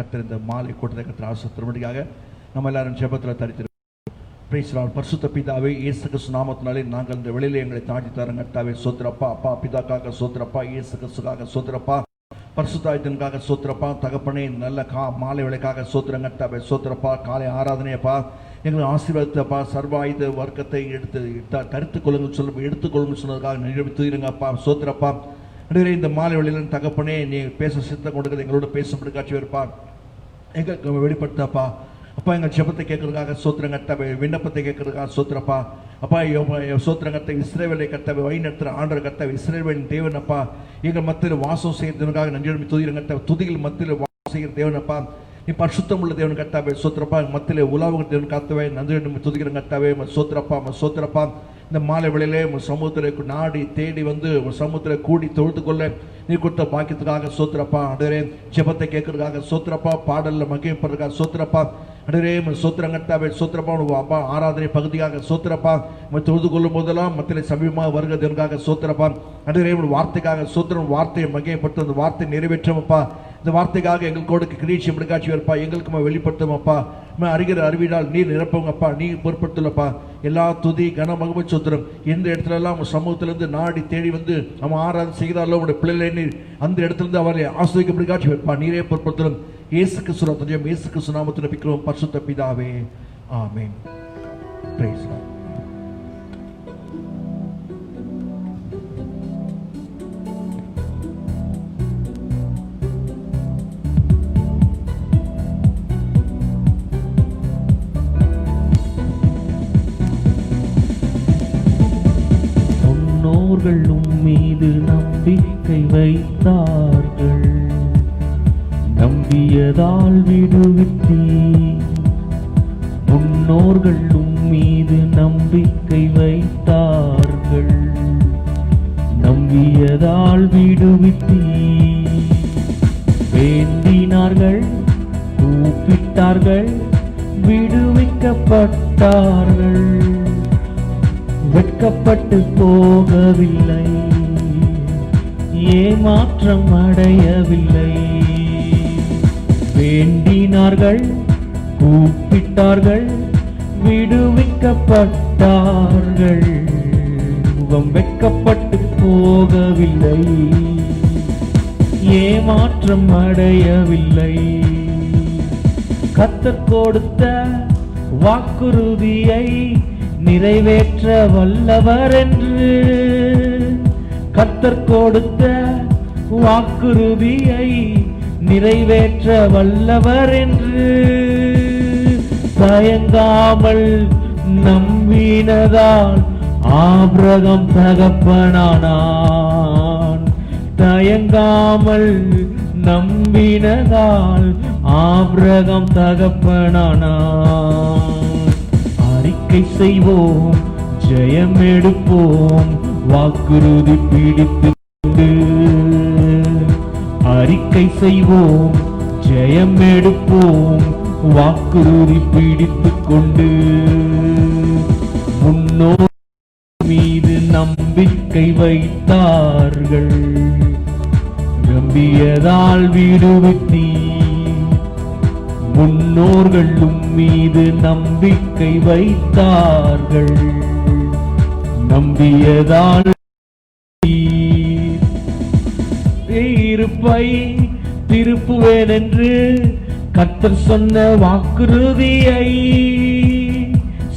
கர்த்தர் இந்த மாலை கூட்டத்தை கர்த்தர் ஆசீர்வதிக்கும்படியாக நம்ம எல்லாரும் ஜெபத்தில் தரித்திருக்கிறோம். Price Lord. பரிசுத்த பிதாவே, இயேசு கிறிஸ்து நாமத்தினாலே நாங்கள் இந்த வெளியில எங்களை தாண்டி தரங்க கர்த்தாவே. சோத்திரப்பா. அப்பா பிதாக்காக சோத்திரப்பா, இயேசு கிறிஸ்துக்காக சோத்திரப்பா, பரிசுத்தாயத்திற்காக சோத்திரப்பா. தகப்பனே, நல்ல மாலை வேளைக்காக சோத்திரங்க கர்த்தாவே. சோத்திரப்பா. காலை ஆராதனையப்பா எங்களை ஆசீர்வதித்தப்பா. சர்வாயுத வர்க்கத்தை தரித்துக் கொள்ளுங்க சொல்ல எடுத்துக்கொள்ளுங்க சொன்னதுக்காக நிரூபித்துங்கப்பா. சோத்திரப்பா. இந்த மாலை வேளையில் தகப்பனே, நீ பேச சித்தம் கொடுக்குறது எங்களோட பேசும்படி காட்சி இருப்பா, எங்களுக்கு வெளிப்படுத்தப்பா. அப்பா, எங்கள் ஜெபத்தை கேட்கறதுக்காக சோத்திரங்கத்தை, விண்ணப்பத்தை கேட்கறதுக்காக சோத்திரப்பா. அப்பா சோத்திரங்கத்தை, இஸ்ரவேலை கர்த்தாவை வழி நடத்துகிற ஆண்டவர் கர்த்தாவை, இஸ்ரவேலின் தேவன் அப்பா, எங்கள் மத்தியில் வாசம் செய்யறதுக்காக நன்றி துதிரங்கத்தை, துதிகள் மத்தியில் வாசம் செய்கிற தேவன் அப்பா. நீ பரிசுத்தம் உள்ள தேவன் கர்த்தாவே. சோத்திரப்பா. மத்தியிலே உலாவுகிற தேவன் கர்த்தாவே, நன்றி துதிக்கிற கர்த்தாவே. சோத்திரப்பா. சோத்திரப்பா. இந்த மாலை வேளையிலே உங்கள் சமூகத்தில் நாடி தேடி வந்து உங்கள் சமூகத்தில் கூடி தொழுத்து கொள்ள நீ கொடுத்த பாக்கியத்துக்காக சோத்திரப்பா. அடரே ஜெபத்தை கேட்கறதுக்காக சோத்திரப்பா. பாடலில் மகிழ்ப்படுறதுக்காக சோத்திரப்பா. அடரே சோத்திரங்கட்டாவே. சோத்திரப்பா. அப்பா ஆராதனை பகுதியாக சோத்திரப்பா. தொழுது கொள்ளும் போதெல்லாம் மத்தியிலே சமீபமாக வருகிறதுக்காக சோத்திரப்பா. அடரே வார்த்தைக்காக சோத்திரம். வார்த்தையை மகிழ்ப்படுத்த அந்த வார்த்தை நிறைவேற்றமப்பா. இந்த வார்த்தைக்காக எங்களுக்கு கிரீட்சி முடிக்காட்சி இருப்பா, எங்களுக்கு வெளிப்படுத்தும் அப்பா. அறிகிற அறிவினால் நீர் நிரப்புங்கப்பா, நீர் பொறுப்படுத்தலப்பா. எல்லா துதி கன மகிமை சோத்திரம் எந்த இடத்துல எல்லாம் உங்க சமூகத்திலிருந்து நாடி தேடி வந்து நம்ம ஆராதனை செய்கிறாரோ உங்களுடைய பிள்ளைகளை நீர் அந்த இடத்துல இருந்து அவரை ஆசிரியக்க முடிக்காட்சி வைப்பா. நீரே பொறுப்படுத்தலும். இயேசு கிறிஸ்து இயேசு கிறிஸ்து நாமத்தில் நம்பிக்கிறோம் பரிசுத்த பிதாவே, ஆமென். Praise the Lord. மீது நம்பிக்கை வைத்தார்கள், நம்பியதால் விடுவித்தீ. முன்னோர்கள் மீது நம்பிக்கை வைத்தார்கள், நம்பியதால் விடுவித்தீ. வேண்டினார்கள், கூப்பிட்டார்கள், விடுவிக்கப்பட்டார்கள். வெட்கப்பட்டு போகவில்லை, ஏமாற்றம் அடையவில்லை. வேண்டினார்கள், கூப்பிட்டார்கள், விடுவிக்கப்பட்டார்கள். முகம் வெட்கப்பட்டு போகவில்லை, ஏமாற்றம் அடையவில்லை. கர்த்தர் கொடுத்த வாக்குறுதியை நிறைவேற்ற வல்லவர் என்று, கர்த்தர் கொடுத்த வாக்குறுதியை நிறைவேற்ற வல்லவர் என்று தயங்காமல் நம்பினதால் ஆபிரகாம் தகப்பனானான். தயங்காமல் நம்பினதால் ஆபிரகாம் தகப்பனானான். அறிக்கை செய்வோம், ஜெயம் எடுப்போம், வாக்குறுதி பிடித்து கொண்டு. அறிக்கை செய்வோம், ஜெயம் எடுப்போம், வாக்குறுதி பிடித்து கொண்டு. முன்னோர் மீது நம்பிக்கை வைத்தார்கள், நம்பியதால் விடுவித்தீ. முன்னோர்கள் மீது நம்பிக்கை வைத்தார்கள், நம்பியதால் இருப்பை திருப்புவேன் என்று கர்த்தர் சொன்ன வாக்குறுதியை,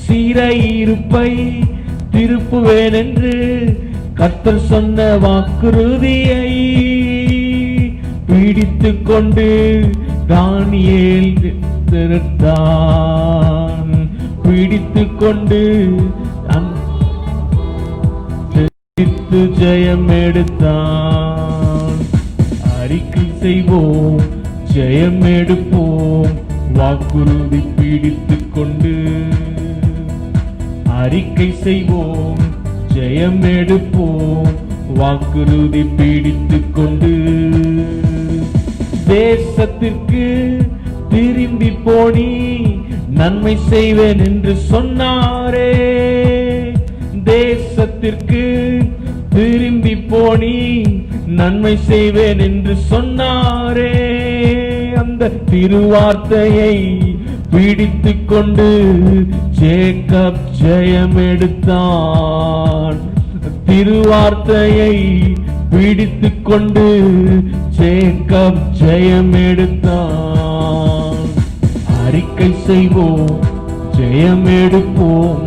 சீரையிருப்பை திருப்புவேன் என்று கர்த்தர் சொன்ன வாக்குறுதியை பிடித்துக் கொண்டு தானியேல் திருத்தான். பிடித்துக் கொண்டு ஜெயம் எடுத்தான். அறிக்கை செய்வோம், ஜெயம் எடுப்போம், வாக்குறுதி பிடித்துக் கொண்டு. அறிக்கை செய்வோம், ஜெயம் எடுப்போம், வாக்குறுதி பிடித்துக் கொண்டு. தேசத்திற்கு திரும்பி போனி நன்மை செய்வேன் என்று சொன்னாரே. தேசத்திற்கு திரும்பி போனி நன்மை செய்வேன் என்று சொன்னாரே. அந்த திருவார்த்தையை பிடித்துக் கொண்டு ஜேக்கப் ஜெயம் எடுத்தான். திருவார்த்தையை பிடித்துக் கொண்டு ஜேக்கப் ஜெயம் எடுத்தான். அறிக்கை செய்வோம், ஜெயம் எடுப்போம்,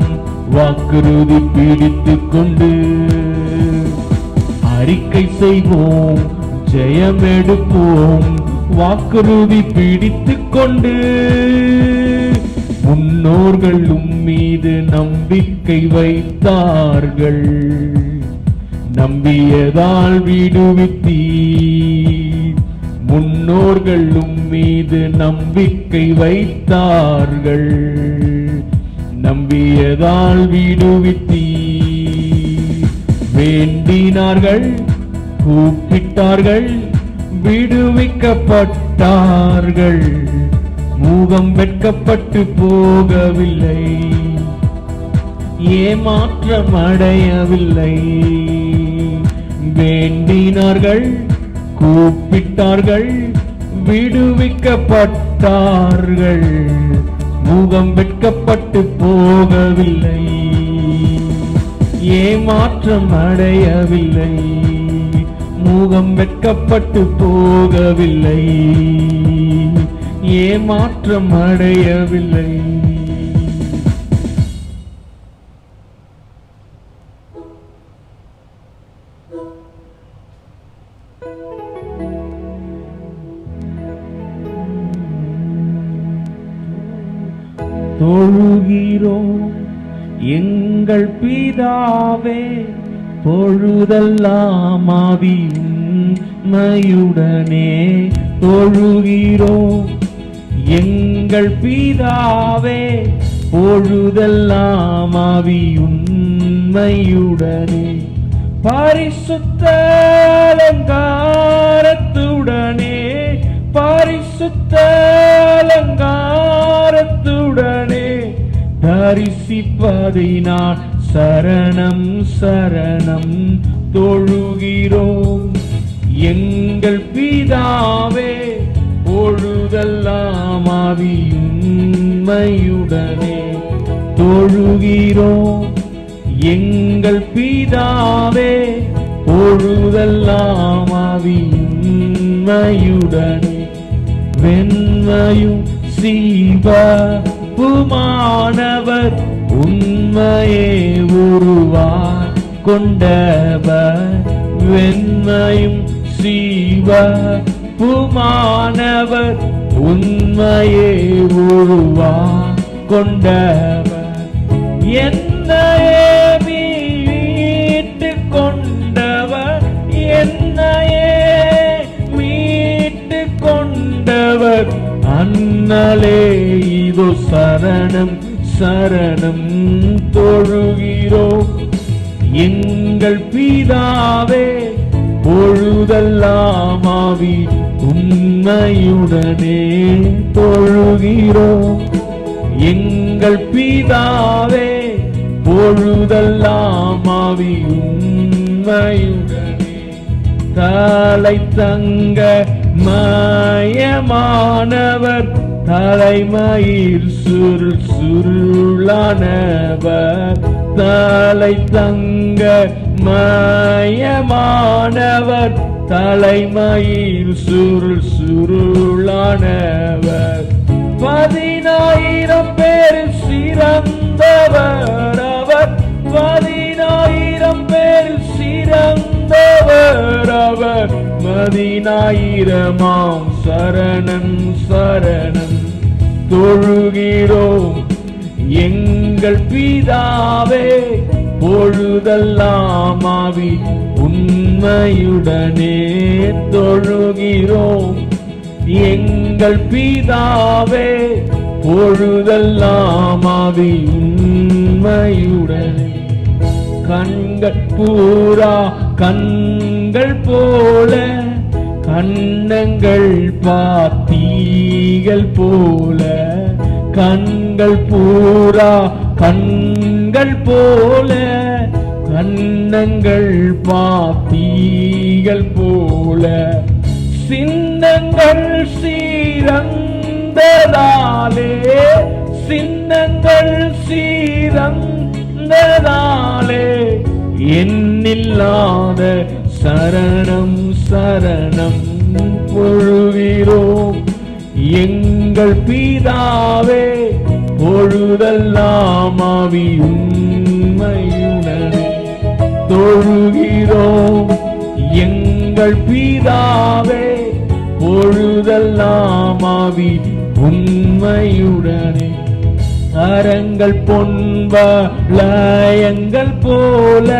வாக்குறுதி பிடித்துக் கொண்டு. அறிக்கை செய்வோம், ஜெயம் எடுப்போம், வாக்குறுதி பிடித்துக் கொண்டு. முன்னோர்கள் மீது நம்பிக்கை வைத்தார்கள், நம்பியதால் விடுவித்தீர். முன்னோர்கள் மீது நம்பிக்கை வைத்தார்கள், நம்பியதால் விடுவித்தீர். வேண்டினார்கள், கூப்பிட்டார்கள், விடுவிக்கப்பட்டார்கள். முகம் வெட்கப்பட்டு போகவில்லை, ஏமாற்றம் அடையவில்லை. வேண்டினார்கள், கூப்பிட்டார்கள், விடுவிக்கப்பட்டார்கள். முகம் வெட்கப்பட்டு போகவில்லை, ஏமாற்றம் அடையவில்லை. முகம் வெட்கப்பட்டு போகவில்லை, ஏமாற்றம் அடையவில்லை. தொழுகிறோம் எங்கள் பிதாவே, பொழுதெல்லாம் ஆவியுடனே. தொழுகிறோம் எங்கள் பிதாவே, பொழுதெல்லாம் ஆவியுடனே. பரிசுத்த அலங்காரத்துடனே, பரிசுத்த அலங்காரத்துடனே. தரிசிப்பதினால் சரணம் சரணம் தொழுகிறோம் எங்கள் பிதாவே, பொழுதெல்லாம் ஆவியுடனே. தொழுகிறோம் எங்கள் பிதாவே, பொழுதெல்லாம் ஆவியுடனே. வெண்மையும் சிவப்புமானவர், உண்மையே உருவாய் கொண்டவர். வெண்மையும் சிவப்புமானவர், உண்மையே உருவாய் கொண்டவர். என்னையே மீட்டு கொண்டவர், என்னையே மீட்டு கொண்டவர். அண்ணலே இதோ சரணம் சரணம் தொழுகிறோம் எங்கள் பிதாவே, பொழுதெல்லாம் ஆவியுடனே. தொழுகிறோம் எங்கள் பிதாவே, பொழுதெல்லாம் ஆவியுடனே. தலை தங்க மயமானவர், தலைமயிர் சுருள் சுருளானவர். தலை தங்க மயமானவர், தலைமயிர் சுருள் சுருளானவர். 10,000 பேரில் சிறந்தவர் அவர், 10,000 பேரில் சிறந்தவர் அவர். 10,000 சரணம் சரணம் தொழுகிறோம் எங்கள் பிதாவே, பொழுதெல்லாம் ஆவியுடனே. தொழுகிறோம் எங்கள் பிதாவே, பொழுதெல்லாம் ஆவியுடனே. கண்கள் பூரா கண்கள் போல, கண்ணங்கள் பார்த்தீகள் போல. கண்கள் பூரா கண்கள் போல, கண்ணங்கள் பார்த்தீகள் போல. சின்னங்கள் சீரந்ததாலே, சின்னங்கள் சீரந்ததாலே, எண்ணில்லாத சரணம் சரணம் பொழுகிறோம் எங்கள் பிதாவே. பொழுதெல்லாம் ஆவி உண்மையுடனே தொழுகிறோம் எங்கள் பிதாவே. பொழுதெல்லாம் ஆவி உண்மையுடனே. கரங்கள் பொன்வளையங்கள் போல,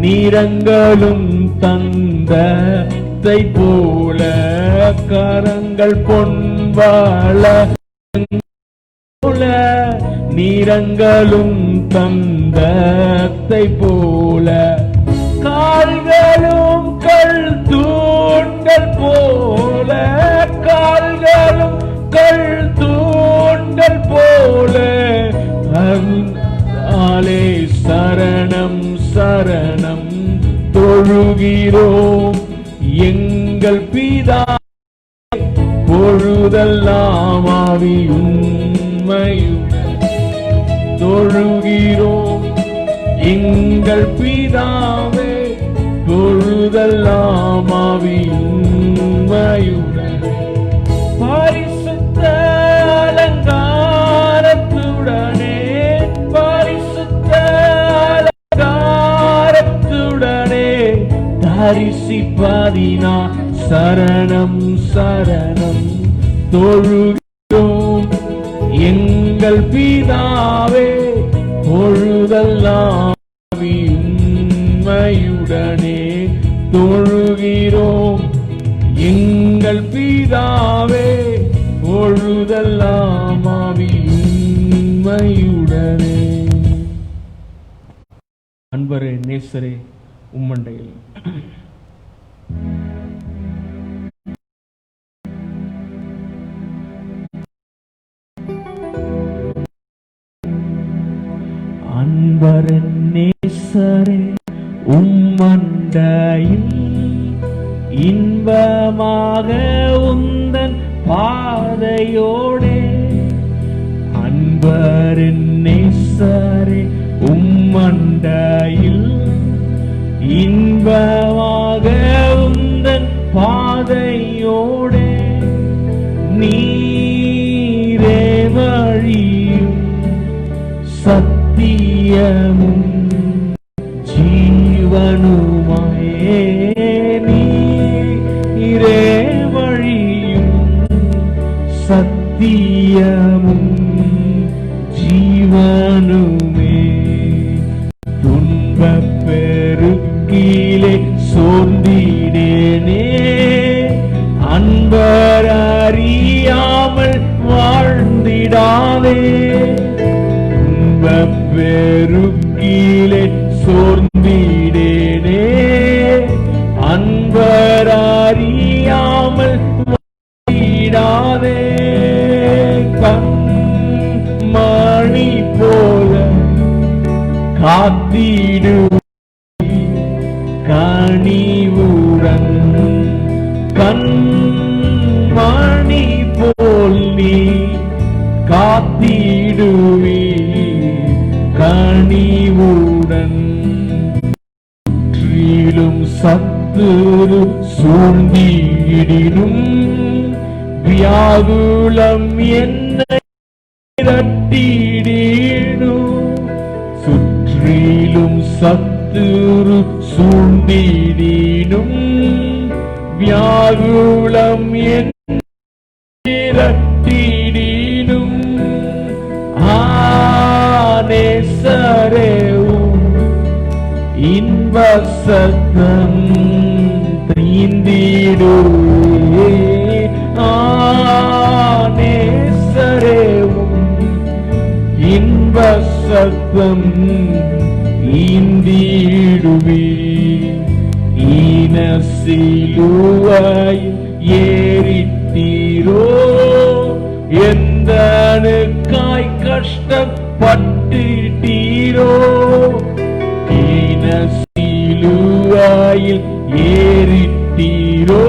நிறங்களும் தந்தத்தை போல. கரங்கள் பொன்வளையங்கள் போல, நிறங்களும் தந்தத்தை போல. கால்களும் கல் தூண்கள் போல, கால்களும் கல் தூண்கள் போல. ஆலே சரணம் சரணம் தொழுகிறோம் எங்கள் பிதா. பொழுதெல்லாம் ஆவி உண்மையுடன் தொழுகிறோம் எங்கள் பிதாவே. பொழுதெல்லாம் ஆவி உண்மையுடன் பரிசுத்த அலங்காரத்துடனே, பரிசுத்த அலங்காரத்துடனே தரிசிப்பதினா சரணம் சரணம் தொழுகிறோம் எங்கள் பிதாவே. பொழுதெல்லாம் ஆவி உண்மையுடனே தொழுகிறோம் எங்கள் பிதாவே. பொழுதெல்லாம் ஆவி உண்மையுடனே. அன்பரே நேசரே உம்மண்டையில் அன்பரன் நேசரே உம்மண்டையில் இன்பமாக உந்தன் பாதையோடே. அன்பரன் நேசரே உம்மண்டையில் இன்பமாக உந்தன் பாதையோடே. நீரே வழியும் சத்தியமும் ஜீவனுமாயே. நீரே வழியும் சத்தியமும் ஜீவனுமே. துன்பப் பெருக்கிலே சோர்ந்திடேனே, அன்பர் அறியாமல் வாழ்ந்திடாதே. துன்பப் பெருக்கிலே சோர்ந்திடேனே, அன்பர் அறியாமல் வாழ்ந்திடாதே. கண்மணி போல காத்திடு கனிவுடன், கண்மணி போல் நீ காத்திடுவி கனிவுடன். சுற்றிலும் சத்துரு சூழ்ந்திடினும் வியாகுலம் என்னை இரட்டிடினும். சுற்றிலும் சத்துரு சூழ்ந்திடினும் வியாகுலம் என்னை இரட்டிடினும். நேசரேவும் இன்ப சத்தம் தீந்திடுவே. நேசரேவும் இன்ப சத்தம் ஈந்திடுவே. ஈன சிலுவை ஏறிட்டீரோ, எந்தனுக்காய் கஷ்டப்பட்டுட்டீரோ. ஈன சிலுவையில் ஏறிட்டீரோ,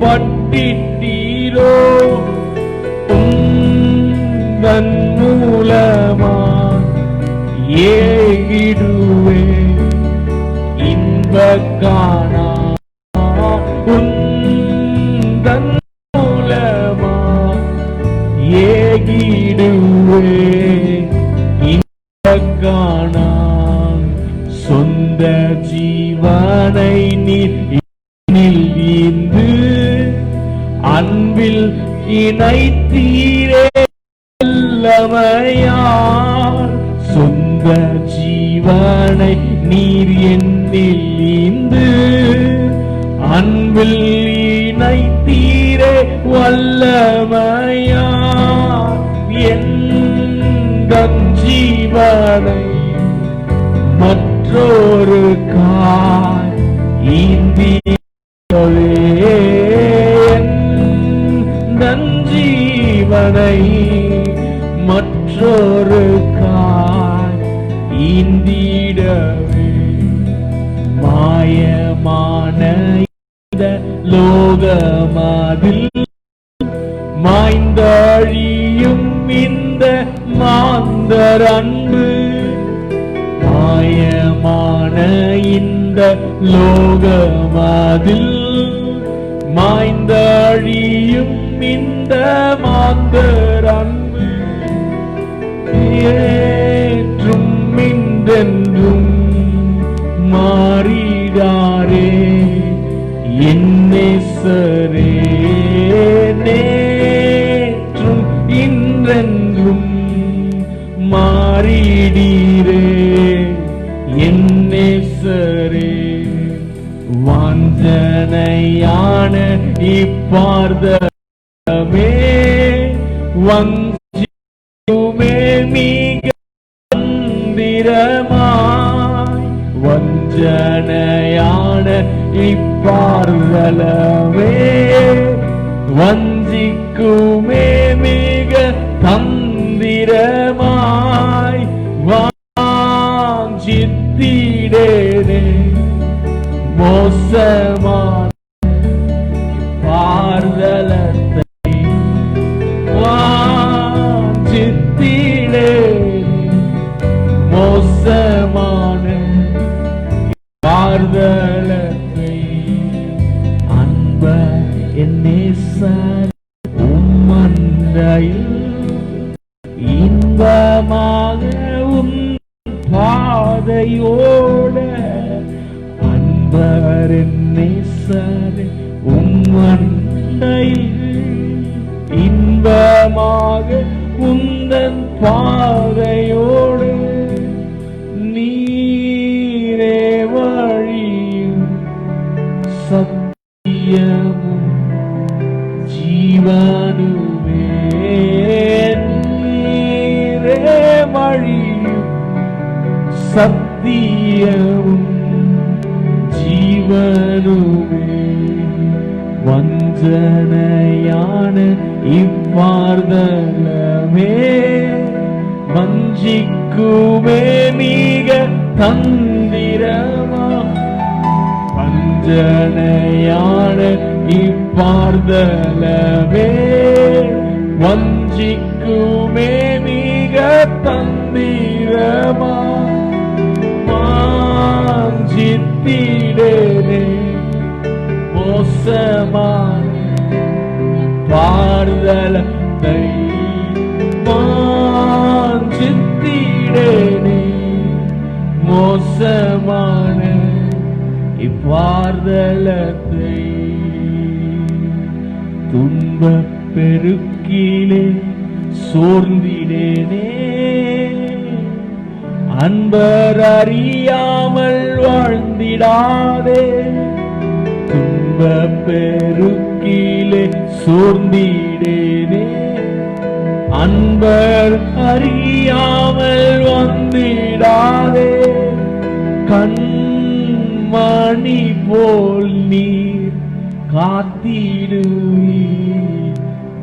பட்டிட்டீரோ உந்தன் மூலமா ஏகிடுவே இன்ப காணா உந்தன் மூலமா ஏகிடுவே இன்ப காணா சொந்த ஜீவனை நீர் ஈந்து அன்பில் இணைத்தீரே வல்லமையார் சொந்த ஜீவனை நீர் என்னில் ஈந்து அன்பில் இணைத்தீரே வல்லமையார் எந்தன் ஜீவனை மற்றொரு காய் எந்தன் ஜீவனை மற்றொரு காய் ஈந்திடவே மாயமான இந்த லோகமதில் மாய்ந்தழியும் இந்த மாந்தர் அன்பு மாயமான இந்த லோகமதில் மாய்ந்தழியும் இந்த மாந்தர் அன்பு ஏற்றும் இன்றென்றும் மாறிடாரே என் நேசரே நேற்றும் இன்றென்றும் மாறிடீரே என் நேசரே வாஞ்சனையான இப்பார்தமே வஞ்சியுமே மிக தந்திரமாய் வஞ்சனையான இப்பார்தலமே வஞ்சிக்குமே மிக தந்திரமாய் வாஞ்சித்திடேனே மோசமான பார்தலத்தை வாஞ்சித்திடே மோசமான பார்தலத்தை அன்ப என் நேசர் உம்மண்டையில் இன்பமாக உன் பாதையோட அன்பர் என் நேசர் உம்மண்டையில் இன்பமாக உந்தன் பாதையோடு நீரே வழியும் சத்தியமும் ஜீவனுமே நீரே வழியும் சத்தியமும் ஜீவனுமே வஞ்சனையான இப்பார்தலமே வஞ்சிக்குமே மிக தந்திரமா வஞ்சனையான இப்பார்தலமே வஞ்சிக்குமே மிக தந்திரமா மாஞ்சித்திடேனே மோசமான பார்தலத்தை மாஞ்சித்திடேனே மோசமான இப்பார்தலத்தை துன்பப் பெருக்கிலே சோர்ந்திடேனே அன்பர் அறியாமல் வாழ்ந்திடாதே துன்பப் பெருக்கிலே சோர்ந்திடேனே அன்பர் அறியாமல் வந்திடாதே கண்மணி போல் நீர் காத்திடுவீர்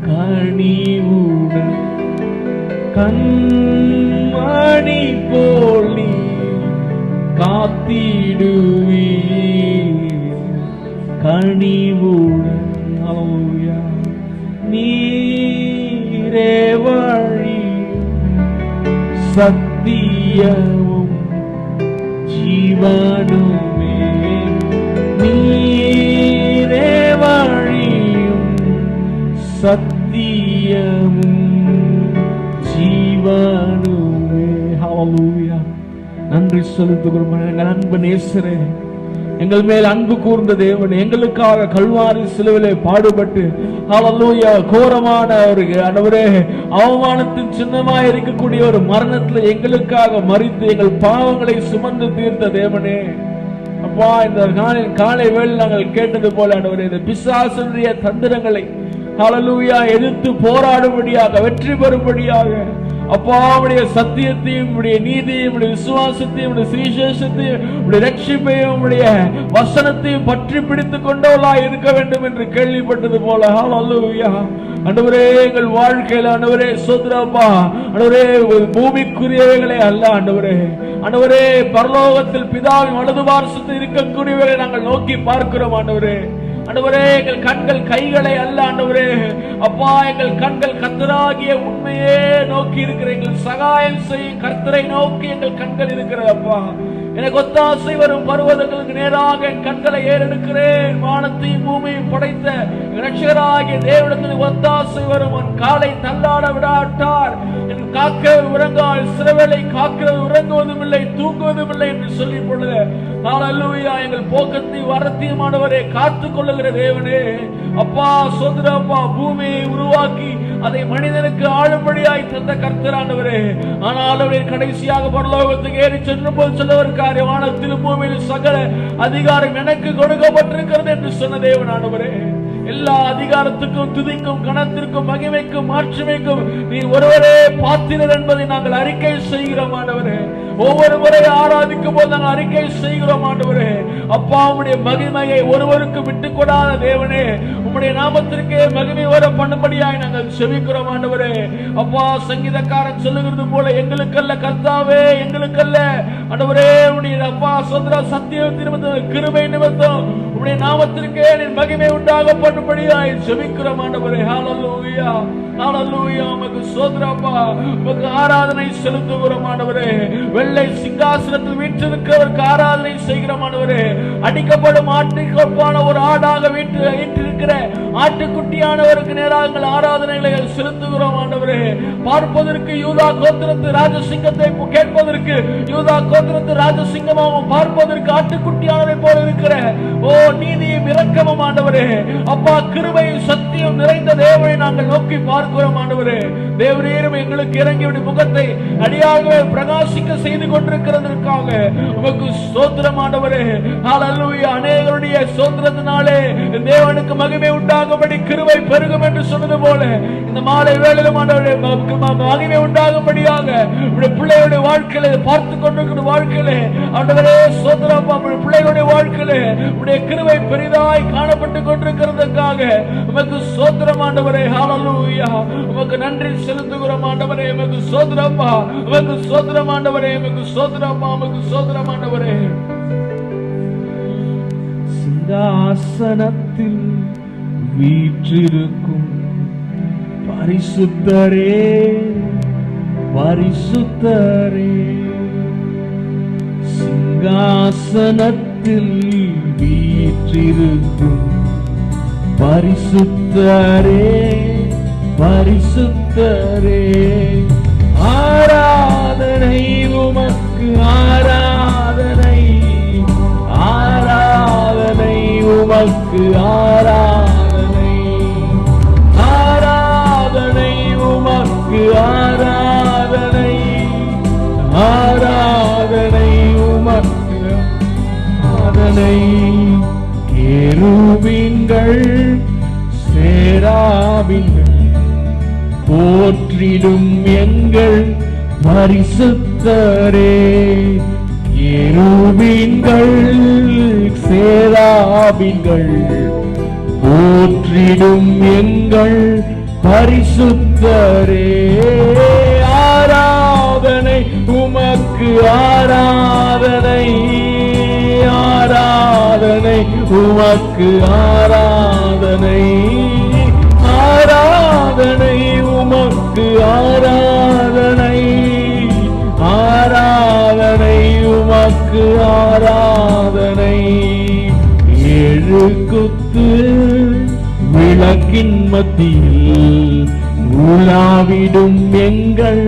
கனிவுடன் கண்மணி போல் நீர் காத்திடுவீர் கனிவுடன் சத்தியமும் ஜீவனுமே, நீரே வழியும் சத்தியமும் ஜீவனுமே. ஹல்லேலூயா. நன்றி செலுத்துகிறோம் எங்கள் அன்பு நேசரே, எங்கள் மேல் அன்பு கூர்ந்த தேவன், எங்களுக்காக கல்வாரி சிலுவிலே பாடுபட்டு ஹல்லேலூயா கோரமான ஒரு ஆண்டவரே அவமானத்தின் சின்னமாய் இருக்கக்கூடிய ஒரு மரணத்துல எங்களுக்காக மரித்து எங்கள் பாவங்களை சுமந்து தீர்த்த தேவனே, அப்பா இந்த காலை வேளை நாங்கள் கேட்டது போல ஆண்டவரே இந்த பிசாசுடைய தந்திரங்களை ஹல்லேலூயா எதிர்த்து போராடும்படியாக வெற்றி பெறும்படியாக அப்பா உடைய சத்தியத்தையும் உடைய நீதியையும் உடைய விசுவாசத்தையும் உடைய சுவிசேஷத்தையும் உடைய ரட்சிப்பையும் உடைய வசனத்தையும் பற்றி பிடித்துக் கொண்டவளாய் இருக்க வேண்டும் என்று கேள்விப்பட்டது போல ஹல்லேலூயா ஆண்டவரே எங்கள் வாழ்க்கையில் ஆண்டவரே ஸ்தோத்திரப்பா ஆண்டவரே பூமிக்குரியவைகளே அல்ல ஆண்டவரே, ஆண்டவரே பரலோகத்தில் பிதாவின் வலது பார்சத்தில் இருக்கக்கூடியவர்களை நாங்கள் நோக்கி பார்க்கிறோம் ஆண்டவரே. ஆண்டவரே எங்கள் கண்கள் கைகளை அல்ல ஆண்டவரே, அப்பா எங்கள் கண்கள் கர்த்தராகிய உண்மையே நோக்கி இருக்கிற எங்கள் சகாயம் செய்யும் கர்த்தரை நோக்கி எங்கள் கண்கள் இருக்கிறது. அப்பா எனக்கு ஒத்தாசை வரும் பர்வதங்களுக்கு நேராக என் கண்களை ஏறெடுக்கிறேன். வானத்தையும் பூமியையும் படைத்த இரட்சகராகிய தேவனிடத்தில் ஒத்தாசை வரும். என் காலை தள்ளாட விடாட்டார், என் காக்க உறங்கால் சிறவேளை காக்கிறது உறங்குவதும் இல்லை தூங்குவதும் இல்லை என்று சொல்லி பொழுது ஹல்லேலூயா எங்கள் போக்கத்தை வரத்தியமானவரே காத்துக் கொள்ளுகிற தேவனே, அப்பா சோதரப்பா பூமியை உருவாக்கி அதை மனிதனுக்கு ஆளும்படியாய் தந்த கர்த்தரானவரே, ஆனால் அவரை கடைசியாக பரலோகத்துக்கு ஏறி சென்று போல் சொல்லுவதற்கு வானத்திலும் பூமியில் சகல அதிகாரம் எனக்கு கொடுக்கப்பட்டிருக்கிறது என்று சொன்ன தேவனானவரே, எல்லா அதிகாரத்துக்கும் துதிக்கும் கணத்திற்கும் மகிமைக்கும் மாட்சிமைக்கும் நீ ஒருவரே பாத்திரர் என்பதை நாங்கள் அறிக்கை செய்கிறோம் ஆண்டவரே. ஒவ்வொரு முறை ஆராதிக்கும் போது நாங்கள் அறிக்கை செய்கிறோம் ஆண்டவரே. அப்பா உம்முடைய மகிமையை ஒருவருக்கு விட்டுக் கொடாத தேவனே, உம்முடைய நாமத்திற்கே மகிமை வர பண்ணும்படியாய் நாங்கள் செபிக்கிறோம் ஆண்டவரே. அப்பா சங்கீதக்காரன் சொல்லுகிறது போல எங்களுக்கல்ல கர்த்தாவே எங்களுக்கல்ல ஆண்டவரே, உம்முடைய அப்பா சொந்த சத்தியம் நிமித்தம் கிருபை நிமித்தம் உம்முடைய நாமத்திற்கே மகிமை உண்டாக பண்ணும்படியாய் செபிக்கிறோம் ஆண்டவரே. ஹல்லேலூயா ஹல்லேலூயா உமக்கு ஸ்தோத்திரப்பா, உமக்கு ஆராதனை செலுத்துகிறோம் ஆண்டவரே. வெள்ளை சிங்காசனத்தில் வீற்றிருக்கிறவருக்கு ஆராதனை செய்கிறோம் ஆண்டவரே. அடிக்கப்படும் ஆட்டுக்கொப்பான ஒரு ஆடாக வீற்றிருக்கிற ஆட்டுக்குட்டியானவருக்கு நேராக ஆராதனைகளை செலுத்துகிறோம் ஆண்டவரே. பார்ப்பதற்கு யூதா கோத்திரத்து ராஜசிங்கத்தை கேட்பதற்கு யூதா கோத்திரத்து ராஜசிங்கமாகவும் பார்ப்பதற்கு ஆட்டுக்குட்டியானவரை போல இருக்கிற ஓ நீதியும் இரக்கமும் ஆண்டவரே, அப்பா கிருபையும் சத்தியம் நிறைந்த தேவனை நாங்கள் நோக்கி பார்க்கிறோம் ஆண்டவரே. தேவரீரும் எங்களுக்கு இறங்கி முகத்தை அடியாகவே பிரகாசிக்க செய்து கொண்டிருக்கிறதற்காக உமக்கு ஸ்தோத்திரம் ஆண்டவரே. ஹல்லேலூயா. அநேகருடைய ஸ்தோத்திரத்தினாலே தேவனுக்கு மகிமை உண்டாகும்படி கிருபை பெருகும் என்று சொன்னது போல இந்த மாலை வேளையிலும் ஆண்டவரே மகிமை உண்டாகும்படியாக உடைய பிள்ளைகளுடைய வாழ்க்கையிலே பார்த்து கொண்டிருக்கிற வாழ்க்கையிலே ஆண்டவரே ஸ்தோத்திரம், பிள்ளைகளுடைய வாழ்க்கையிலே உடைய கிருபை பெரிதாய் காணப்பட்டுக் கொண்டிருக்கிறதுக்காக உமக்கு ஸ்தோத்திரம் ஆண்டவரே. ஹல்லேலூயா. உமக்கு நன்றி செலுத்துகிறோம் ஆண்டவரே. உமக்கு ஸ்தோத்திரப்பா, உமக்கு ஸ்தோத்திரம் ஆண்டவரே. உமக்கு ஸ்தோத்திரப்பா, உமக்கு ஸ்தோத்திரம் ஆண்டவரே. சிங்காசனத்தில் வீற்றிருக்கும் பரிசுத்தரே பரிசுத்தரே, சிங்காசனத்தில் வீற்றிருக்கும் பரிசுத்தரே பரிசுத்தரே, ஆராதனை உமக்கு ஆராதனை ஆராதனை உமக்கு ஆராதனை ஆராதனை உமக்கு ஆராதனை ஆராதனை உமக்கு ஆராதனை. கேருபீன்கள் சேராபீன்கள் போற்றிடும் எங்கள் பரிசுத்தரே, கேருபீன்கள் சேராபீன்கள் போற்றிடும் எங்கள் பரிசுத்தரே, ஆராதனை உமக்கு ஆராதனை ஆராதனை உமக்கு ஆராதனை ஆராதனை உமக்கு ஆராதனை கொடுத்து விளக்கின் மத்தியில் உலாவிடும் எங்கள்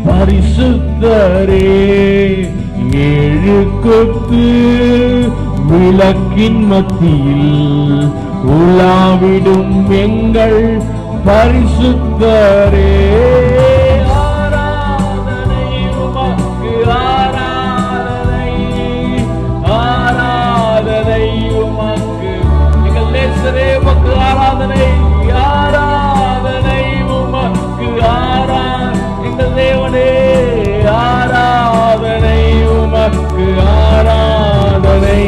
பரிசுத்தரே. ஏழு கொத்து விளக்கின் மத்தியில் உலாவிடும் எங்கள் பரிசுத்தரே. ஆராதனை உமக்கு, ஆராதனை, ஆராதனை உமக்கு. எங்கள் நேசரே உமக்கு ஆராதனை, ஆராதனை உமக்கு, எங்கள் தேவனே ஆராதனை உமக்கு, ஆராதனை.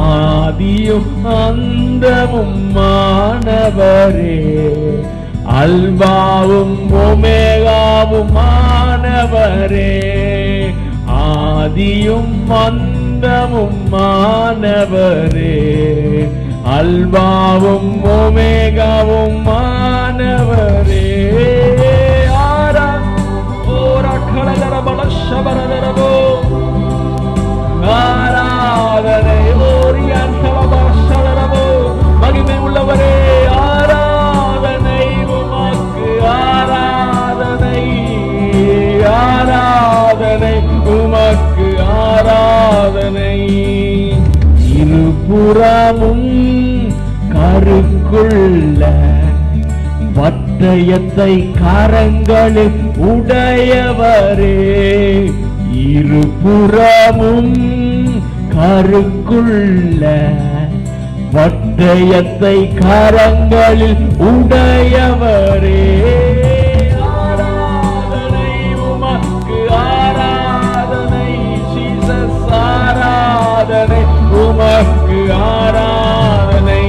ஆதியும் அந்தமும் மாணவரே, அல்பாவும் ஒமேகாவும் மாணவரே. ஆதியும் அந்தமும் மாணவரே, அல்பாவும் ஒமேகாவும் மாணவரே. ஆராதனை மகிமை உள்ளவரே, ஆராதனை உமக்கு, ஆராதனை, ஆராதனை உமக்கு, ஆராதனை. இருபுறமும் கருக்குள்ள பட்டயத்தை கரங்களில் உடையவரே. இருபுறமும் கருக்குள்ள பட்டயத்தை கரங்களில் உடையவரே. ஆராதனை உமக்கு, ஆராதனை ஜீசஸ், ஆராதனை உமக்கு, ஆராதனை,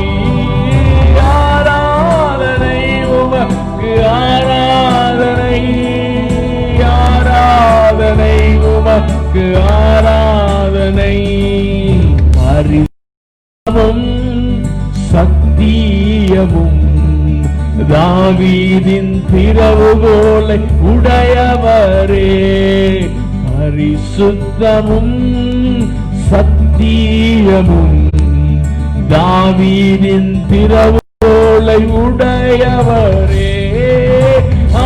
ஆராதனை உமக்கு, ஆராதனை, ஆராதனை உமக்கு, ஆராதனை. பரிசுத்தமும் சத்தியமும் தாவீதின் திறவுகோலை உடையவரே. பரிசுத்தமும் சத்தியமும் தாவீதின் திறவுகோலை உடையவரே.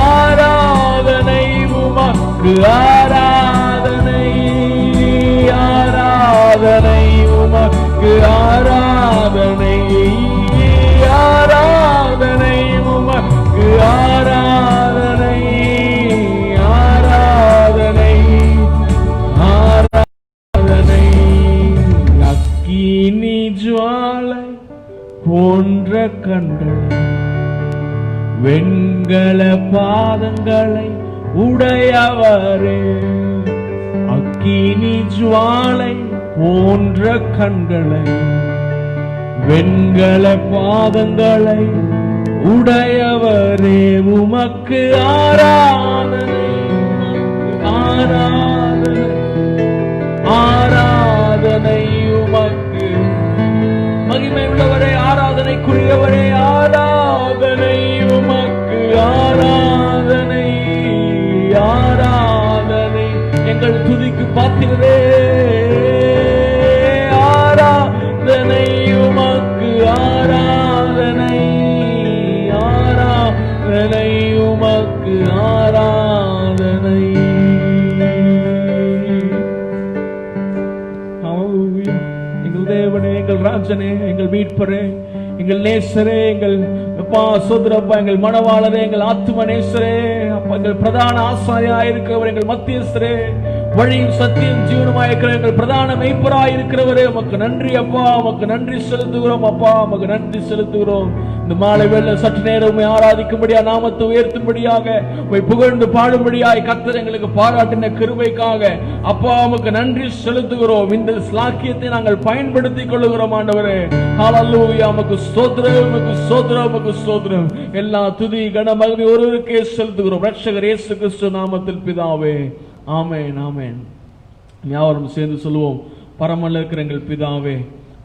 ஆராதனை உமக்கு, ஆராதனை, ஆராதனை உமக்கு, ஆராதனை, ஆராதனை உமக்கு, ஆராதனை, ஆராதனை, ஆராதனை. அக்கினி ஜுவாலை போன்ற கண்களை, வெண்கல பாதங்களை உடையவரே. அக்கினி ஜுவாலை போன்ற கண்களை, வெண்கல பாதங்களை உடையவரே. உமக்கு ஆராதனை, ஆராதனை, ஆராதனை உமக்கு. மகிமை உள்ளவரே, ஆராதனைக்குரியவரே, ஆராதனை உமக்கு, ஆராதனை, ஆராதனை. எங்கள் துதிக்கு பாத்திரரே, ஆராதனை உமக்கு, ஆராதனை, ஆராதனை உமக்கு, ஆராதனை. எங்கள் தேவனே, எங்கள் ராஜனே, எங்கள் மீட்பரே, எங்கள் நேசரே, எங்கள் அப்பா சோதரப்பா, எங்கள் மணவாளரே, எங்கள் ஆத்தும நேசரே, அப்பா எங்கள் பிரதான ஆசாரியா இருக்கிறவர், எங்கள் மத்தியஸ்தரே, வழியும் சத்தியம் ஜீவனமாய் இருக்கிற எங்கள் பிரதான மெய்ப்பராய் இருக்கிறவரே, உமக்கு நன்றி அப்பா, உமக்கு நன்றி செலுத்துகிறோம் அப்பா, உமக்கு நன்றி செலுத்துகிறோம். இந்த மாலை வேளை சற்று நேரம் உம்மை ஆராதிக்கும்படியா, நாமத்தை உயர்த்தும்படியாக, உம்மை புகழ்ந்து பாடும்படியாய் கர்த்தர் எங்களுக்கு பாராட்டின கிருபைக்காக அப்பா உமக்கு நன்றி செலுத்துகிறோம். இந்த ஸ்லாக்கியத்தை நாங்கள் பயன்படுத்திக் கொள்ளுகிறோம் ஆண்டவரே. ஹல்லேலூயா. உமக்கு ஸ்தோத்திரம், உமக்கு ஸ்தோத்திரம், உமக்கு ஸ்தோத்திரம். எல்லா துதி கன மகிமை ஒருவருக்கே செலுத்துகிறோம். ரட்சகர் இயேசு கிறிஸ்து நாமத்தில் பிதாவே, ஆமென், ஆமென். யாவரும் சேர்ந்து சொல்லுவோம். பரமல இருக்கிற எங்கள் பிதாவே,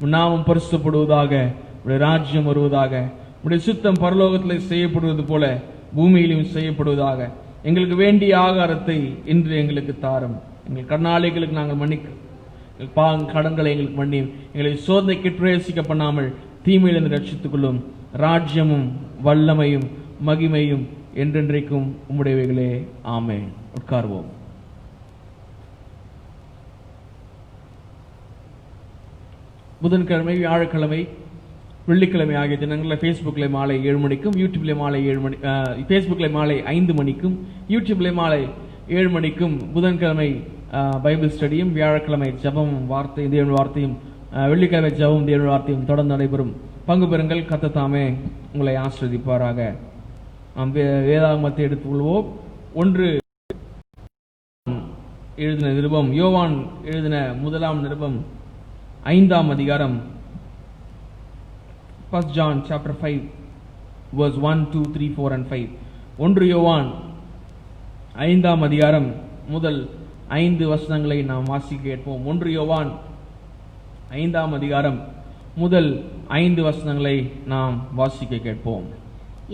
உம் நாமம் பரிசுத்தப்படுவதாக, உம்முடைய ராஜ்யம் வருவதாக, உம்முடைய சித்தம் பரலோகத்தில் செய்யப்படுவது போல பூமியிலும் செய்யப்படுவதாக. எங்களுக்கு வேண்டிய ஆகாரத்தை இன்று எங்களுக்கு தாரும். எங்கள் கடனாளிகளுக்கு நாங்கள் மன்னிக்க, கடன்களை எங்களுக்கு மன்னியும். எங்களை சோதனைக்கு பிரவேசிக்க பண்ணாமல் தீமையிலிருந்து ரட்சித்துக் கொள்ளும். ராஜ்யமும் வல்லமையும் மகிமையும் என்றென்றைக்கும் உம்முடையவைகளே. ஆமென். உட்கார்வோம். புதன்கிழமை, வியாழக்கிழமை, வெள்ளிக்கிழமை ஆகிய தினங்களில் ஃபேஸ்புக்கில் மாலை 7 மணிக்கும், யூடியூப்ல மாலை 7 மணி, ஃபேஸ்புக்கில் மாலை 5 மணிக்கும், யூடியூப்ல மாலை 7 மணிக்கும் புதன்கிழமை பைபிள் ஸ்டடியும், வியாழக்கிழமை ஜபம் வார்த்தை தேவன் வார்த்தையும், வெள்ளிக்கிழமை ஜபம் தேவன் வார்த்தையும் தொடர்ந்து நடைபெறும். பங்கு பெறுங்கள். கர்த்தர் தாமே உங்களை ஆசீர்வதிப்பாராக. நாம் வேதாகமத்தை எடுத்துக்கொள்வோம். 1 எழுதின நிருபம், யோவான் எழுதின முதலாம் நிருபம் 5ஆம் அதிகாரம், 1 John chapter 5 verse 1, 2, 3, 4 and 5. 1 யோவான் 5ஆம் அதிகாரம் முதல் 5 வசனங்களை நாம் வாசிக்க கேட்போம். 1 யோவான் 5ஆம் அதிகாரம் முதல் 5 வசனங்களை நாம் வாசிக்க கேட்போம்.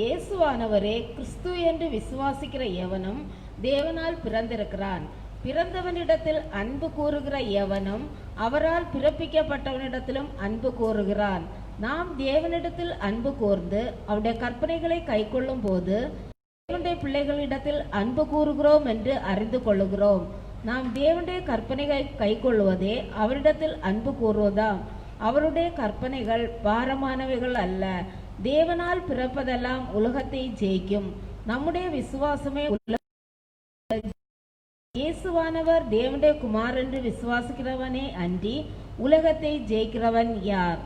இயேசுவானவரே கிறிஸ்து என்று விசுவாசிக்கிற எவனும் தேவனால் பிறந்திருக்கிறான். பிறந்தவனிடத்தில் அன்பு கூறுகிற எவனும் அவரால் பிறப்பிக்கப்பட்டவனிடத்திலும் அன்பு கூறுகிறான். நாம் தேவனிடத்தில் அன்பு கூர்ந்து அவருடைய கற்பனைகளை கைக்கொள்ளும் போது தேவனுடைய பிள்ளைகளிடத்தில் அன்பு கூறுகிறோம் என்று அறிந்து கொள்ளுகிறோம். நாம் தேவனுடைய கற்பனைகளை கைக்கொள்வதே அவரிடத்தில் அன்பு கூறுவதாம். அவருடைய கற்பனைகள் பாரமானவைகள் அல்ல. தேவனால் பிறப்பதெல்லாம் உலகத்தை ஜெயிக்கும். நம்முடைய விசுவாசமே இயேசுவானவர் தேவனுடைய குமாரன் என்று விசுவாசிக்கிறவனே அன்றி உலகத்தை ஜெயிக்கிறவன் யார்?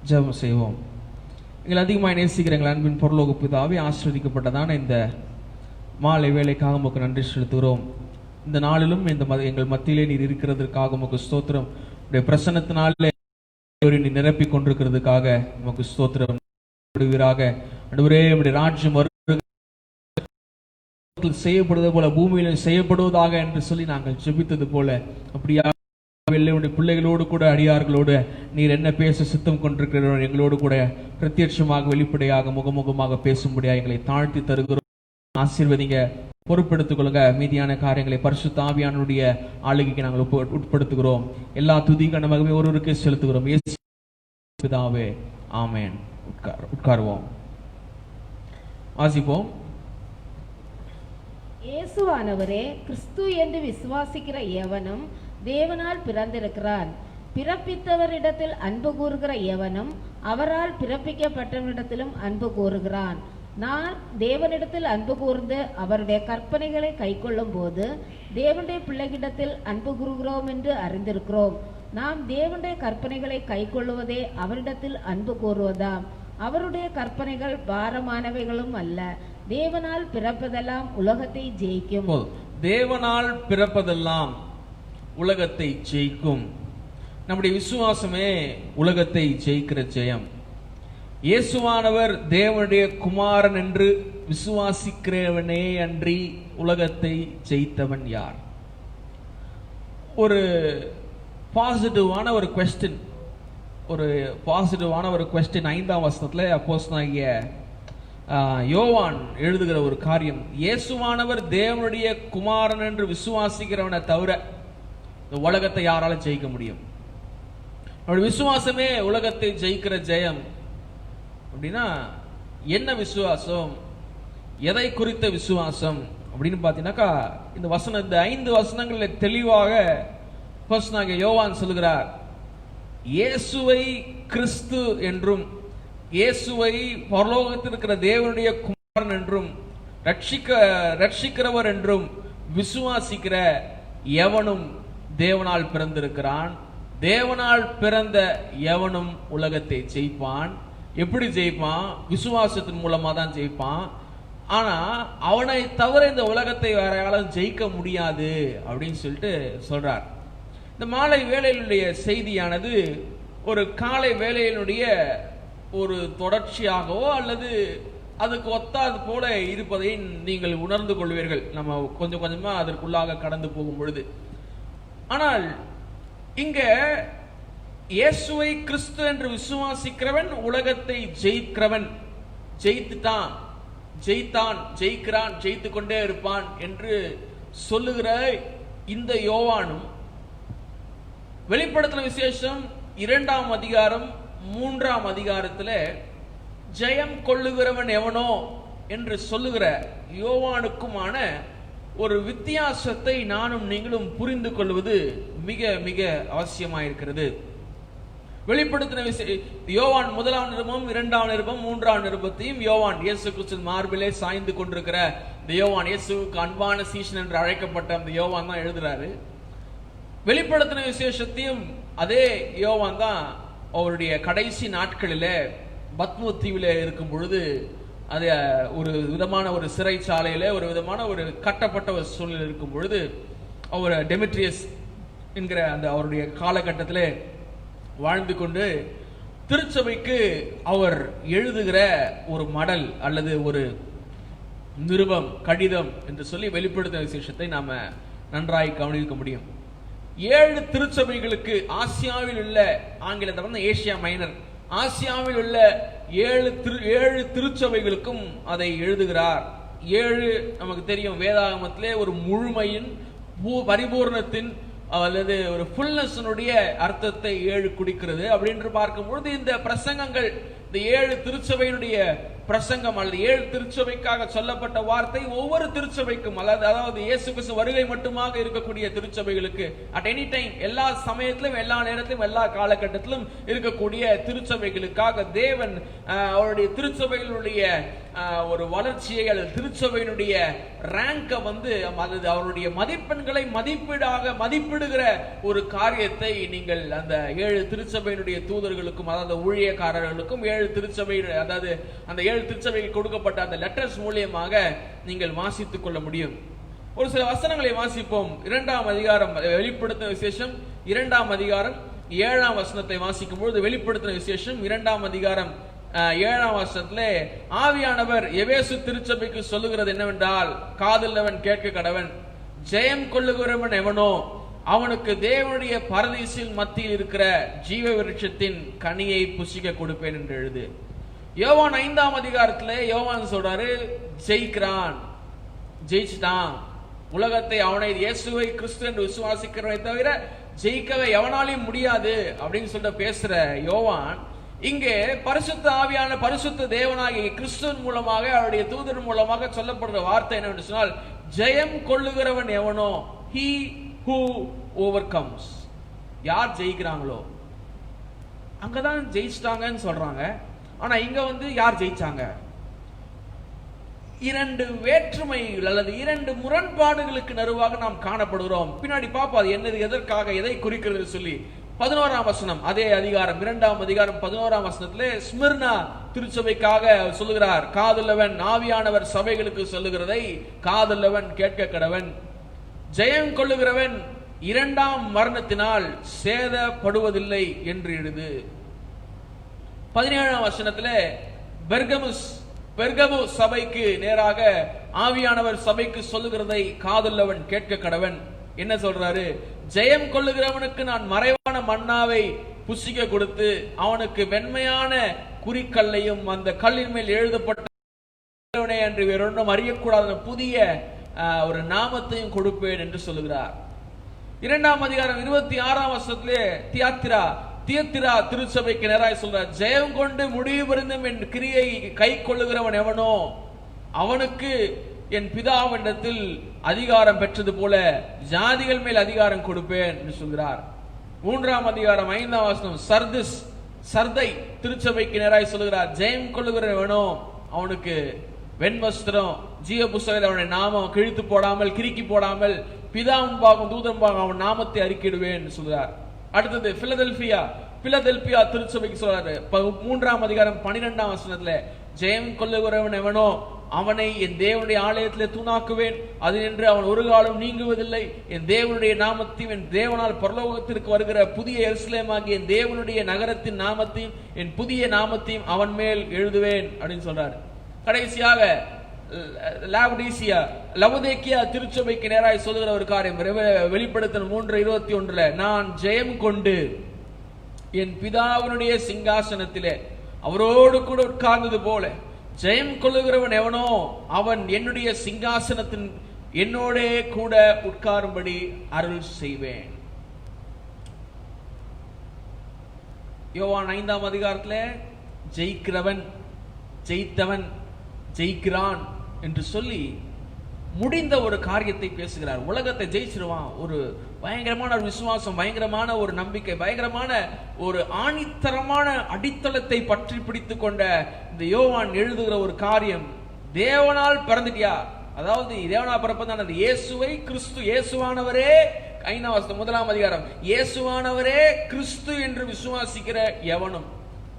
ஜெபம் செய்வோம். எங்கள் அதிகமாக நேசிக்கிற எங்கள் அன்பின் பரலோக பிதாவே, ஆசீர்வதிக்கப்பட்டதான இந்த மாலை வேளைக்காக உமக்கு நன்றி செலுத்துகிறோம். இந்த நாளிலும் எங்கள் மத்தியிலே நீர் இருக்கிறதற்காக உமக்கு ஸ்தோத்திரம். உடைய பிரசன்னத்தினாலே நீ நிரப்பி கொண்டிருக்கிறதுக்காக உமக்கு ஸ்தோத்திரம். ஆண்டவரே, உம்முடைய ராஜ்யம் செய்யப்படுவது போல பூமியில செய்யப்படுவதாக என்று சொல்லி நாங்கள் ஜெபித்தது போல அப்படியா உடைய பிள்ளைகளோடு கூட அடியார்களோடு நீர் என்ன பேச சித்தம் கொண்டிருக்கிறோம் எங்களோடு கூட பிரத்யட்சமாக வெளிப்படையாக முகமுகமாக பேசும்படியாக எங்களை தாழ்த்தி தருகிறோம். ஆசீர்வதிங்க, பொறுப்பெடுத்துக் கொள்ளுங்க. மீதியான காரியங்களை பரிசுத்த ஆவியானுடைய ஆளுகைக்கு நாங்கள் உட்படுத்துகிறோம். எல்லா துதி கனமாகவே ஒருவருக்கே செலுத்துகிறோம். இயேசு பிதாவே, ஆமென். உட்காருவோம். வாசிப்போம். இயேசுவானவரே கிறிஸ்து என்று விசுவாசிக்கிற எவனும் தேவனால் பிறந்திருக்கிறான். பிறப்பித்தவரிடத்தில் அன்பு கூறுகிற எவனும் அவரால் பிறப்பிக்கப்பட்டவரிடத்திலும் அன்பு கூறுகிறான். நான் தேவனிடத்தில் அன்பு கூர்ந்து அவருடைய கற்பனைகளை கைக்கொள்ளும் போது தேவனுடைய பிள்ளைகளிடத்தில் அன்பு கூறுகிறோம் என்று அறிந்திருக்கிறோம். நாம் தேவனுடைய கற்பனைகளை கைக்கொள்ளுவதே அவரிடத்தில் அன்பு கூறுவதாம். அவருடைய கற்பனைகள் பாரமானவைகளும் அல்ல. தேவனால் பிறப்பதெல்லாம் உலகத்தை ஜெயிக்கும். தேவனால் பிறப்பதெல்லாம் உலகத்தை ஜெயிக்கும். நம்முடைய விசுவாசமே உலகத்தை ஜெயிக்கிற ஜெயம். இயேசுவானவர் தேவனுடைய குமாரன் என்று விசுவாசிக்கிறவனே அன்றி உலகத்தை ஜெயித்தவன் யார்? ஒரு பாசிட்டிவான ஒரு கொஸ்டின், ஒரு பாசிட்டிவான ஒரு கொஸ்டின் 5ஆம் வசனத்துல அப்போஸ்தலனாகிய யோவான் எழுதுகிற ஒரு காரியம். இயேசுவானவர் தேவனுடைய குமாரன் என்று விசுவாசிக்கிறவனை தவிர இந்த உலகத்தை யாரால ஜெயிக்க முடியும்? அவருடைய விசுவாசமே உலகத்தை ஜெயிக்கிற ஜெயம். அப்படின்னா என்ன விசுவாசம்? எதை குறித்த விசுவாசம் அப்படின்னு பார்த்தீங்கன்னாக்கா இந்த வசனம், இந்த 5 வசனங்களில் தெளிவாக அப்போஸ்தலனாகிய யோவான் சொல்கிறார். இயேசுவை கிறிஸ்து என்றும் இயேசுவை பரலோகத்தில் இருக்கிற தேவனுடைய குமாரன் என்றும் ரட்சிக்கிறவர் என்றும் விசுவாசிக்கிற எவனும் தேவனால் பிறந்திருக்கிறான். தேவனால் பிறந்த எவனும் உலகத்தை ஜெயிப்பான். எப்படி ஜெயிப்பான்? விசுவாசத்தின் மூலமா தான் ஜெயிப்பான். ஆனா அவனை தவிர இந்த உலகத்தை வேற யாராலும் ஜெயிக்க முடியாது அப்படின்னு சொல்லிட்டு சொல்றார். இந்த மாலை வேளையினுடைய செய்தியானது ஒரு காலை வேளையினுடைய ஒரு தொடர்ச்சியாகவோ அல்லது அதுக்கு ஒத்தாது போல இருப்பதை நீங்கள் உணர்ந்து கொள்வீர்கள், நம்ம கொஞ்சம் கொஞ்சமா அதற்குள்ளாக கடந்து போகும் பொழுது. ஆனால் இங்க இயேசுவை கிறிஸ்து என்று விசுவாசிக்கிறவன் உலகத்தை ஜெயிக்கிறவன், ஜெயித்துட்டான், ஜெயித்தான், ஜெயிக்கிறான், ஜெயித்து கொண்டே இருப்பான் என்று சொல்லுகிற இந்த யோவானும் வெளிப்படுத்தின விசேஷம் 2ஆம் அதிகாரம் 3ஆம் அதிகாரத்துல ஜெயம் கொள்ளுகிறவன் எவனோ என்று சொல்லுகிற யோவானுக்குமான ஒரு வித்தியாசத்தை நானும் நீங்களும் புரிந்து கொள்வது மிக மிக அவசியமாயிருக்கிறது. வெளிப்படுத்தின யோவான் 1ஆம் நிருபம், 2ஆம் நிருபம், 3ஆம் நிருபத்தையும் யோவான் இயேசு கிறிஸ்து மார்பிலே சாய்ந்து கொண்டிருக்கிற இந்த யோவான், இயேசுவுக்கு அன்பான சீஷன் என்று அழைக்கப்பட்ட அந்த யோவான் தான் எழுதுறாரு. வெளிப்படுத்தின விசேஷத்தையும் அதே யோவான் தான் அவருடைய கடைசி நாட்களிலே பத்மு தீவிலே இருக்கும் பொழுது, அது ஒரு விதமான ஒரு சிறைச்சாலையில ஒரு விதமான ஒரு கட்டப்பட்ட ஒரு சூழ்நிலை இருக்கும் பொழுது, அவர் டெமிட்ரியஸ் என்கிற அந்த அவருடைய காலகட்டத்திலே வாழ்ந்து கொண்டு திருச்சபைக்கு அவர் எழுதுகிற ஒரு மடல் அல்லது ஒரு நிருபம், கடிதம் என்று சொல்லி வெளிப்படுத்தின விசேஷத்தை நாம நன்றாய் கவனிக்க முடியும். 7 திருச்சபைகளுக்கு ஆசியாவில் உள்ள, ஆங்கிலத்தை வந்து ஏசியா மைனர், ஆசியாவில் உள்ள 7 திருச்சபைகளுக்கும் அதை எழுதுகிறார். 7 நமக்கு தெரியும், வேதாகமத்திலே ஒரு முழுமையின் பரிபூர்ணத்தின் அல்லது ஒரு ஃபுல்னஸினுடைய அர்த்தத்தை 7 குறிக்கிறது. அப்படின்னு பார்க்கும்பொழுது இந்த பிரசங்கங்கள், இந்த 7 திருச்சபையினுடைய பிரசங்கம் அல்லது 7 திருச்சபைக்காக சொல்லப்பட்ட வார்த்தை ஒவ்வொரு திருச்சபைக்கும், அதாவது இயேசு கிறிஸ்து வருகை மட்டுமாக இருக்கக்கூடிய திருச்சபைகளுக்கு, அட் எனி டைம், எல்லா சமயத்திலும், எல்லா நேரத்திலும், எல்லா காலகட்டத்திலும் இருக்கக்கூடிய திருச்சபைகளுக்காக தேவன் அவருடைய திருச்சபைகளுடைய ஒரு வளர்ச்சியை அல்லது திருச்சபையினுடைய ரேங்கை வந்து அல்லது அவருடைய மதிப்பெண்களை மதிப்பிடுகிற ஒரு காரியத்தை நீங்கள் அந்த 7 திருச்சபையினுடைய தூதர்களுக்கும், அதாவது ஊழியக்காரர்களுக்கும் 7 திருச்சபை, அதாவது அந்த 7 திருச்சபைக்கு கொடுக்கப்பட்ட அந்த லெட்டர்ஸ் மூலியமாக நீங்கள் வாசித்துக் கொள்ள முடியும். ஒரு சில வசனங்களை வாசிப்போம். 2ஆம் அதிகாரம் வெளிப்படுத்தின விசேஷம் 2ஆம் அதிகாரம் 7ஆம் வசனத்தை வாசிக்கும் பொழுது, வெளிப்படுத்தின விசேஷம் 2ஆம் அதிகாரம் 7ஆம் வசனத்திலே ஆவியானவர் எபேசு திருச்சபைக்கு சொல்லுகிறது என்னவென்றால், காதுள்ளவன் கேட்க கடவன், ஜெயம் கொள்ளுகிறவன் எவனோ அவனுக்கு தேவனுடைய பரதீசின் மத்தியில் இருக்கிற ஜீவ விருட்சத்தின் கனியை புசிக்க கொடுப்பேன் என்று எழுது. யோவான் 5ஆம் அதிகாரத்துல யோவான் சொல்றாரு, ஜெயிக்கிறான், ஜெயிச்சுட்டான் உலகத்தை, அவனை இயேசுவை கிறிஸ்து என்று விசுவாசிக்கிறவனை தவிர ஜெயிக்கவே எவனாலையும் முடியாது அப்படின்னு சொல்லிட்டு பேசுற யோவான், இங்கே பரிசுத்த ஆவியான பரிசுத்த தேவனாகிய கிறிஸ்துவின் மூலமாக அவருடைய தூதர் மூலமாக சொல்லப்படுற வார்த்தை என்னவென்று சொன்னால், ஜெயம் கொள்ளுகிறவன் எவனோ, he who overcomes. யார் ஜெயிக்கிறாங்களோ அங்கதான் ஜெயிச்சிட்டாங்கன்னு சொல்றாங்க. ஆனா இங்க வந்து யார் ஜெயிச்சாங்க? 2 வேற்றுமைகள் அல்லது 2 முரண்பாடுகளுக்கு நடுவாக நாம் காணப்படுகிறோம். பின்னாடி பாப்போம் அது என்னது, எதற்காக, எதை குறிக்கிறது சொல்லி. 11ஆம் வசனம், அதே அதிகாரம் 2ஆம் அதிகாரம் 11ஆம் வசனத்திலே ஸ்மிர்னா திருச்சபைக்காக சொல்லுகிறார், காதுள்ளவன், ஆவியானவர் சபைகளுக்கு சொல்லுகிறதை காதுள்ளவன் கேட்க கடவன், ஜெயம் கொள்ளுகிறவன் 2ஆம் மரணத்தினால் சேதப்படுவதில்லை என்று எழுது. 17ஆம் வசனத்திலே பெர்கமு சபைக்கு நேராக ஆவியானவர் சபைக்கு சொல்லுகிறதை காதுள்ளவன் கேட்க கடவன். என்ன சொல்றாரு? ஜெயம் கொள்ளுகிறவனுக்கு நான் மறைவான மன்னாவை புசிக்க கொடுத்து அவனுக்கு வெண்மையான குறிக்கல்லையும் அந்த கல்லின் மேல் எழுதப்பட்ட என்று வேறொன்றும் அறியக்கூடாத புதிய ஒரு நாமத்தையும் கொடுப்பேன் என்று சொல்லுகிறார். 2ஆம் அதிகாரம் 26ஆம் வசனத்திலே தியத்திரா திருச்சபைக்கு நேராய் சொல்றார், ஜெயம் கொண்டு முடிவு பெறுந்தும் என் கிரியை கை கொள்ளுகிறவன் எவனோ அவனுக்கு என் பிதாவிடத்தில் அதிகாரம் பெற்றது போல ஜாதிகள் மேல் அதிகாரம் கொடுப்பேன் என்று சொல்கிறார். 3ஆம் அதிகாரம் 5ஆம் வசனம், சர்தை திருச்சபைக்கு நேராய் சொல்லுகிறார், ஜெயம் கொள்ளுகிறவனோ அவனுக்கு வெண்வஸ்திரம், ஜீவ புஸ்தகத்தில் அவனுடைய நாமம் கிழித்து போடாமல் கிறுக்கி போடாமல் பிதாவும்பாகும் தூதம்பாகும் அவன் நாமத்தை அறிக்கையிடுவேன் சொல்கிறார். அடுத்தது பிலதெல்பியா திருச்சபைக்கு சொல்றாரு, 3ஆம் அதிகாரம் 12ஆம் வசனத்துல, ஜெயம் கொள்ளுகிறவன் எவனோ அவனை என் தேவனுடைய ஆலயத்திலே தூணாக்குவேன், அது என்று அவன் ஒரு காலம் நீங்குவதில்லை, என் தேவனுடைய நாமத்தையும் என் தேவனால் பரலோகத்திற்கு வருகிற புதிய எருசலேமாகிய என் தேவனுடைய நகரத்தின் நாமத்தையும் என் புதிய நாமத்தையும் அவன் மேல் எழுதுவேன் அப்படின்னு சொல்றாரு. கடைசியாக லவோதிக்கேயா திருச்சபைக்கு நேராய் சொல்லுகிற ஒரு காரியம் வெளிப்படுத்தின 3:21, நான் ஜெயம் கொண்டு என் பிதாவினுடைய சிங்காசனத்திலே அவரோடு கூட உட்கார்ந்தது போல ஜெயம் கொள்ளுகிறவன் எவனோ அவன் என்னுடைய சிங்காசனத்தின் என்னோட கூட உட்காரும்படி அருள் செய்வேன். யோவான் 5ஆம் அதிகாரத்துல ஜெயிக்கிறவன், ஜெயித்தவன், ஜெயிக்கிறான் என்று சொல்லி முடிந்த ஒரு காரியத்தை பேசுகிறார். உலகத்தை ஜெயிச்சிருவான். ஒரு பயங்கரமான ஒரு விசுவாசம், பயங்கரமான ஒரு நம்பிக்கை, பயங்கரமான ஒரு ஆணித்தரமான அடித்தளத்தை பற்றி பிடித்துக் கொண்ட இந்த யோவான் எழுதுகிற ஒரு காரியம், தேவனால் பிறந்துட்டியா, அதாவது தேவனால் பிறப்பதான் இயேசுவை கிறிஸ்து, இயேசுவானவரே 1ஆம் அதிகாரம், இயேசுவானவரே கிறிஸ்து என்று விசுவாசிக்கிற எவனும்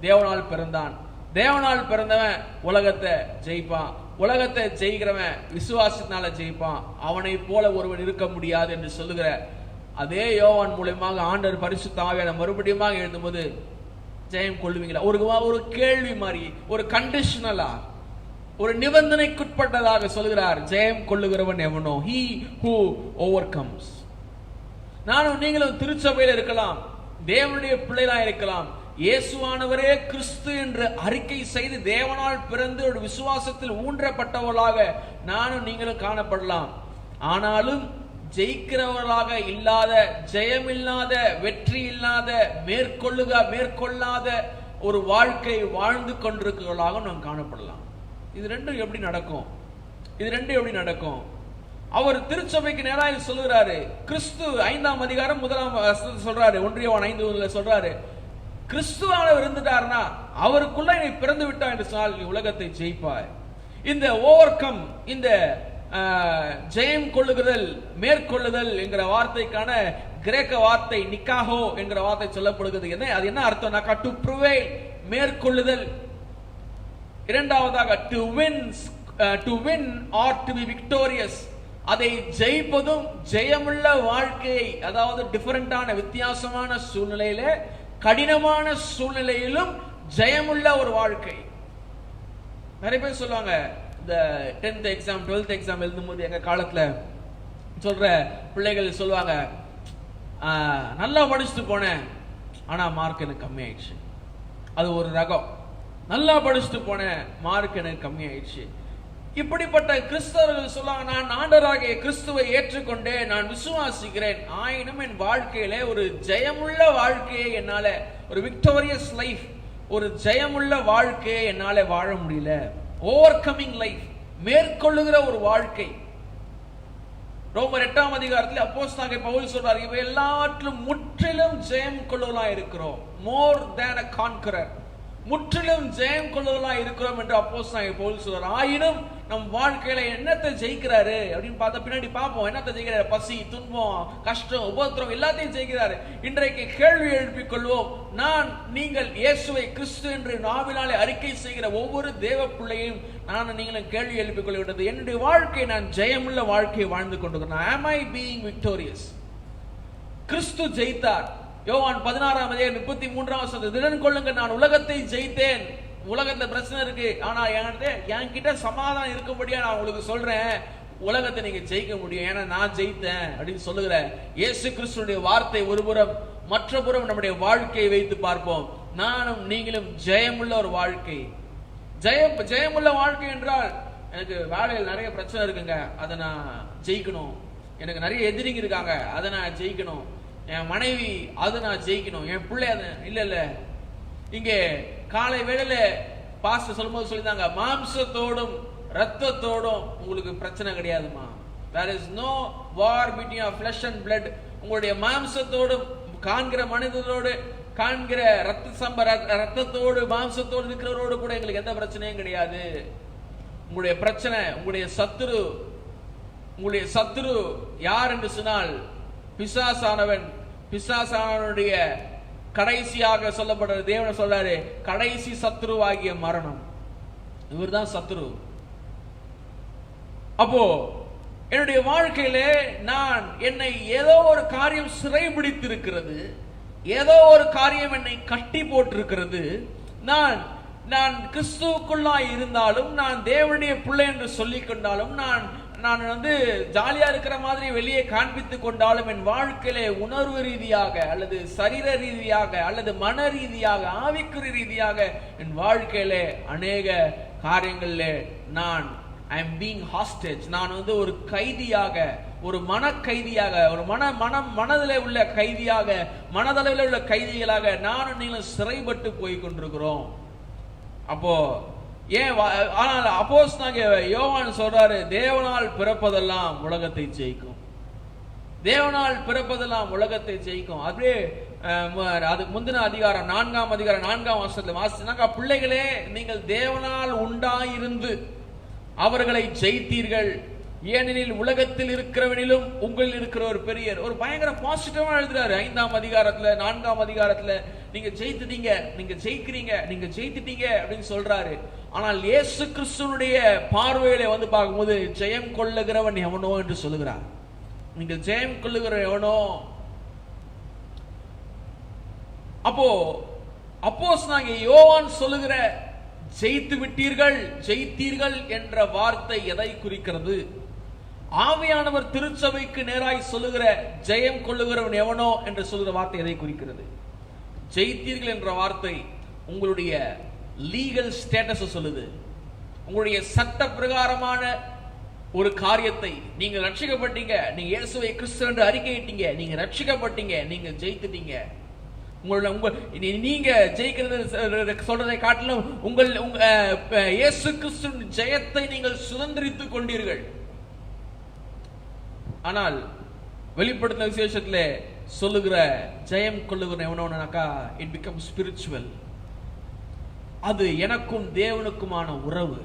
தேவனால் பிறந்தான். தேவனால் பிறந்தவன் உலகத்தை ஜெயிப்பான். உலகத்தை ஜெயிக்கிறவன் விசுவாசத்தினால ஜெயிப்பான். அவனை போல ஒருவன் இருக்க முடியாது என்று சொல்லுகிற அதே யோவான் மூலமாக ஆண்டவர் பரிசுத்த ஆவியானவர் மறுபடியும் எழுதும்போது ஜெயம் கொள்ளுவீங்களா, ஒரு கேள்வி மாதிரி, ஒரு கண்டிஷனலா, ஒரு நிபந்தனைக்குட்பட்டதாக சொல்கிறார். ஜெயம் கொள்ளுகிறவன் எவனோ, he who overcomes. நானும் நீங்களும் திருச்சபையில் இருக்கலாம், தேவனுடைய பிள்ளைகளா இருக்கலாம், இயேசுவானவரே கிறிஸ்து என்று அறிக்கை செய்து தேவனால் பிறந்து ஒரு விசுவாசத்தில் ஊன்றப்பட்டவர்களாக நானும் நீங்களும் காணப்படலாம். ஆனாலும் ஜெயிக்கிறவர்களாக இல்லாத, ஜெயமில்லாத, வெற்றி இல்லாத, மேற்கொள்ளாத ஒரு வாழ்க்கை வாழ்ந்து கொண்டிருக்கிறவர்களாக நாம் காணப்படலாம். இது ரெண்டும் எப்படி நடக்கும்? அவர் திருச்சபைக்கு நேராக சொல்லுகிறாரு. கிறிஸ்து 5ஆம் அதிகாரம் 1ஆம் வசனத்தை சொல்றாரு. 1 யோவான் 5 சொல்றாரு, கிறிஸ்துவானவர் இருந்துட்டார்னா, அவருக்குள்ள நீ பிறந்து விட்டா என்று சொன்னால் நீ உலகத்தை ஜெயிப்பாய். இந்த ஓவர்கம், இந்த ஜெயம் கொள்ளுதல், மேற்கொள்ளுதல் என்கிற வார்த்தைக்கான கிரேக்க வார்த்தை நிக்காஹோ என்கிற வார்த்தை சொல்லப்படுகிறது. அது என்ன அர்த்தம்னாக்கா டு ப்ரிவைல், மேற்கொள்ளுதல். இரண்டாவதாக to win R to be victorious, அதை ஜெயிப்பதும் ஜெயமுள்ள வாழ்க்கையை, அதாவது டிஃபரண்டான வித்தியாசமான சூழ்நிலையில, கடினமான சூழ்நிலையிலும் ஜெயமுள்ள ஒரு வாழ்க்கை. நிறைய பேர் சொல்லுவாங்க, இந்த 10th எக்ஸாம் 12th எக்ஸாம் எழுதும்போது எங்க காலத்துல சொல்ற பிள்ளைகள் சொல்லுவாங்க, நல்லா படிச்சுட்டு போனேன் ஆனா மார்க் எனக்கு கம்மி ஆயிடுச்சு. அது ஒரு ரகம். நல்லா படிச்சுட்டு போனேன், மார்க் எனக்கு கம்மி ஆயிடுச்சு. இப்படிப்பட்ட கிறிஸ்தவர்கள் சொல்லுவாங்க, நான் ஆண்டவராகிய கிறிஸ்துவை ஏற்றுக்கொண்டே நான் விசுவாசிக்கிறேன், ஆயினும் என் வாழ்க்கையில ஒரு ஜெயமுள்ள வாழ்க்கையை என்னால, ஒரு விக்டோரியஸ் லைஃப், ஒரு ஜெயமுள்ள வாழ்க்கையை என்னால வாழ முடியல. ஓவர்கமிங் லைஃப், மேற்கொள்ளுகிற ஒரு வாழ்க்கை. ரோமர் 8ஆம் அதிகாரத்தில் அப்போஸ்தலனாகிய பவுல் சொல்றார், இவை எல்லாவற்றிலும் முற்றிலும் ஜெயம் கொள்ளுவதா இருக்கிறோம். மோர் தேன் a conqueror, முற்றிலும் ஜெயம் கொள்ளுவதா இருக்கிறோம் என்று அப்போஸ்தலனாகிய பவுல் சொல்றார். ஆயினும் நம் வாழ்க்கையில என்னத்தை ஜெயிக்கிறாரு அப்படின்னு பார்த்தா பின்னாடி பார்ப்போம். என்னத்தை ஜெயிக்கிறாரு? பசி, துன்பம், கஷ்டம், உபத்திரம் எல்லாத்தையும் ஜெயிக்கிறாரு. இன்றைக்கு கேள்வி எழுப்பிக் கொள்வோம். நீங்கள் இயேசுவை கிறிஸ்து என்று நாவினாலே அறிக்கை செய்கிற ஒவ்வொரு தேவ பிள்ளையும் நான் நீங்களும் கேள்வி எழுப்பிக் கொள்ள வேண்டியது, என்னுடைய வாழ்க்கை நான் ஜெயமுள்ள வாழ்க்கையை வாழ்ந்து கொண்டிருக்கிறேன். am I being victorious? கிறிஸ்து ஜெயித்தார். யோவான் 16ஆம் அதிகாரம் 33ஆம் வசனம், திடன் கொள்ளுங்க, நான் உலகத்தை ஜெயித்தேன். உலகத்துல பிரச்சனை இருக்கு, ஆனா என்கிட்ட சமாதானம் இருக்கும்படியா நான் உங்களுக்கு சொல்றேன், உலகத்தை நீங்க ஜெயிக்க முடியும், ஏன்னா நான் ஜெயித்தேன் அப்படின்னு சொல்லுகிற இயேசு கிறிஸ்துடைய வார்த்தை ஒருபுறம், மற்றபுறம் நம்முடைய வாழ்க்கையை வைத்து பார்ப்போம். நானும் நீங்களும் ஜெயமுள்ள ஒரு வாழ்க்கை. ஜெயமுள்ள வாழ்க்கை என்றால், எனக்கு வேலையில் நிறைய பிரச்சனை இருக்குங்க, அதை நான் ஜெயிக்கணும். எனக்கு நிறைய எதிரிங்க இருக்காங்க, அதை நான் ஜெயிக்கணும். என் மனைவி, அதை நான் ஜெயிக்கணும். என் பிள்ளை, அதை இல்ல. இங்கே காலை வேளையில பாஸ்டர் சொல்லும்போது சொல்லிட்டாங்க, மாம்சத்தோடும் ரத்தத்தோடும் உங்களுக்கு பிரச்சனை கிடையாதுமா. there is no war between your flesh and blood. உங்களுடைய மாம்சத்தோடும் காண்கிற மனிதரோடு, காண்கிற ரத்தத்தோடு, மாம்சத்தோடு இருக்கிறவரோடு கூட எங்களுக்கு எந்த பிரச்சனையும் கிடையாது. உங்களுடைய பிரச்சனை, உங்களுடைய சத்துரு யார் என்று சொன்னால் பிசாசானவனுடைய கடைசியாக சொல்லப்படுற தேவன் சொல்றாரு, கடைசி சத்துருவாகிய மரணம். இவர்தான் சத்துரு. அப்போ என்னுடைய வாழ்க்கையில என்னை ஏதோ ஒரு காரியம் சிறைபிடித்திருக்கிறது, ஏதோ ஒரு காரியம் என்னை கட்டி போட்டிருக்கிறது. நான் கிறிஸ்துவுக்குள்ளாய் இருந்தாலும், நான் தேவனுடைய பிள்ளை என்று சொல்லிக் கொண்டாலும், நான் ஜாலியா இருக்கிற மாதிரி வெளியே காண்பித்துக் கொண்டாலும், என் வாழ்க்கையிலே உணர்வு ரீதியாக அல்லது சரீர ரீதியாக அல்லது மன ரீதியாக ஆவிக்குறி ரீதியாக என் வாழ்க்கையிலே அநேக காரியங்களிலே நான் ஐ எம் பீயிங் ஹாஸ்டேஜ், நான் ஒரு கைதியாக, ஒரு மன கைதியாக, ஒரு மனதிலே உள்ள கைதியாக, மனதளவில் உள்ள கைதிகளாக நானும் நீங்களும் சிறைப்பட்டு போய் கொண்டிருக்கிறோம். அப்போ ஏன் ஆனால் அப்போஸ்தலனாகிய யோவான் சொல்றாரு, தேவனால் பிறப்பதெல்லாம் உலகத்தை ஜெயிக்கும், தேவனால் பிறப்பதெல்லாம் உலகத்தை ஜெயிக்கும். அப்படியே அதுக்கு முந்தின அதிகாரம் 4ஆம் அதிகாரம் 4ஆம் வசனத்துல வாசினாக்கா, பிள்ளைகளே நீங்கள் தேவனால் உண்டாயிருந்து அவர்களை ஜெயித்தீர்கள், ஏனெனில் உலகத்தில் இருக்கிறவனிலும் உங்களில் இருக்கிற ஒரு பெரிய, ஒரு பயங்கர பாசிட்டிவா எழுதுறாரு 5ஆம் அதிகாரத்துல 4ஆம் அதிகாரத்துல. நீங்க ஜெயித்துட்டீங்க, நீங்க ஜெயிக்கிறீங்க, நீங்க ஜெயித்துட்டீங்க அப்படின்னு சொல்றாரு. ஆனால் இயேசு கிறிஸ்துவனுடைய பார்வையில பார்க்கும்போது ஜெயம் கொள்ளுகிறவன் எவனோ என்று சொல்லுகிறார். நீங்கள் ஜெயம் கொள்ளுகிற எவனோ. அப்போ அப்போஸ்தலனாகிய யோவான் சொல்லுகிற ஜெயித்து விட்டீர்கள், ஜெயித்தீர்கள் என்ற வார்த்தை எதை குறிக்கிறது? ஆவியானவர் திருச்சபைக்கு நேராய் சொல்லுகிற ஜெயம் கொள்ளுகிறவன் எவனோ என்று சொல்லுகிற வார்த்தை எதை குறிக்கிறது? ஜெயித்தீர்கள் என்ற வார்த்தை உங்களுடைய லீகல் ஸ்டேட்டஸ் சொல்லுது. உங்களுடைய சட்ட பிரகாரமான ஒரு காரியத்தை, நீங்க ரட்சிக்கப்பட்டீங்க, நீங்க இயேசுவை கிறிஸ்து என்று அறிக்கையிட்டீங்க, நீங்க ரட்சிக்கப்பட்டீங்க, நீங்க ஜெயித்துட்டீங்க. நீங்க ஜெயிக்கிறது சொல்றதை காட்டிலும் உங்கள் இயேசு கிறிஸ்துவின் ஜெயத்தை நீங்கள் சுதந்திரித்துக் கொண்டீர்கள். ஆனால் வெளிப்படுத்தின விசேஷத்துல சொல்லுகிற ஜெயம் கொள்ளுகிற எவனோனாக்கா, இட் பிகம் ஸ்பிரிச்சுவல். அது எனக்கும் தேவனுக்குமான உறவு.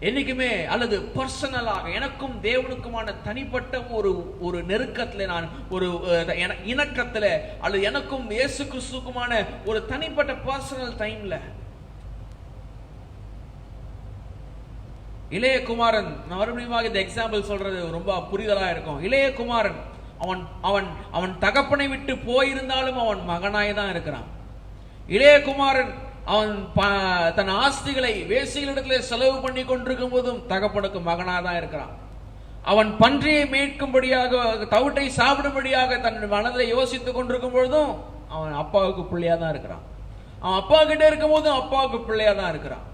என்னைக்குமே அல்லது பர்சனலாக எனக்கும் தேவனுக்குமான தனிப்பட்ட ஒரு நெருக்கத்துல, நான் ஒரு இணக்கத்துல, அல்லது எனக்கும் இயேசு கிறிஸ்துக்குமான ஒரு தனிப்பட்ட பர்சனல் டைம்ல. இளைய குமாரன், நான் மறுபடியும் இந்த எக்ஸாம்பிள் சொல்றது ரொம்ப புரிதலா இருக்கும். இளைய குமாரன் அவன் அவன் அவன் தகப்பனை விட்டு போயிருந்தாலும் அவன் மகனாய் தான் இருக்கிறான். இளைய குமாரன் அவன் தன் ஆஸ்திகளை வேசிகளிடத்தில் செலவு பண்ணி கொண்டிருக்கும் போதும் தகப்பனுக்கு மகனாக தான் இருக்கிறான். அவன் பன்றியை மேய்க்கும்படியாக, தவிட்டை சாப்பிடும்படியாக தன் மனதில் யோசித்துக் கொண்டிருக்கும் பொழுதும் அவன் அப்பாவுக்கு பிள்ளையா தான் இருக்கிறான். அவன் அப்பா கிட்ட இருக்கும் போதும் அப்பாவுக்கு பிள்ளையா தான் இருக்கிறான்.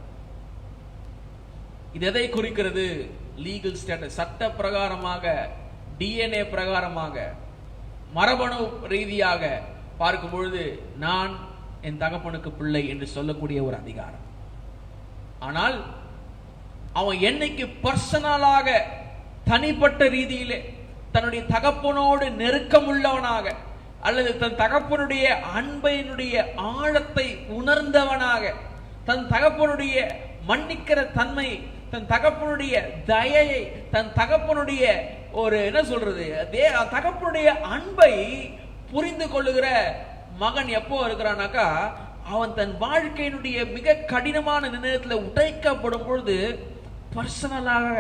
இது எதை குறிக்கிறது? லீகல் ஸ்டேட்டஸ், சட்ட பிரகாரமாக, டிஎன்ஏ பிரகாரமாக, மரபணு ரீதியாக பார்க்கும் பொழுது நான் என் தகப்பனுக்கு பிள்ளை என்று சொல்லக்கூடிய ஒரு அதிகாரம். ஆனால் அவன் என்னைக்கு பர்சனலாக, தனிப்பட்ட ரீதியிலே தன்னுடைய தகப்பனோடு நெருக்கம் உள்ளவனாக, அல்லது தன் தகப்பனுடைய அன்பையினுடைய ஆழத்தை உணர்ந்தவனாக, தன் தகப்பனுடைய மன்னிக்கிற தன்மை, தன் தகப்பனுடைய தயையை, தன் தகப்பனுடைய ஒரு என்ன சொல்றது, தகப்பனுடைய அன்பை புரிந்து கொள்ளுகிற மகன் எப்போ இருக்கிறானாக்கா, அவன் தன் வாழ்க்கையினுடைய மிக கடினமான நிலையத்தில் உடைக்கப்படும் பொழுது பர்சனலாக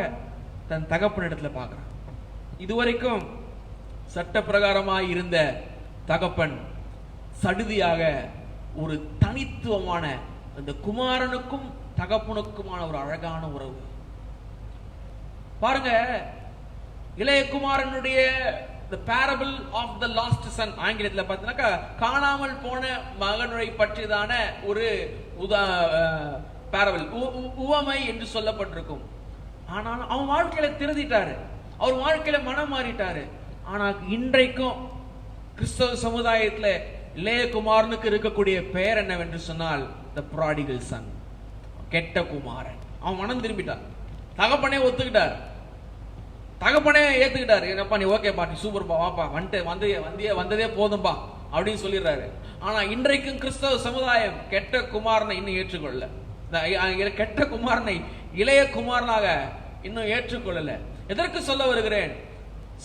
தன் தகப்பனிடத்துல பார்க்கிறான். இதுவரைக்கும் சட்ட பிரகாரமாய் இருந்த தகப்பன் சடுதியாக ஒரு தனித்துவமான அந்த குமாரனுக்கும் தகப்பனுக்குமான ஒரு அழகான உறவு பாருங்க. இளைய குமாரனுடைய The parable of the lost son, ஆங்கிலத்தில் பார்த்தீங்கன்னாக்கா காணாமல் போன மகனை பற்றியதான ஒரு parable, உவமை என்று சொல்லப்பட்டிருக்கும். ஆனால் அவன் வாழ்க்கையில திருந்திட்டாரு, அவர் வாழ்க்கையில மனம் மாறிட்டாரு. ஆனால் இன்றைக்கும் கிறிஸ்தவ சமுதாயத்துல இளைய குமாரனுக்கு இருக்கக்கூடிய பெயர் என்னவென்று சொன்னால் the prodigal son, கெட்ட குமாரன். அவன் மனம் திரும்பிட்டான், தகப்பனே ஒத்துக்கிட்டார், தகப்பனே ஏத்துக்கிட்டாரு. என்னப்பா நீ ஓகே பா, நீ சூப்பர்பா, வாப்பா, வந்ததே போதும்பா அப்படின்னு சொல்லிடுறாரு. ஆனா இன்றைக்கும் கிறிஸ்தவ சமுதாயம் கெட்ட குமாரனை இன்னும் ஏற்றுக்கொள்ள, கெட்ட குமாரனை இளைய குமாரனாக இன்னும் ஏற்றுக்கொள்ளல. எதற்கு சொல்ல வருகிறேன்?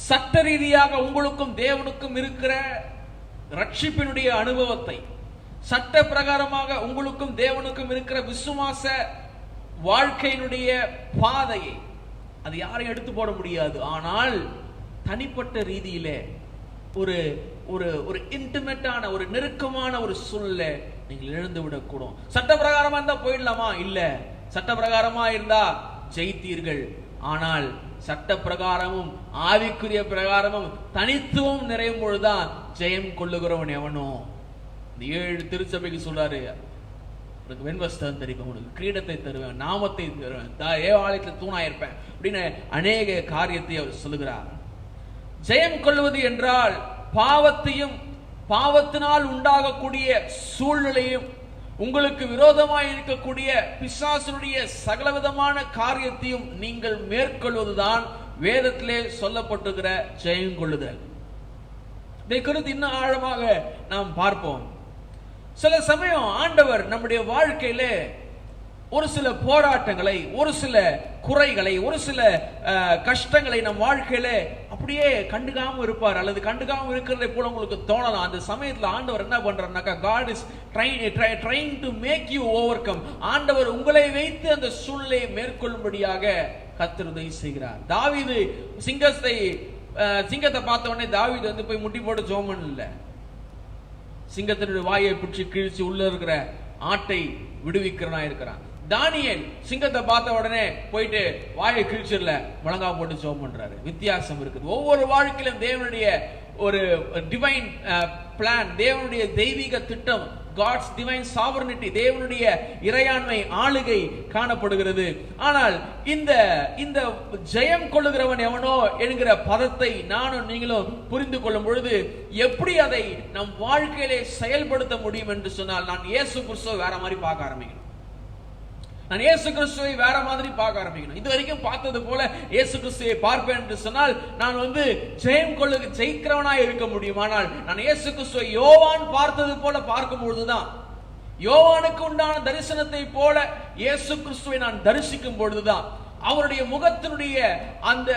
சட்ட ரீதியாக உங்களுக்கும் தேவனுக்கும் இருக்கிற ரட்சிப்பினுடைய அனுபவத்தை, சட்ட பிரகாரமாக உங்களுக்கும் தேவனுக்கும் இருக்கிற விசுவாச வாழ்க்கையினுடைய பாதையை அது யாரையும் எடுத்து போட முடியாது. ஆனால் தனிப்பட்ட ரீதியிலே ஒரு ஒரு ஒரு இன்டிமேட்டான, ஒரு நெருக்கமான ஒரு சூழ்நில நீங்கள் இழந்து விடக்கூடும். சட்ட பிரகாரமா இருந்தா போயிடலாமா? இல்ல, சட்ட பிரகாரமா இருந்தா ஜெயித்தீர்கள். ஆனால் சட்ட பிரகாரமும் ஆவிக்குரிய பிரகாரமும் தனித்துவம் நிறையும் பொழுதுதான் ஜெயம் கொள்ளுகிறவன் எவனோ. இந்த 7 திருச்சபைக்கு சொல்றாரு, உனக்கு வெண்வஸ்திரம் தருவேன், உனக்கு கிரீடத்தை தருவேன், நாமத்தை தருவேன், தேவாலயத்தில் தூணாயிருப்பேன் அப்படின்னு அநேக காரியத்தை அவர் சொல்லுகிறார். ஜெயம் கொள்வது என்றால் பாவத்தையும் பாவத்தினால் உண்டாகக்கூடிய சூழ்நிலையும் உங்களுக்கு விரோதமாய் இருக்கக்கூடிய பிசாசனுடைய சகலவிதமான காரியத்தையும் நீங்கள் மேற்கொள்வதுதான் வேதத்திலே சொல்லப்பட்டிருக்கிற ஜெயம் கொள்ளுதல். இதை குறித்து இன்னும் ஆழமாக நாம் பார்ப்போம். சில சமயம் ஆண்டவர் நம்முடைய வாழ்க்கையில ஒரு சில போராட்டங்களை, ஒரு சில குறைகளை, ஒரு சில கஷ்டங்களை நம் வாழ்க்கையில அப்படியே கண்டுக்காம இருப்பார், அல்லது கண்டுக்காம இருக்கிறதை போல உங்களுக்கு தோணலாம். அந்த சமயத்துல ஆண்டவர் என்ன பண்றாருனாக்கா, God is trying to make you overcome. ஆண்டவர் உங்களை வைத்து அந்த சூழ்நிலையை மேற்கொள்ளும்படியாக கர்த்தர் உதவி செய்கிறார். தாவீது சிங்கத்தை பார்த்த உடனே தாவீது வந்து போய் முட்டி போட்டு ஜோமன் இல்ல, சிங்கத்தினுடைய வாயை பிடிச்சி கிழிச்சு உள்ள இருக்கிற ஆட்டை விடுவிக்கிறனா இருக்கிறான். தானியேல் சிங்கத்தை பார்த்த உடனே போயிட்டு வாயை கிழிச்சிடல, முழங்கா போட்டு ஜெபம் பண்றாரு. வித்தியாசம் இருக்குது. ஒவ்வொரு வாழ்க்கையிலும் தேவனுடைய ஒரு டிவைன் பிளான், தேவனுடைய தெய்வீக திட்டம், காட்ஸ் டிவைன் சாவர்னிட்டி, தேவனுடைய இறையாண்மை ஆளுகை காணப்படுகிறது. ஆனால் இந்த ஜெயம் கொள்ளுகிறவன் எவனோ என்கிற பதத்தை நானும் நீங்களும் புரிந்து கொள்ளும் பொழுது எப்படி அதை நம் வாழ்க்கையிலே செயல்படுத்த முடியும் என்று சொன்னால், நான் இயேசு கிறிஸ்துவை வேற மாதிரி பார்க்க ஆரம்பிக்கணும். நான் இயேசு கிறிஸ்துவை வேற மாதிரி பார்க்க ஆரம்பிக்கணும். இது வரைக்கும் பார்த்தது போல இயேசு கிறிஸ்துவை பார்ப்பேன் என்று சொன்னால் நான் வந்து ஜெயிக்கிறவனாய் இருக்க முடியும். ஆனால் நான் இயேசு கிறிஸ்துவை யோவான் பார்த்தது போல பார்க்கும் பொழுதுதான், யோவானுக்கு உண்டான தரிசனத்தை போல இயேசு கிறிஸ்துவை நான் தரிசிக்கும் பொழுதுதான், அவருடைய முகத்தினுடைய அந்த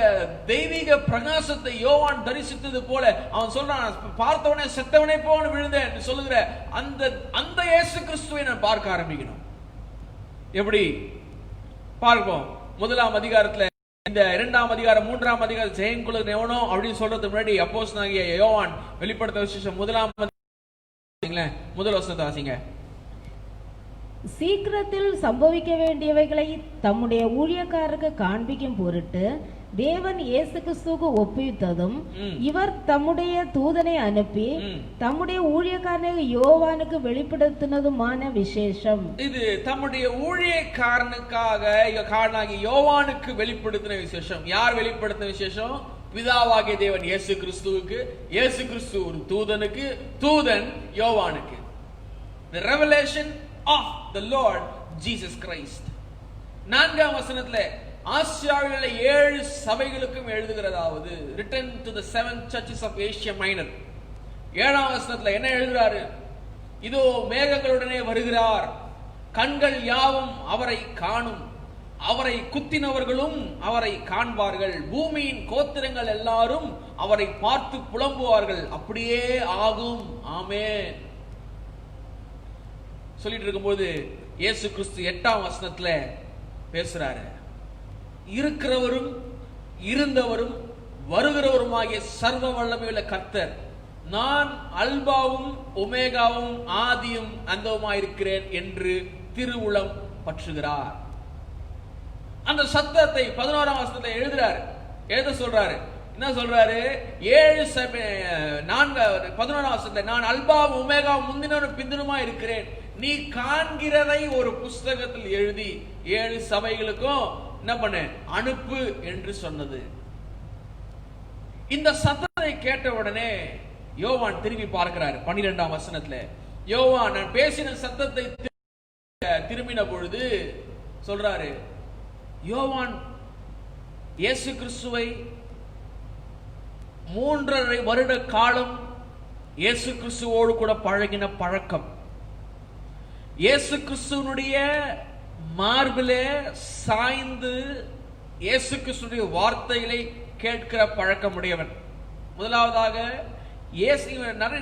தெய்வீக பிரகாசத்தை யோவான் தரிசித்தது போல அவன் சொல்றான், பார்த்தவனே செத்தவனே போன விழுந்தேன் சொல்லுகிற அந்த இயேசு கிறிஸ்துவை நான் பார்க்க ஆரம்பிக்கணும். எப்படி பார்ப்போம்? முதலாம் அதிகாரத்துல, இந்த இரண்டாம் அதிகாரம் மூன்றாம் அதிகாரம் ஜெயம் கொள்ளுகிற எவனோ அப்படின்னு சொல்றதுக்கு முன்னாடி அப்போஸ்தலனாகிய யோவான் வெளிப்படுத்த விசேஷம் முதலாம் முதல் வசனத்தை வாசிங்க. சீக்கிரத்தில் சம்பவிக்க வேண்டியவைகளை தம்முடைய ஊழியக்காரருக்கு காண்பிக்கும் பொருட்டு தேவன் இயேசு கிறிஸ்துவுக்கு ஒப்புவித்ததும், இவர் தம்முடைய தூதனை அனுப்பி தம்முடைய ஊழியக்காரனை யோவானுக்கு வெளிப்படுத்தினதுமான விசேஷம். இது தம்முடைய ஊழியக்காரனுக்காக யோவானுக்கு வெளிப்படுத்தின விசேஷம். யார் வெளிப்படுத்தின விசேஷம்? பிதாவாகிய தேவன் இயேசு கிறிஸ்துவுக்கு, இயேசு கிறிஸ்து ஒரு தூதனுக்கு, தூதன் யோவானுக்கு. The revelation of the Lord Jesus Christ. நான்காம் வசனத்துல ஆசியாவில் உள்ள 7 சபைகளுக்கும் எழுதுகிறதாவது, written to the 7 churches of Asia Minor. 7ஆம் வசனத்துல என்ன எழுதுறாரு? இதோ மேகங்களுடனே வருகிறார், கண்கள் யாவும் அவரை காணும், அவரை குத்தினவர்களும் அவரை காண்பார்கள், பூமியின் கோத்திரங்கள் எல்லாரும் அவரை பார்த்து புலம்புவார்கள், அப்படியே ஆகும், ஆமென் சொல்லிட்டு இருக்கும்போது இயேசு கிறிஸ்து 8ஆம் வசனத்துல பேசுறாரு. இருக்கிறவரும் இருந்தவரும் வருகிறவருமாகிய சர்வ வல்லமையுள்ள கர்த்தர், நான் அல்பாவும் ஒமேகாவும் ஆதியும் அந்தவுமாயிருக்கிறேன் என்று திருவுளம் பற்றுகிறார். அந்த சத்தத்தை 11ஆம் வசனத்துல எழுத சொல்றாரு. என்ன சொல்றாரு? 11ஆம் வசனத்துல, நான் அல்பாவும் ஒமேகாவும் முந்தினவரும் பிந்தினுமா இருக்கிறேன், நீ காண்கிறதை ஒரு புஸ்தகத்தில் எழுதி 7 சபைகளுக்கும் என்ன பண்ண அனுப்பு என்று சொன்னது. இந்த சத்தத்தை கேட்ட உடனே யோவான் திரும்பி பார்க்கிறார். 12ஆம் வசனத்துல யோவான் நான் பேசின சத்தத்தை திரும்பின பொழுது சொல்றாரு, யோவான் இயேசு கிறிஸ்துவை 3.5 வருட காலம் இயேசு கிறிஸ்துவோடு கூட பழகின பழக்கம், இயேசு கிறிஸ்துவனுடைய மார்பிலே சாய்ந்து இயேசு கிறிஸ்துடைய வார்த்தைகளை கேட்கிற பழக்கம் உடையவன். முதலாவதாக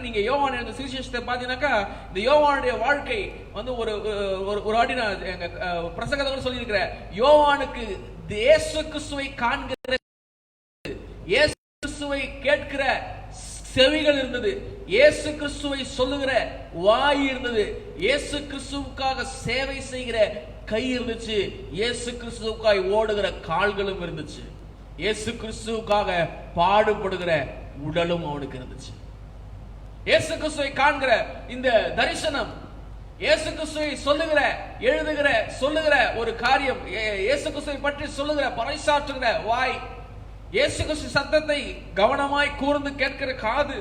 நீங்க யோவான் என்ற சுவிசேஷத்தை பார்த்தீங்கன்னாக்கா, இந்த யோவானுடைய வாழ்க்கை வந்து ஒரு வாட்டி நான் எங்க பிரசங்கத்தை சொல்லி இருக்கிற, யோவானுக்கு இயேசு கிறிஸ்துவை காண்கிற, இயேசு கிறிஸ்துவை கேட்கிற செவிகள் இருந்தது, இயேசு கிறிஸ்துவை சொல்லுகிற வாய் இருந்தது, இயேசு கிறிஸ்துவுக்காக சேவை செய்கிற கை இருந்துச்சு, இயேசு கிறிஸ்துவுக்காக ஓடுகிற கால்களும் இருந்துச்சு, இயேசு கிறிஸ்துவுக்காக பாடுபடுகிற உடலும் அவனுக்கு இருந்துச்சு. இயேசு கிறிஸ்துவை காண்கிற இந்த தரிசனம் இயேசு கிறிஸ்துவை சொல்லுகிற, எழுதுகிற, சொல்லுகிற ஒரு காரியம், இயேசு கிறிஸ்துவை பற்றி சொல்லுகிற, பறைசாற்றுகிற வாய், இயேசு கிறிஸ்து சத்தத்தை கவனமாய் கூர்ந்து கேட்கிற காது.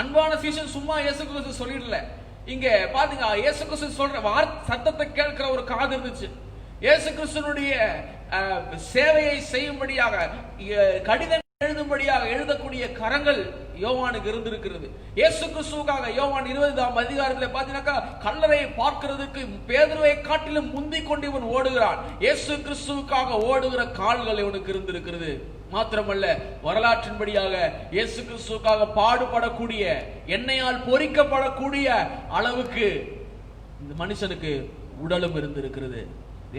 அன்பான சீசன் சும்மா இயேசு கிறிஸ்து சொல்லிடல. இங்க பாத்தீங்க, இயேசு கிறிஸ்து சொல்ற சத்தத்தை கேட்கிற ஒரு காது இருந்துச்சு. இயேசு கிறிஸ்துனுடைய சேவையை செய்யும்படியாக, கடிதம் எழுதும்படியாக எழுதக்கூடிய கரங்கள் யோவானுக்கு இருந்திருக்கிறது. இயேசு கிறிஸ்துவுக்காக யோவான் 20ஆம் அதிகாரத்தில் பாத்தீங்கன்னாக்கா, கல்லறை பார்க்கிறதுக்கு பேதுருவை காட்டிலும் முந்திக் கொண்டு இவன் ஓடுகிறான். இயேசு கிறிஸ்துவுக்காக ஓடுகிற கால்கள் இவனுக்கு இருந்திருக்கிறது. மாத்திரமல்ல, வரலாற்றின்படியாக இயேசு கிறிஸ்துவுக்காக பாடுபடக்கூடிய, எண்ணெயால் பொறிக்கப்படக்கூடிய அளவுக்கு இந்த மனுஷனுக்கு உடலும் இருந்திருக்கிறது.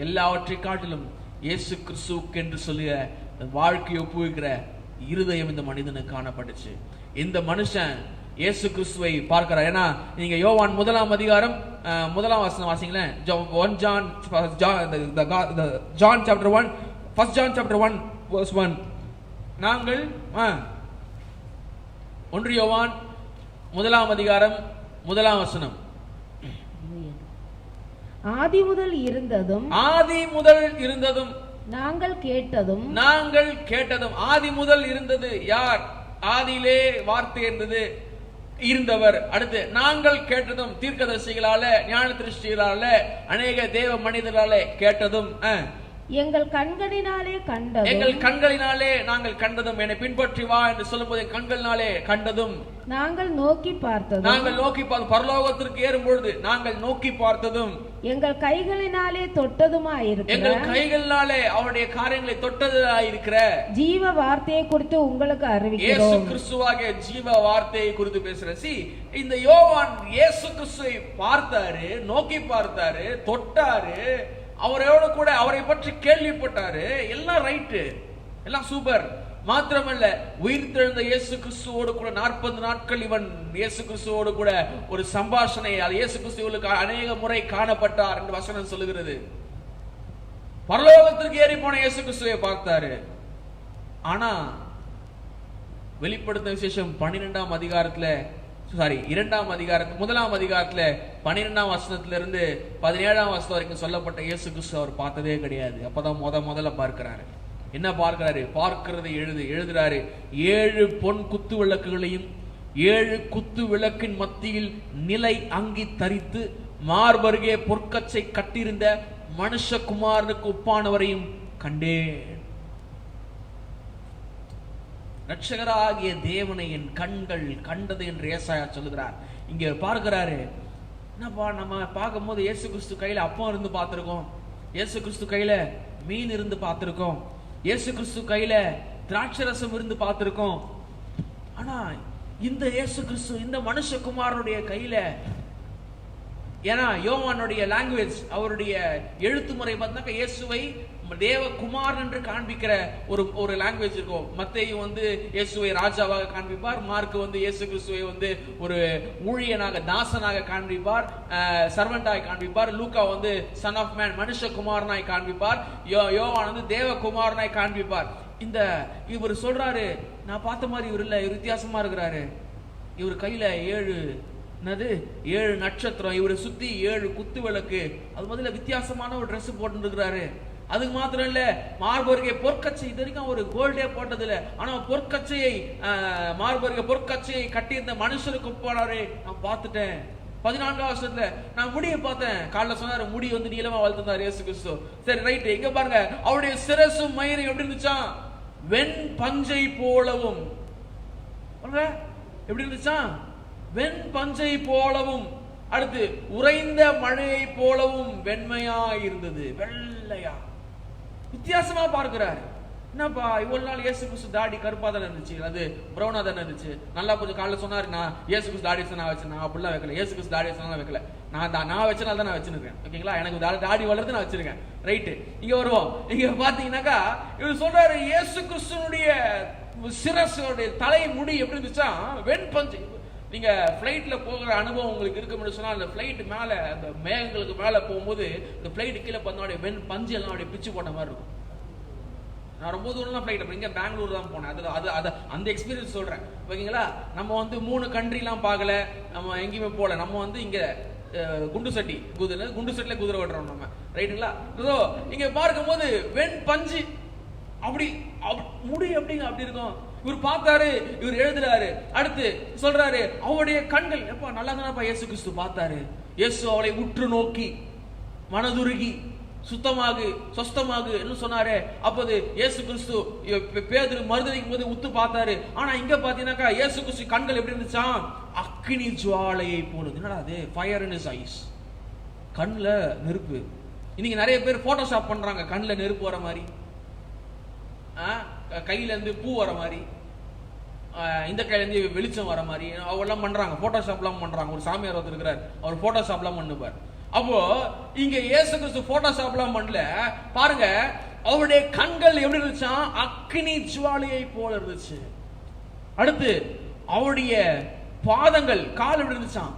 எல்லாவற்றை காட்டிலும் இயேசு கிறிஸ்துவுக்கு என்று சொல்லிய வாழ்க்கையை ஒப்புவிக்கிற இருதயம் இந்த மனிதனுக்கு காணப்பட்டுச்சு. இந்த மனுஷன் இயேசு கிறிஸ்துவை பார்க்கிறார். ஏன்னா நீங்க யோவான் 1ஆம் அதிகாரம் 1ஆம் வசனம் வாசிங்களேன். John chapter 1, 1 John chapter 1 verse 1. நாங்கள் 1 யோவான் 1ஆம் அதிகாரம் 1ஆம் வசனம். ஆதி முதல் இருந்ததும், ஆதி முதல் இருந்ததும், நாங்கள் கேட்டதும், நாங்கள் கேட்டதும். ஆதி முதல் இருந்தது யார்? ஆதியிலே வார்த்தை இருந்தது, இருந்தவர். அடுத்து நாங்கள் கேட்டதும், தீர்க்கதரிசிகளால, ஞான திருஷ்டிகளால, அநேக தேவ மனிதர்களாலே கேட்டதும், எங்கள் கண்களினாலே கண்டதும், எங்கள் கண்களினாலே நாங்கள் கண்டதும், என்னை பின்பற்றி வா என்று சொல்லும்போது கண்களினாலே கண்டதும், நாங்கள் நோக்கி பார்த்ததும், நாங்கள் நோக்கி பரலோகத்திற்கு ஏறும் பொழுது நாங்கள் நோக்கி பார்த்ததும், எங்கள் கைகளினாலே தொட்டதுமாயிருக்கிற, எங்கள் கைகளினாலே அவருடைய காரியங்களை தொட்டதாயிருக்கிற ஜீவ வார்த்தையை குறித்து உங்களுக்கு இயேசு அறிவிக்கிறோம். கிறிஸ்துவாகிய ஜீவ வார்த்தையை குறித்து பேசுற. இந்த யோவான் இயேசு கிறிஸ்துவை பார்த்தாரு, நோக்கி பார்த்தாரு, தொட்டாரு, அவரோட கூட அவரை பற்றி கேள்விப்பட்டாரு. எல்லாம் ரைட்டு, எல்லாம் சூப்பர். மாத்திரமல்ல, உயிர்த்தெழுந்த இயேசு கிறிஸ்துவோடு கூட 40 நாட்கள் இவன் இயேசு கிறிஸ்துவோடு கூட ஒரு சம்பாஷணை, இயேசு கிறிஸ்துவுக்கு அநேக முறை காணப்பட்டார் என்று வசனம் சொல்லுகிறது. பரலோகத்திற்கு ஏறி போன இயேசு கிறிஸ்துவை பார்த்தாரு. ஆனா வெளிப்படுத்தின விசேஷம் 12ஆம் அதிகாரத்துல, 2ஆம் அதிகாரத்துல, 1ஆம் அதிகாரத்துல 12ஆம் வசனத்திலிருந்து 17ஆம் வசனம் வரைக்கும் சொல்லப்பட்ட இயேசு கிறிஸ்து அவர் பார்த்ததே கிடையாது. அப்பதான் முதல்ல பார்க்கிறாரு. என்ன பார்க்கிறாரு? பார்க்கிறதை எழுதுறாரு. 7 பொன் குத்து விளக்குகளையும் 7 குத்து விளக்கின் மத்தியில் நிலை அங்கி தரித்து மார்பருகே பொற்கச்சை கட்டியிருந்த மனுஷகுமாரனுக்கு ஒப்பானவரையும் கண்டேன். ரட்சகராகிய தேவனை என் கண்கள் கண்டது என்று ஏசாயா சொல்லுகிறார். இங்க பார்க்கிறாரு. என்னப்பா, நம்ம பார்க்கும்போது இயேசு கிறிஸ்து கையில அப்பம் இருந்து பார்த்திருக்கோம், இயேசு கிறிஸ்து கையில மீன் இருந்து பார்த்திருக்கோம், இயேசு கிறிஸ்து கையில திராட்சரசம் இருந்து பார்த்திருக்கோம். ஆனா இந்த இயேசு கிறிஸ்து, இந்த மனுஷகுமாரனுடைய கையில, ஏன்னா யோவானுடைய லாங்குவேஜ், அவருடைய எழுத்து முறை பார்த்தாக்க இயேசுவை தேவகுமார் என்று காண்பிக்கிற ஒரு லாங்குவேஜ் இருக்கும். மத்தேயு இயேசுவை ராஜாவாக காண்பிப்பார், மார்க் இயேசு கிறிஸ்துவை ஒரு ஊழியனாக, தாசனாக காண்பிப்பார், சர்வெண்டாய் காண்பிப்பார். லூக்கா சன் ஆஃப் மேன், மனுஷகுமாரனாய் காண்பிப்பார். யோவான் தேவகுமாரனாய் காண்பிப்பார். இவர் சொல்றாரு, நான் பார்த்த மாதிரி இவர் இல்ல, இவர் வித்தியாசமா இருக்கிறாரு. இவர் கையில 7 நட்சத்திரம், இவரை சுத்தி 7 குத்து விளக்கு, அது முதல்ல வித்தியாசமான ஒரு ட்ரெஸ் போட்டு இருக்கிறாரு. அதுக்கு மாத்திரம் இல்ல, மார்பருகே பொற்கச்சை, இது வரைக்கும் ஒரு கோல்டே போட்டது இல்ல, ஆனா பொற்கச்சையை, மார்பருகே பொற்கச்சையை கட்டியிருந்த மனுஷருக்கு போனாரு. நான் பார்த்துட்டேன். 14ஆம் வருஷத்துல நான் முடியை பார்த்தேன். காலைல சொன்னாரு, முடி நீளமா வளர்த்துனார் இயேசு கிறிஸ்து. சரி, ரைட். இங்க பாருங்க, அவருடைய சிரசும் மயிரும் எப்படி இருந்துச்சான்? வெண் பஞ்சை போலவும். எப்படி இருந்துச்சான்? வெண் பஞ்சை போலவும். அடுத்து உறைந்த மழையை போலவும் வெண்மையா இருந்தது. வெள்ளையா, வித்தியாசமா பார்க்கிறார். என்னப்பா, இவ்வளவு நாள் இயேசு கிறிஸ்து தாடி கருப்பா தானே இருந்துச்சு, அது பிரௌனா தானே இருந்துச்சு. நல்லா கொஞ்சம் காலைல சொன்னாரு, நான் இயேசு கிறிஸ்து தாடி வச்சு நான் வச்சேன். நான் அப்படிலாம் வைக்கல, இயேசு கிறிஸ்து தாடி வச்சு வைக்கல, நான் வச்சனால தான் நான் வச்சிருக்கேன். ஓகேங்களா? எனக்கு தாடி வளர்த்து நான் வச்சிருக்கேன். ரைட்டு. இங்க வருவோம். இங்க பாத்தீங்கன்னாக்கா இவர் சொல்றாரு, இயேசு கிறிஸ்துனுடைய சிரசுடைய தலை முடி எப்படி இருந்துச்சா? வெண் பஞ்சு. நீங்க பிளைட்ல போகிற அனுபவம் உங்களுக்கு இருக்குன்னு சொன்னா, அந்த பிளைட் மேல, அந்த மேகங்களுக்கு மேல போகும்போது இந்த பிளைட் கீழே பார்த்தா வெண் பஞ்சு எல்லாம் அப்படியே பிச்சு போட்ட மாதிரி இருக்கும். நான் ரொம்ப தூரம் ஃபிளைட், அப்ப இங்க பெங்களூர் தான் போனேன். அது அந்த எக்ஸ்பீரியன்ஸ் சொல்றேன். ஓகேங்களா? நம்ம 3 கண்ட்ரிலாம் பார்க்கல, நம்ம எங்கேயுமே போல. நம்ம இங்க குண்டு சட்டில குதிரை ஓட்டுறோம் நம்ம, ரைட்டுங்களா? இங்க பார்க்கும்போது வெண் பஞ்சு அப்படி முடி அப்படி இருக்கும். இவர் பார்த்தாரு, இவர் எழுதுறாரு. அடுத்து சொல்றாரு அவருடைய கண்கள் எப்ப நல்லா தானப்பா இயேசு கிறிஸ்து பார்த்தாரு. இயேசு அவளை உற்று நோக்கி மனதுருகி சுத்தமாகு சொஸ்தமாகு என்று சொன்னாரு. அப்போது இயேசு கிறிஸ்து பேதுரு மறுதலிக்கும் போது உத்து பார்த்தாரு. ஆனா இங்க பாத்தீங்கன்னாக்கா இயேசு கிறிஸ்து கண்கள் எப்படி இருந்துச்சாம்? அக்கினி ஜுவாலையை போல. என்னடா அது? Fire in his eyes. கண்ணுல நெருப்பு. இன்னைக்கு நிறைய பேர் போட்டோஷாப் பண்றாங்க, கண்ணுல நெருப்பு வர மாதிரி, கையில இருந்து பூ வர மாதிரி, இந்த கையில இருந்து வெளிச்சம் வர மாதிரி அவெல்லாம் பண்றாங்க, போட்டோஷாப்லாம் பண்றாங்க. ஒரு சாமியார் ஒருத்தர் இருக்கிறார், அவர் போட்டோஷாப்லாம் பண்ணுவார். அப்போ இங்க இயேசு கிறிஸ்து போட்டோஷாப்லாம் பண்ணல பாருங்க. அவருடைய கண்கள் எப்படி இருந்துச்சா? அக்கினி ஜுவாலையை போல இருந்துச்சு. அடுத்து அவருடைய பாதங்கள், கால் எப்படி இருந்துச்சாம்?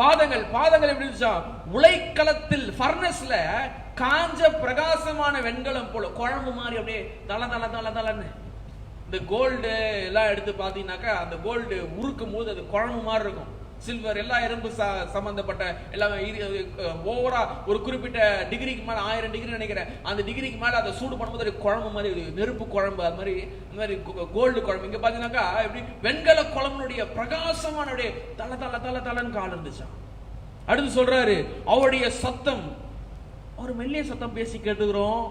பாதங்கள் எப்படி இருந்துச்சா? உலைக்களத்தில் ஃபர்னஸ்ல காஞ்ச பிரகாசமான வெண்கலம் போல, குழம்பு மாதிரி அப்படியே தலன்னு. இந்த கோல்டு எல்லாம் எடுத்து பாத்தீங்கன்னாக்கா அந்த கோல்டு உருக்கும் போது அது குழம்பு மாதிரி இருக்கும். சில்வர் எல்லா இரும்பு சம்பந்தப்பட்ட எல்லாமே ஓவரா ஒரு குறிப்பிட்ட டிகிரிக்கு மேல 1000 டிகிரி நினைக்கிறேன், அந்த டிகிரிக்கு மேல அதை சூடு பண்ணும்போது குழம்பு மாதிரி, நெருப்பு குழம்பு, அது மாதிரி கோல்டு குழம்பு. இங்க பாத்தீங்கன்னாக்கா எப்படி வெண்கல குழம்புடைய பிரகாசமான தலன்னு கால் இருந்துச்சா. அடுத்து சொல்றாரு அவருடைய சத்தம், அவர் மெல்லிய சத்தம் பேசி கேட்டுக்கிறோம்.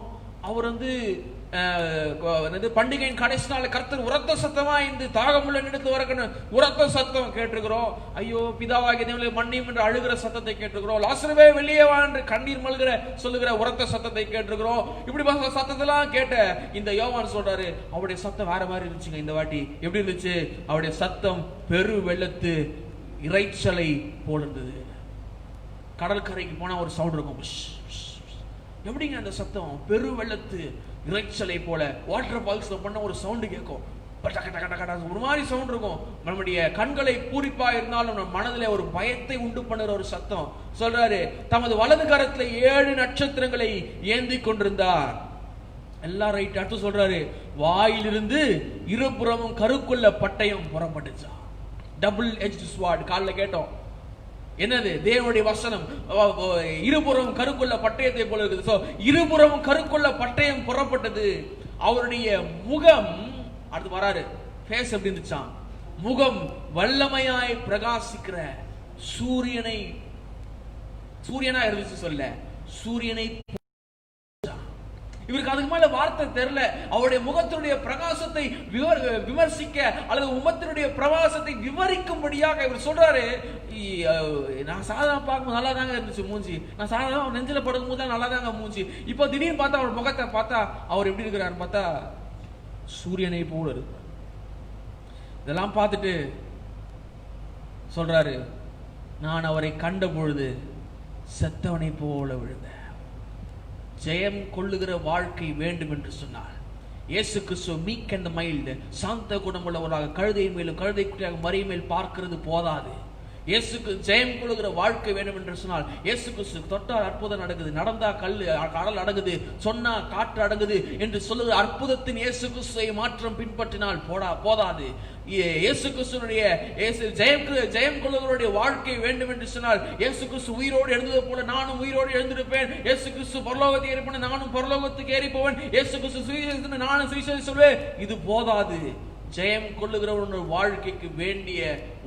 அவர் பண்டிகையின் கடைசி நாள் கர்த்தர் உரத்த சத்தமா இந்த தாகமுள்ள நினைத்து வரக்கணும் உரத்த சத்தம் கேட்டுக்கிறோம். ஐயோ பிதாவாகிய தேவனே மன்னியும் என்று அழுகிற சத்தத்தை கேட்டுக்கிறோம். லாசருவே வெளியே வா என்று கண்ணீர் மல்கிற சொல்லுகிற உரத்த சத்தத்தை கேட்டுக்கிறோம். இப்படி சத்தத்தெல்லாம் கேட்ட இந்த யோவான் சொல்றாரு அவருடைய சத்தம் வேற மாதிரி இருந்துச்சுங்க. இந்த வாட்டி எப்படி இருந்துச்சு? அவருடைய சத்தம் பெரு வெள்ளத்து இறைச்சலை போல இருந்தது. கடற்கரைக்கு போனா ஒரு சவுண்ட் இருக்கும், எப்படிங்க அந்த சத்தம்? பெரு வெள்ளத்து இறைச்சலை போல. வாட்டர் ஃபால்ஸ்ல பண்ண ஒரு சவுண்டு கேட்கும், ஒரு மாதிரி சவுண்ட் இருக்கும். நம்முடைய கண்களை பூரிப்பா இருந்தாலும் நம்ம மனதில் ஒரு பயத்தை உண்டு பண்ணுற ஒரு சத்தம். சொல்றாரு தமது வலது கரத்துல 7 நட்சத்திரங்களை ஏந்தி கொண்டிருந்தார். எல்லாம் ரைட். அடுத்து சொல்றாரு வாயிலிருந்து இருபுறமும் கருக்குள்ள பட்டயம் புறப்பட்டுச்சா. Double edge sword. காலைல கேட்டோம் என்னது? தேவனுடைய வசனம். இருபுறம் கருக்குள்ள பட்டயத்தை போல இருக்குது. சோ இருபுறம் கருக்குள்ள பட்டயம் புறப்பட்டது. அவருடைய முகம், அடுத்து வராரு, ஃபேஸ் எப்படி இருந்துச்சாம்? முகம் வல்லமையாய் பிரகாசிக்கிற சூரியனா இருந்துச்சு. சொல்ல சூரியனை. இவருக்கு அதுக்கு மேல வார்த்தை தெரியல. அவருடைய முகத்தினுடைய பிரகாசத்தை விமர்சிக்க அல்லது முகத்தினுடைய பிரகாசத்தை விவரிக்கும்படியாக இவர் சொல்றாரு, நான் சாதாரண பார்க்கும்போது நல்லா தாங்க இருந்துச்சு மூஞ்சி, நான் சாதாரண நெஞ்சில படுக்கும் போது நல்லா தாங்க மூஞ்சி. இப்போ திடீர்னு பார்த்தா அவர் முகத்தை பார்த்தா அவர் எப்படி இருக்கிறார் பார்த்தா சூரியனை போல இருக்கு. இதெல்லாம் பார்த்துட்டு சொல்றாரு நான் அவரை கண்ட பொழுது செத்தவனை போல விழுந்தேன். ஜெயம் கொள்ளுகிற வாழ்க்கை வேண்டும் என்று சொன்னார். இயேசு கிறிஸ்து மீக் அண்ட் மைல்டு, சாந்த குணமுள்ளவராக கழுதை மேலும் கழுதை குட்டியாக மறிய மேல் பார்க்கிறது போதாது. இயேசுக்கு ஜெயம் கொள்ளுகிற வாழ்க்கை வேண்டும் என்று சொன்னால் இயேசு கிறிஸ்து தொட்டால் அற்புதம் நடக்குது, நடந்தா கடல் அடங்குது, சொன்னா காற்று அடங்குது என்று சொல்லுகிற அற்புதத்தின் இயேசு கிறிஸ்துவை மாற்றம் பின்பற்றினால் போதாது. இயேசு கிறிஸ்துனுடைய ஜெயம் கொள்ளுகிறவருடைய வாழ்க்கை வேண்டும் என்று சொன்னால் இயேசு கிறிஸ்து உயிரோடு எழுந்தது போல நானும் உயிரோடு எழுந்திருப்பேன். இயேசு கிறிஸ்து பரலோகத்தை ஏறிப்பேன், நானும் பரலோகத்துக்கு ஏறி போவேன். இயேசு கிறிஸ்து சுவிசேஷத்தை நானும் சுவிசேஷம் சொல்வேன். இது போதாது. ஜெயம் கொள்ளுகிறவருடைய வாழ்க்கைக்கு வேண்டிய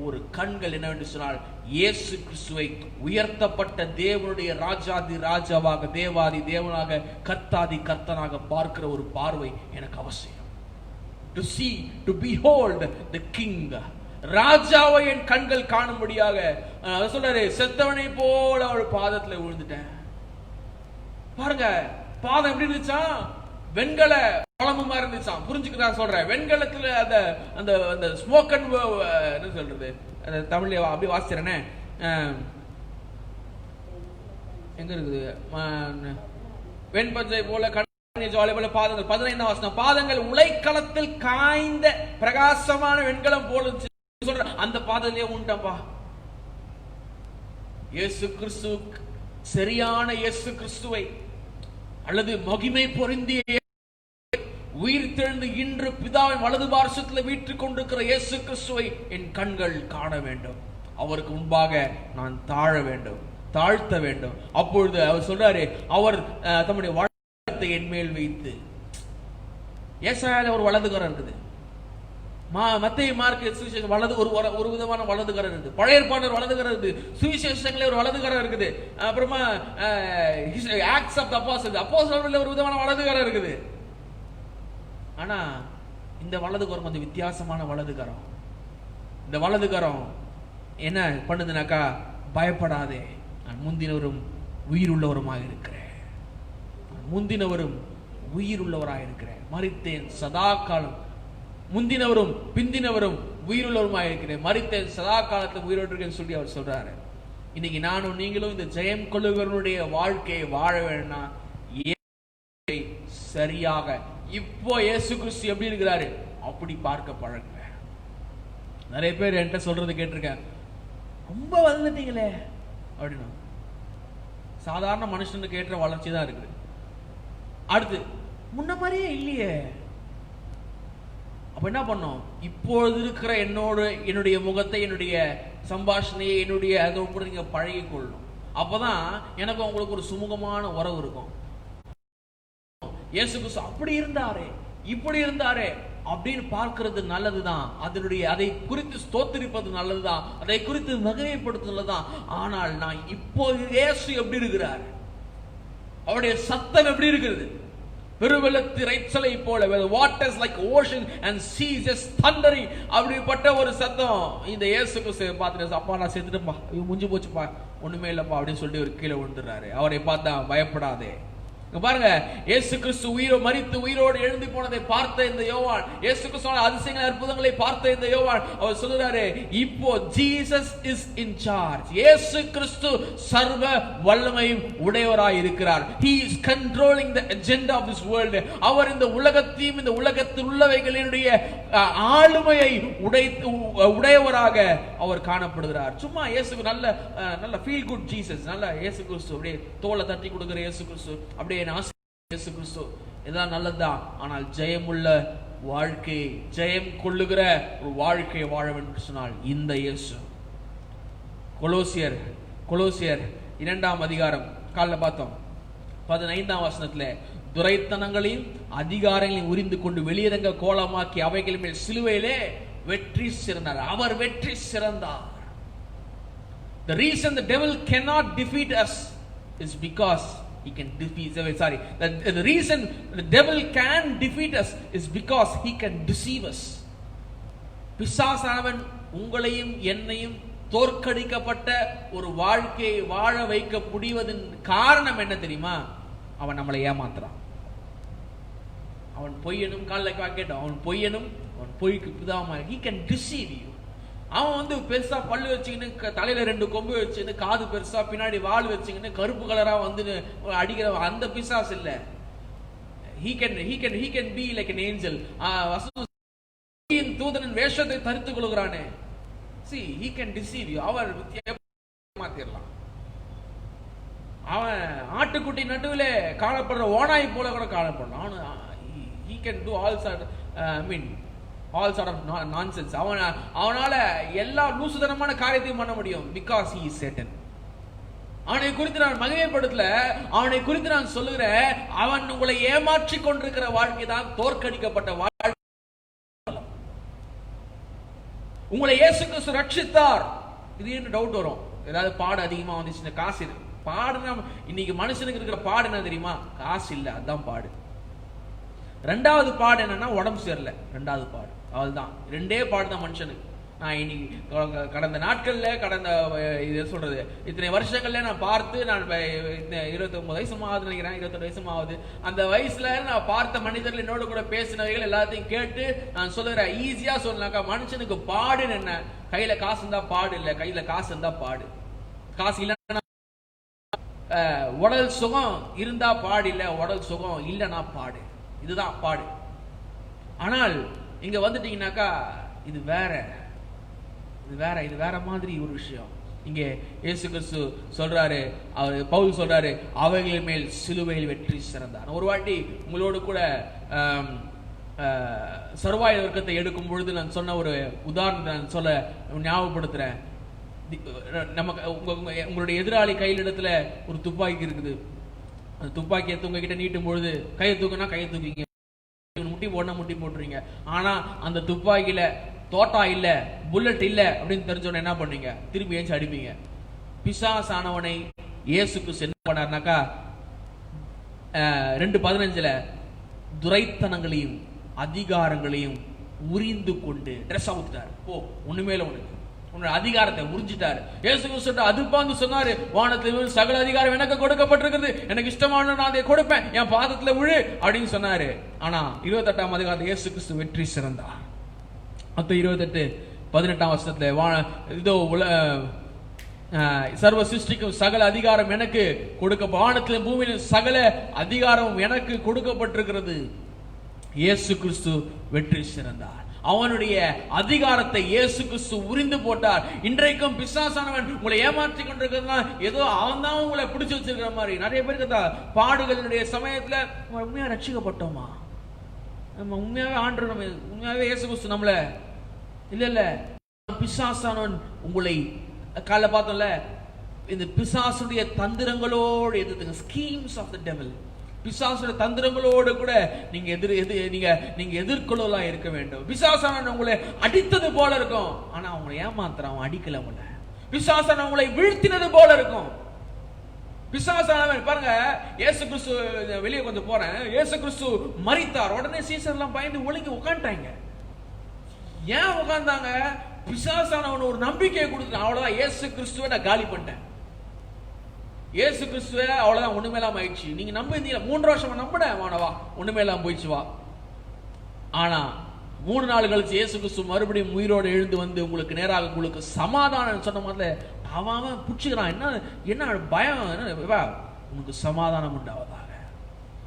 ஒரு கண்கள் என்னவென்று சொன்னால் இயேசு கிறிஸ்துவை உயர்த்தப்பட்ட தேவனுடைய ராஜாதி ராஜாவாக, தேவாதி தேவனாக, கர்த்தாதி கர்த்தனாக பார்க்கிற ஒரு பார்வை எனக்கு அவசியம். To see, to behold the king. ராஜாவை என் கண்கள் காணும்படியாக சொல்றாரு. செத்தவனை போல அவள் பாதத்துல விழுந்துட்டேன். பாருங்க பாதம் எப்படி இருந்துச்சா? வெண்கல குழம்பு மாதிரி இருந்துச்சாம். புரிஞ்சுக்கிறா சொல்றேன். வெண்கலத்துல அந்த அந்த ஸ்மோக்கன் என்ன சொல்றது தமிழ்ல அப்படி வாசிக்கிறேனே, எங்க இருக்குது? வெண்பஞ்சை போல ஜாலி போல பாதங்கள். 15 வசனம். பாதங்கள் உலைக்களத்தில் காய்ந்த பிரகாசமான வெண்கலம் போல சொல்ற அந்த பாதத்திலே உண்டப்பா. இயேசு கிறிஸ்து, சரியான இயேசு கிறிஸ்துவை அல்லது மகிமை பொருந்திய உயிர் தெழுந்து இன்று பிதாவின் வலது பார்சத்தில் வீற்றுக் கொண்டிருக்கிற இயேசு கிறிஸ்துவை என் கண்கள் காண வேண்டும். அவருக்கு முன்பாக நான் தாழ வேண்டும். தாழ்த்த வேண்டும். அப்பொழுது அவர் சொல்றாரு, அவர் தம்முடைய வலத்தை என் மேல் வைத்து. ஏசாயால ஒரு வலதுகரம் இருக்குது, மத்தேயு மார்க்கு சுவிசேஷம் வலது ஒரு விதமான வலதுகரம் இருக்குது, பழைய ஏற்பாடு வலதுகரம் இருக்குது, சுவிசேஷங்களே ஒரு வலதுகரம் இருக்குது, அப்புறமா ஆக்ட்ஸ் ஆஃப் தி அப்போஸ்தலர்ல ஒரு விதமான வலதுகரம் இருக்குது. ஆனா இந்த வலதுகரம் கொஞ்சம் வித்தியாசமான வலதுகரம். இந்த வலதுகரம் என்ன பண்ணுதுனாக்கா, பயப்படாதே, நான் முந்தினவரும் உயிருள்ளவருமாக இருக்கிறேன், முந்தினவரும் உயிருள்ளவராக இருக்கிறேன், மரித்தேன் சதா காலம், முந்தினவரும் பிந்தினவரும் உயிருள்ளவருமாக இருக்கிறேன், மரித்தேன் சதா காலத்தில் உயிரோடு இருக்கேன்னு சொல்லி அவர் சொல்றாரு. இன்னைக்கு நானும் நீங்களும் இந்த ஜெயம் கொள்ளுகிறவனுடைய வாழ்க்கையை வாழ வேணும்னா சரியாக இப்போ இயேசு கிறிஸ்து எப்படி இருக்கிறாரு அப்படி பார்க்க பழகுங்க. நிறைய பேர் என்கிட்ட சொல்றது கேட்டிருக்கேன், ரொம்ப வளர்ந்துட்டீங்களே அப்படின்னா. சாதாரண மனுஷனுக்கு ஏற்ற வளர்ச்சி தான் இருக்குது. அடுத்து முன்ன மாதிரியே இல்லையே. அப்ப என்ன பண்ணோம், இப்பொழுது இருக்கிற என்னுடைய முகத்தை, என்னுடைய சம்பாஷணையை, என்னுடைய அதோடு நீங்க பழகி கொள்ளணும். அப்பதான் எனக்கு உங்களுக்கு ஒரு சுமூகமான உறவு இருக்கும். இயேசு கிறிஸ்து அப்படி இருந்தாரே, இப்படி இருந்தாரே அப்படின்னு பார்க்கிறது நல்லதுதான், அதை குறித்து ஸ்தோத்திரிப்பது நல்லதுதான், அதை குறித்து மகிமைப்படுத்துவதுதான். ஆனால் நான் இப்போ இயேசு எப்படி இருக்கிறார், அவருடைய சத்தம் எப்படி இருக்கிறது, பெருவெள்ளத்து இரைச்சலை போல, waters like ocean and seas just thundering, அப்படிப்பட்ட ஒரு சத்தம் இந்த இயேசு கிறிஸ்துவை பார்த்துட்டு, அப்பா நான் செத்துட்டேன்ப்பா, முடிஞ்சு போச்சுப்பா, ஒண்ணுமே இல்லப்பா அப்படின்னு சொல்லிட்டு ஒரு கீழே விழுந்துறாரு. அவரை பார்த்தா பயப்படாதே. பாருங்க, இயேசு கிறிஸ்து மரித்து உயிரோடு எழுந்து போனதை பார்த்த இந்த யோவான், இயேசு கிறிஸ்துவின் அதிசயங்கள் அற்புதங்களை பார்த்த இந்த யோவான் அவர் சொல்றாரு, இப்போ ஜீசஸ் இஸ் இன் சார்ஜ். இயேசு கிறிஸ்து சர்வ வல்லமையும் உடையவராய் இருக்கிறார். he is controlling the agenda of this world. அவர் இந்த உலகத்தையும் இந்த உலகத்தில் உள்ளவைகளினுடைய ஆளுமையை உடையவராக அவர் காணப்படுகிறார். சும்மா இயேசு நல்ல ஃபீல் குட் ஜீசஸ், நல்ல இயேசு கிறிஸ்து அப்படியே தோலை தட்டி கொடுக்கிற இயேசு கிறிஸ்து, அப்படியே இயேசு கிறிஸ்து இதெல்லாம் நல்லதுதான். ஆனால் ஜெயமுள்ள வாழ்க்கை, ஜெயம் கொள்ளுகிற ஒரு வாழ்க்கை வாழ வேண்டும் சொன்னால் இந்த இயேசு. கொலோசியர் 2ஆம் அதிகாரம் காலைல பார்த்தோம், 15ஆம் வசனத்துல, துரைத்தனங்களையும் அதிகாரங்களையும் உரிந்து கொண்டு வெளியரங்க கோலமாக்கி அவைகள் மேல் சிலுவையிலே வெற்றி சிறந்தார். அவர் வெற்றி சிறந்தார். The reason the devil cannot defeat us is because he can defeat. The reason the devil can defeat us is because he can deceive us. பிசாசானவன் உங்களையும் என்னையும் தோற்கடிக்கப்பட்ட ஒரு வாழ்க்கையை வாழ வைக்க முடிவதன் காரணம் என்ன தெரியுமா? அவன் நம்மளை ஏமாத்துறான். அவன் பொய்யனும், காலைல கேட்டோம், அவன் பொய்யனும், அவன் பொய்க்கு பிதாவாம். he can deceive you. அவன் பெருசா பல்லு வச்சுக்கின்னு, தலையில 2 கொம்பு வச்சுன்னு, காது பெருசா, பின்னாடி வால் வச்சுக்கின்னு, கருப்பு கலரா அடிக்கிற அந்த பிசாசு இல்ல. he can be like an angel. தூதனின் வேஷத்தை தரித்துக் கொள்கிறானே, see, he can deceive you. அவர் மாத்திரலாம். அவன் ஆட்டுக்குட்டி நடுவில் காணப்படுற ஓனாய் போல கூட காணப்படலாம். he can do all sort of nonsense. அவனால எல்லா லூசுதனமான காரியத்தையும் பண்ண முடியும். because he is Satan. அவனை குறித்து நான் மகிமைப்படுத்தல, அவனை குறித்து நான் சொல்லுகிறேன், அவன் உங்களை ஏமாற்றி கொண்டிருக்கிற வாழ்க்கை தான் தோற்கடிக்கப்பட்ட வாழ்க்கை. உங்களை இயேசு கிறிஸ்து ரட்சித்தார். இது என்ன டவுட் வரும், ஏதாவது பாடு அதிகமா வந்துச்சு, காசு இருக்கு பாடுனா, இன்னைக்கு மனுஷனுக்கு இருக்கிற பாடு என்ன தெரியுமா? காசு இல்ல, அதுதான் பாடு. 2வது பாடு என்னன்னா உடம்பு சரியில்லை. 2வது பாடு அவள்தான். 2 பாடு தான் மனுஷனுக்கு. நான் இன்னைக்கு கடந்த நாட்கள்ல, இது சொல்றது, இத்தனை வருஷங்கள்ல நான் பார்த்து, நான் 29 வயசும் ஆகுது நினைக்கிறேன், 28 வயசும் ஆகுது. அந்த வயசுல நான் பார்த்த மனிதர்கள் என்னோட கூட பேசினவைகள் எல்லாத்தையும் கேட்டு நான் சொல்லுறேன். ஈஸியா சொன்னாக்கா, மனுஷனுக்கு பாடுன்னு என்ன? கையில காசு இருந்தா பாடு இல்ல, கையில காசு இருந்தா பாடு. காசு இல்ல, உடல் சுகம் இருந்தா பாடு இல்ல, உடல் சுகம் இல்லைன்னா பாடு. இதுதான் பாடு. ஆனால் இங்க வந்துட்டீங்கன்னாக்கா இது வேற மாதிரி ஒரு விஷயம். இங்கே இயேசு கிறிஸ்து சொல்றாரு, பவுல் சொல்றாரு, அவைகளின் மேல் சிலுவையில் வெற்றி சிறந்தார். ஒரு வாட்டி உங்களோடு கூட சர்வாய வர்க்கத்தை எடுக்கும் பொழுது நான் சொன்ன ஒரு உதாரணத்தை நான் ஞாபகப்படுத்துறேன். நமக்கு உங்களுடைய எதிராளி கையில் இடத்துல ஒரு துப்பாக்கி இருக்குது. அந்த துப்பாக்கி எடுத்து உங்ககிட்ட நீட்டும் பொழுது கையை தூக்குனா கையை தூக்கிங்க, முட்டி போடனா முட்டி போட்டுறீங்க. ஆனா அந்த துப்பாக்கியில தோட்டா இல்ல, புல்லட் இல்ல அப்படின்னு தெரிஞ்சோன்னு என்ன பண்ணீங்க? திரும்பி ஏஞ்சி அடிப்பீங்க. பிசாசானவனை இயேசு கிறிஸ்து என்ன பண்ணார்னாக்கா 2:15 துரைத்தனங்களையும் அதிகாரங்களையும் உரிந்து கொண்டு ட்ரெஸ் அவுத்துட்டார். போ, ஒண்ணுமேல உன்னுடைய அதிகாரத்தை உறிஞ்சிட்டாரு. இயேசு கிறிஸ்து அதுப்பாந்து சொன்னாரு, வானத்தில் சகல அதிகாரம் எனக்கு கொடுக்கப்பட்டிருக்கிறது, எனக்கு இஷ்டமான நான் அதை கொடுப்பேன், என் பாதத்துல விழு அப்படின்னு சொன்னாரு. ஆனா 28ஆம் அதிகாரத்தை இயேசு கிறிஸ்து வெற்றி சிறந்தார். 28:18 வசனத்துல இதோ சர்வ சிருஷ்டிக்கும் சகல அதிகாரம் எனக்கு கொடுக்க, வானத்திலும் பூமியிலும் சகல அதிகாரம் எனக்கு கொடுக்கப்பட்டிருக்கிறது. இயேசு கிறிஸ்து வெற்றி சிறந்தார். அவனுடைய அதிகாரத்தை இயேசு கிறிஸ்து உரிந்து போட்டார். இன்றைக்கும் பிசாசானவன் உங்களை ஏமாற்றி கொண்டிருக்கிறதுனா ஏதோ அவன் தான் உங்களை பிடிச்சு வச்சிருக்கிற மாதிரி. நிறைய பேருக்கு பாடுகளுடைய சமயத்துல உண்மையா ரட்சிக்கப்பட்டோமா, நம்ம உண்மையாவே ஆண்டு, நம்ம உண்மையாவே இயேசு கிறிஸ்து நம்மள இல்ல பிசாசானவன் உங்களை காலைல பார்த்தோம்ல, இந்த பிசாசுடைய தந்திரங்களோடு எதிர்த்துங்க. ஸ்கீம்ஸ் ஆஃப் தி டெவில், பிசாசுடைய தந்திரங்களோடு கூட நீங்க எதிர்கொள்ளலாம் இருக்க வேண்டும். பிசாசானவன் உங்களை அடித்தது போல இருக்கும், ஆனா அவங்களை ஏமாத்துறான், அவன் அடிக்கல உங்களை. பிசாசானவன் உங்களை வீழ்த்தினது போல இருக்கும். பிசாசானவன் பாருங்க, இயேசு கிறிஸ்து வெளியே கொஞ்சம் போறேன், இயேசு கிறிஸ்து மரித்தார், உடனே சீசர்லாம் பயந்து ஒழுங்கி உட்காந்துட்டாங்க. ஏன் உட்கார்ந்தாங்க? பிசாசானவன் ஒரு நம்பிக்கையை கொடுத்துட்டான். அவ்வளவுதான், இயேசு கிறிஸ்துவை நான் காலி பண்ணிட்டேன், இயேசு கிறிஸ்துவ அவ்வளவுதான், ஒண்ணுமேலாம் ஆயிடுச்சு. நீங்க நம்பிருந்தீங்க, 3 வருஷமா நம்பினேன், வானவா ஒண்ணுமேலாம் போயிடுச்சு வா. ஆனா 3 நாள் கழிச்சு இயேசு கிறிஸ்து மறுபடியும் உயிரோடு எழுந்து வந்து உங்களுக்கு நேராக உங்களுக்கு சமாதானம் சொன்ன மாதிரி அவன் புடிச்சுக்கிறான். என்ன பயம், உனக்கு சமாதானம் உண்டாவதாக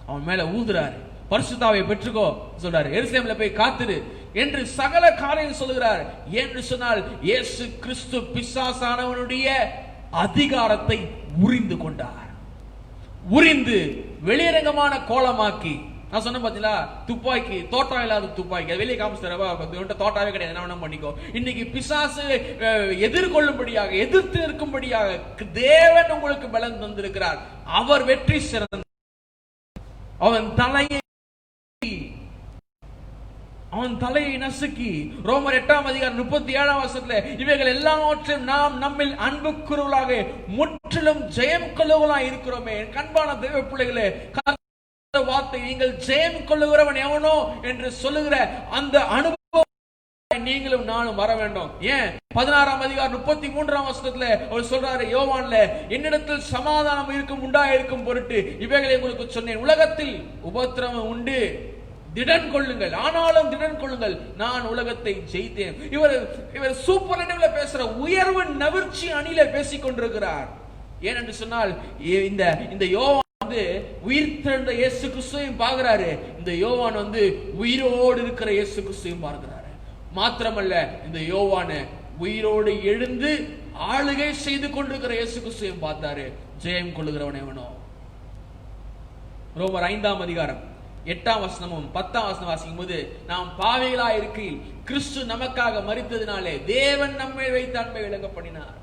அவன் மேல ஊதுறாரு. பரிசுத்தாவை பெற்றுக்கோ சொல்றாரு, எருசலேம்ல போய் காத்துரு என்று சகல காரியம் சொல்லுகிறார். என்று சொன்னால் இயேசு கிறிஸ்து பிசாசானவனுடைய அதிகாரத்தை உரிந்து கொண்டார். உரிந்து வெளியரங்கமான கோலமாக்கி, நான் சொன்ன பாத்தீங்களா, துப்பாக்கி, தோட்டா இல்லாத துப்பாக்கி, வெளியே காமிச்சு தோட்டாவே கிடையாது, என்ன பண்ணிக்கோ. இன்னைக்கு பிசாசு எதிர்கொள்ளும்படியாக, எதிர்த்து இருக்கும்படியாக தேவன் உங்களுக்கு பலன் தந்திருக்கிறார். அவர் வெற்றி சிறந்த, அவன் தலையை நசுக்கி, ரோமர் 8ஆம் அதிகாரம் 37ஆம் வசனத்துல இவைகள் எல்லாவற்றையும் நாம் நம்மில் அன்பு கூறுவலாக முற்றிலும் ஜெயம் கொள்ளுவலாக இருக்கிறோமே. கண்பான தேவ பிள்ளைகளே, வார்த்தை நீங்கள் ஜெயம் கொள்ளுகிறவன் எவனோ என்று சொல்லுகிற அந்த அனுபவம் நீங்களும் நானும் வர வேண்டும். ஏன் 16ஆம் அதிகாரம் 33ஆம் வசனத்துல அவர் சொல்றாரு, யோவான்ல என்னிடத்தில் சமாதானம் உண்டாயிருக்கும் பொருட்டு இவைகளை உங்களுக்கு சொன்னேன், உலகத்தில் உபத்திரவம் உண்டு, திடன் கொள்ளுங்கள், ஆனாலும் திடன் கொள்ளுங்கள், நான் உலகத்தை ஜெயித்தேன். இவர் சூப்பர்லேட்டிவ்ல பேசுற, உயர்வு நவிர்ச்சி அணியில பேசிக் கொண்டிருக்கிறார். ஏனென்று சொன்னால் இந்த யோவான் உயிர்த்தெழுந்த இயேசு கிறிஸ்துவையும் பார்க்கிறாரு, இந்த யோவான் உயிரோடு இருக்கிற இயேசு கிறிஸ்துவையும் பார்க்கிறாரு. மாத்திரமல்ல, இந்த யோவான் உயிரோடு எழுந்து ஆளுகை செய்து கொண்டிருக்கிற இயேசு கிறிஸ்துவையும் பார்த்தாரு. ஜெயம் கொள்ளுகிறவன் எவனோ. ரோமர் 5ஆம் அதிகாரம் 8ஆம் வசனமும் 10ஆம் வசனம் வாசிக்கும் போது, நாம் பாவிகளா இருக்கையில் கிறிஸ்து நமக்காக மரித்ததினாலே தேவன் நம்மை வைத்து அன்பை விளங்க பண்ணினார்.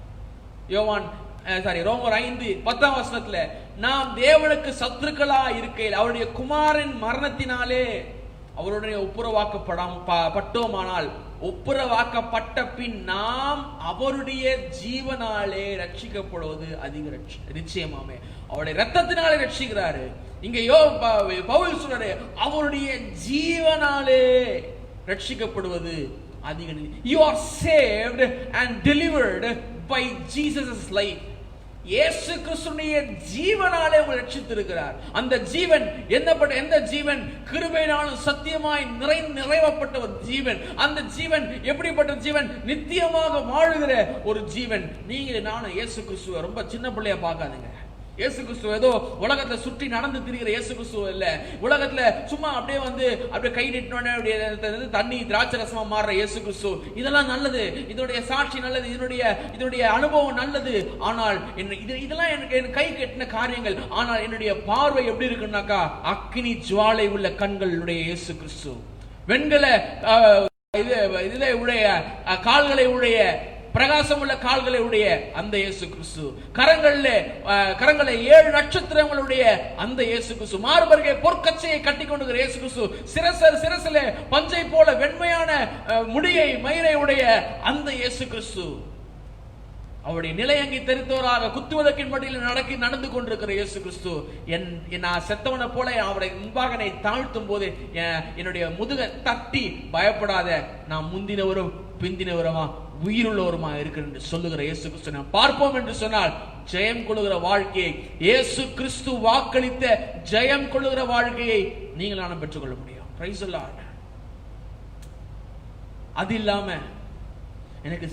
ரோமர் 5:10ஆம் வசனத்துல, நாம் தேவனுக்கு சத்துருக்களா இருக்கையில் அவருடைய குமாரன் மரணத்தினாலே அவருடைய ஒப்புரவாக்கப்பட்டோமானால், ஒப்புரவாக்கப்பட்ட பின் நாம் அவருடைய ஜீவனாலே ரட்சிக்கப்படுவது அதிக நிச்சயமாமே. அவருடைய ரத்தத்தினாலே ரட்சிக்கிறாரு. இங்க பவுல் சொல்றாரு, அவருடைய ஜீவனாலே ரட்சிக்கப்படுவது அதிக. You are saved and delivered by Jesus' life. இயேசு கிறிஸ்துவின் ஜீவனாலே உங்களை ரட்சித்திருக்கிறார். அந்த ஜீவன் எந்த ஜீவன்? கிருபையினாலும் சத்தியமாய் நிறைவப்பட்ட ஒரு ஜீவன். அந்த ஜீவன் எப்படிப்பட்ட ஜீவன்? நித்தியமாக வாழுகிற ஒரு ஜீவன். நீங்க நானும் இயேசு கிறிஸ்துவை ரொம்ப சின்ன பிள்ளையா பார்க்காதுங்க. இயேசு கிறிஸ்து ஏதோ உலகத்துல சுற்றி நடந்து திரிகிற இயேசு கிறிஸ்து இல்ல. உலகத்துல சும்மா அப்படியே கை நீட்டினோட தண்ணி திராட்சை ரசமா மாறுற இயேசு கிறிஸ்து. இதெல்லாம் நல்லது, இதனுடைய சாட்சி நல்லது, இதனுடைய அனுபவம் நல்லது. ஆனால் இதெல்லாம் எனக்கு என் கை கெட்டின காரியங்கள். ஆனால் என்னுடைய பார்வை எப்படி இருக்குன்னாக்கா, அக்கினி ஜுவாலை உள்ள கண்களுடைய இயேசு கிறிஸ்து, வெண்கல உடைய கால்களை உடைய பிரகாசம் உள்ள கால்களை உடைய அந்த இயேசு கிறிஸ்து, கரங்களை 7 நட்சத்திரங்களுடைய அந்த இயேசு கிறிஸ்து, மார்பருகே பொற்கச்சையை கட்டி கொண்டு இயேசு கிறிஸ்து, சிரசிலே பஞ்சை போல வெண்மையான முடியை மயிரை உடைய அந்த இயேசு கிறிஸ்து, அவருடைய நிலையங்கி தெரித்தவராக குத்துவதற்கின் மடியில் நடந்து கொண்டிருக்கிற இயேசு கிறிஸ்து, நான் செத்தவனை போல அவருடைய முன்பாக தாழ்த்தும் போது என்னுடைய முதுக தட்டி பயப்படாத, நான் முந்தினவரும் பிந்தினவருமா உயிருள்ளவருமா இருக்கிறேன் என்று சொல்லுகிற இயேசு கிறிஸ்து நாம் பார்ப்போம் என்று சொன்னால், ஜெயம் கொள்ளுகிற வாழ்க்கையை, இயேசு கிறிஸ்து வாக்களித்த ஜெயம் கொள்ளுகிற வாழ்க்கையை நீங்கள் நானும் பெற்றுக்கொள்ள முடியும். Praise the Lord. அது இல்லாம எனக்கு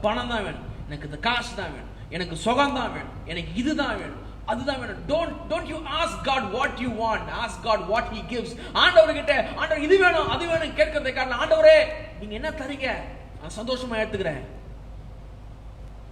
பணம் தான் வேணும், எனக்கு இந்த காசு தான் வேணும், எனக்கு சுகம் தான் வேணும், எனக்கு இதுதான் வேணும், அதுதான் வேணும். Don't you ask God what you want, ask God what he gives. ஆண்டவர்கிட்ட ஆண்டவர் இது வேணும் அது வேணும் கேட்கிறதை காரணம், ஆண்டவரே நீங்க என்ன தரீங்க நான் சந்தோஷமா எடுத்துக்கிறேன்.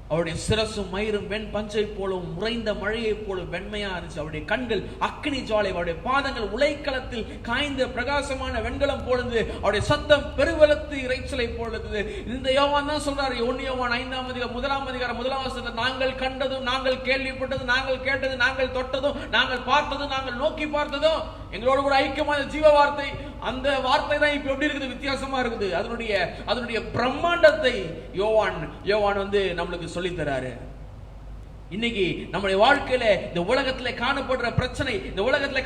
அவருடைய சிரசும் மயிரும் வெண் பஞ்சை போலும் உறைந்த மழையை போலும் வெண்மையா இருந்துச்சு. அவருடைய கண்கள் அக்கினி ஜுவாலை, அவருடைய பாதங்கள் உலைக்களத்தில் காய்ந்த பிரகாசமான வெண்கலம் போலது, அவருடைய சத்தம் பெருவெள்ளத்து இறைச்சலை போலது. இந்த யோவான் தான் சொல்றாரு, 1 யோவான் 5ஆம் அதிகாரம் 1ஆம் அதிகாரம் 1ஆம் வசனத்தில், நாங்கள் கண்டதும் நாங்கள் கேள்விப்பட்டதும் நாங்கள் கேட்டது நாங்கள் தொட்டதும் நாங்கள் பார்த்ததும் நாங்கள் நோக்கி பார்த்ததும் எங்களோட கூட ஐக்கியமான ஜீவ வார்த்தை. அந்த வார்த்தை தான் இப்ப எப்படி இருக்குது, வித்தியாசமா இருக்குது. அதனுடைய பிரம்மாண்டத்தை யோவான் நம்மளுக்கு சொல்லி தராரு. இன்னைக்கு நம்முடைய வாழ்க்கையில இந்த உலகத்துல காணப்படுற பிரச்சனை, இந்த உலகத்துல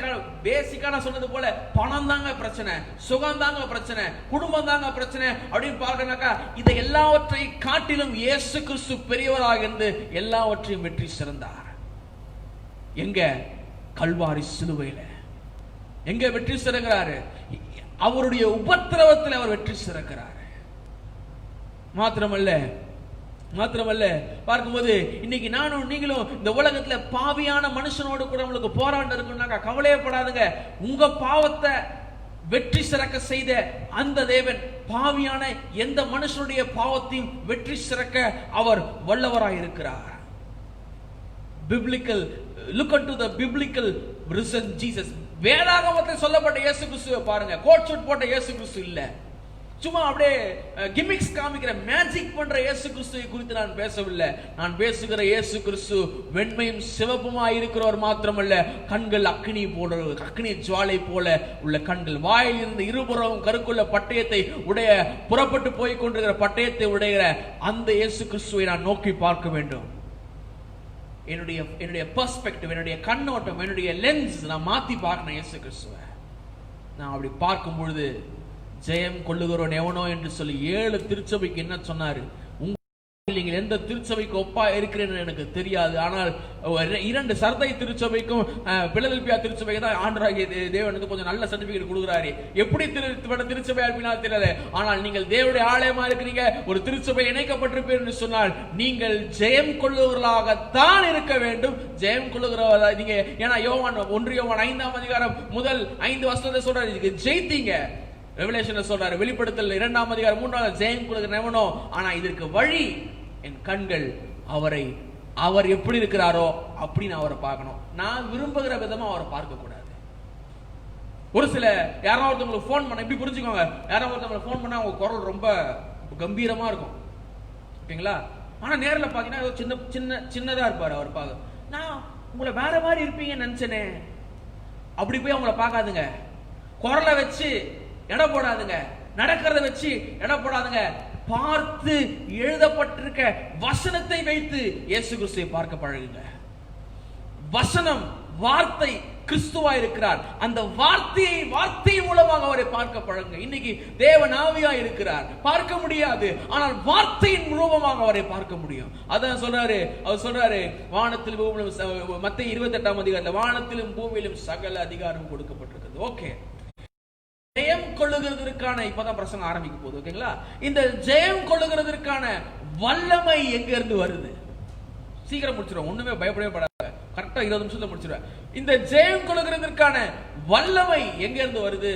பேசிக்கா சொன்னது போல பணம் தாங்க பிரச்சனை, சுகம் தாங்க பிரச்சனை, குடும்பம் தாங்க பிரச்சனை அப்படின்னு பார்க்கனாக்கா, இதை எல்லாவற்றை காட்டிலும் இயேசு கிறிஸ்து பெரியவராக இருந்து எல்லாவற்றையும் வெற்றி சிறந்தார். எங்க? கல்வாரி சிலுவையில. எங்க வெற்றி சிறக்கிறாரு? அவருடைய உபத்திரவத்தில் அவர் வெற்றி சிறக்கிறார். மாத்திரமல்ல பார்க்கும்போது இன்னைக்கு நானும் நீங்களும் இந்த உலகத்துல பாவியான மனுஷனோடு கூட உங்களுக்கு போராட்டம் இருக்குன்னாக்கா கவலையப்படாதுங்க. உங்க பாவத்தை வெற்றி சிறக்க செய்த அந்த தேவன் பாவியான எந்த மனுஷனுடைய பாவத்தையும் வெற்றி சிறக்க அவர் வல்லவராய் இருக்கிறார். biblical, look unto the biblical risen Jesus. வேதாகமத்தில் சொல்லப்பட்ட இயேசு கிறிஸ்துவை பாருங்க. கோட் சூட் போட்ட இயேசு கிறிஸ்து இல்ல, சும்மா அப்படியே கிமிக்ஸ் காமிக்கிற மேஜிக் பண்ற இயேசு கிறிஸ்துவை குறித்து நான் பேசவில்லை. நான் பேசுகிற இயேசு கிறிஸ்து வெண்மையும் சிவப்புமாய் இருக்கிறவர் மாத்திரமல்ல, கண்கள் அக்னி ஜுவாலை போல உள்ள கண்கள், வாயில் இருந்து இருபுறமும் கருக்குள்ள பட்டயத்தை உடைய, புறப்பட்டு போய் கொண்டிருக்கிற பட்டயத்தை உடைய அந்த இயேசு கிறிஸ்துவை நான் நோக்கி பார்க்க வேண்டும். என்னுடைய பெர்ஸ்பெக்டிவ், என்னுடைய கண்ணோட்டம், என்னுடைய லென்ஸ் நான் மாத்தி பார்க்கணும் இயேசு கிறிஸ்துவை. நான் அப்படி பார்க்கும் பொழுது ஜெயம் கொள்ளுகிறோன் எவனோ என்று சொல்லி 7 திருச்சபைக்கு என்ன சொன்னாரு? நீங்கள் எந்த திருச்சபைக்கு ஒப்பா இருக்கிறேன்னு எனக்கு தெரியாது, ஆனால் 2 சர்தை திருச்சபைக்கும் பிலதெல்பியா திருச்சபைக்கு தான் ஆண்டவராகிய தேவனுக்கு கொஞ்சம் நல்ல சர்டிபிகேட் கொடுக்குறாரு. எப்படி திருச்சபை அனுப்பினால் தெரியல, ஆனால் நீங்கள் தேவனுடைய ஆலயமா இருக்கிறீங்க, ஒரு திருச்சபை இணைக்கப்பட்டிருப்பீர்கள் என்று சொன்னால் நீங்கள் ஜெயம் கொள்ளுகிறவர்களாகத்தான் இருக்க வேண்டும். ஜெயம் கொள்ளுகிறவர்களா நீங்க, ஏன்னா யோவான் 1 யோவான் 5ஆம் அதிகாரம் முதல் 5 வசனத்தை சொல்றாரு, ஜெயித்தீங்க. ரெவலேஷன்ல சொல்றாரு, வெளிப்படுத்தல் 2ஆம் அதிகாரம் 3ஆம் ஜெயம் கொள்ளுகிறவனோ, ஆனா இதற்கு வழி என் கண்கள் அவர் எப்படி இருக்கிறாரோ அப்படின்னு அவரை பார்க்கணும். நான் விரும்புகிற விதமா அவரை பார்க்க கூடாது. ஒரு சில யாராவது ஒருத்தவங்களுக்கு போன் பண்ண, இப்படி புரிஞ்சுக்கோங்க, யாராவது ஒருத்தவங்களுக்கு போன் பண்ணா அவங்க குரல் ரொம்ப கம்பீரமா இருக்கும், ஓகேங்களா? ஆனா நேரில் பாத்தீங்கன்னா சின்னதா இருப்பாரு. அவர் பார்க்க, நான் உங்களை வேற மாதிரி இருப்பீங்கன்னு நினைச்சனே, அப்படி போய் அவங்கள பார்க்காதுங்க. குரலை வச்சு எடை போடாதுங்க, நடக்கிறத வச்சு எடை போடாதுங்க. பார்த்து எழுதப்பட்டிருக்க வசனத்தை வைத்து இயேசு கிறிஸ்துவை பார்க்க பழகுங்க. வசனம், வார்த்தை கிறிஸ்துவா இருக்கிறார். அந்த வார்த்தை மூலமாக அவரை பார்க்க பழகுங்க. இன்னைக்கு தேவன் ஆவியா இருக்கிறார், பார்க்க முடியாது, ஆனால் வார்த்தையின் ரூபமாக அவரை பார்க்க முடியும். அதான் சொல்றாரு, அவர் சொல்றாரு, வானத்திலும் பூமியிலும், மத்தேயு 28ஆம் அதிகாரத்தில், வானத்திலும் பூமியிலும் சகல அதிகாரம் கொடுக்கப்பட்டிருக்கிறது. ஓகே, ஜெயம் கொள்ளுகிறதற்கான, இப்பதான் பிரசங்கம் ஆரம்பிக்க போகுது, ஓகேங்களா? இந்த ஜெயம் கொள்ளுகிறதற்கான வல்லமை எங்க இருந்து வருது? சீக்கிரம் முடிச்சிடும், ஒண்ணுமே பயப்படவே படாத, கரெக்டா 20 நிமிஷத்துல முடிச்சிருவேன். இந்த ஜெயம் கொள்ளுகிறதற்கான வல்லமை எங்க இருந்து வருது?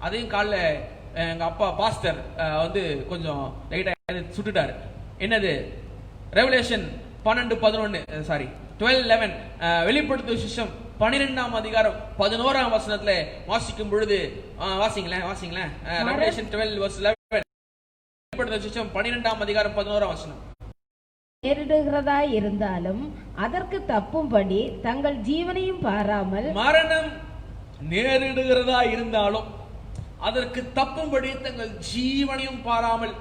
அதையும் காலைல எங்க அப்பா பாஸ்டர் கொஞ்சம் லைட்டா சுட்டுட்டாரு. என்னது? ரெவலேஷன் 12:11 வெளிப்படுத்தும் விசேஷம் 12ஆம் அதிகாரம் 11ஆம் வசனத்துல வாசிக்கும் பொழுது, வாசிங்களேன் ரெவலேஷன் 12:11, 12ஆம் அதிகாரம் 11ஆம் வசனம். நேரிடுகிறதா இருந்தாலும் அதற்கு தப்பும்படி தங்கள் ஜீவனையும் பாராமல், மரணம் நேரிடுகிறதா இருந்தாலும் அதற்கு தப்பும்படி தங்கள் ஜீவனையும் பாராமல்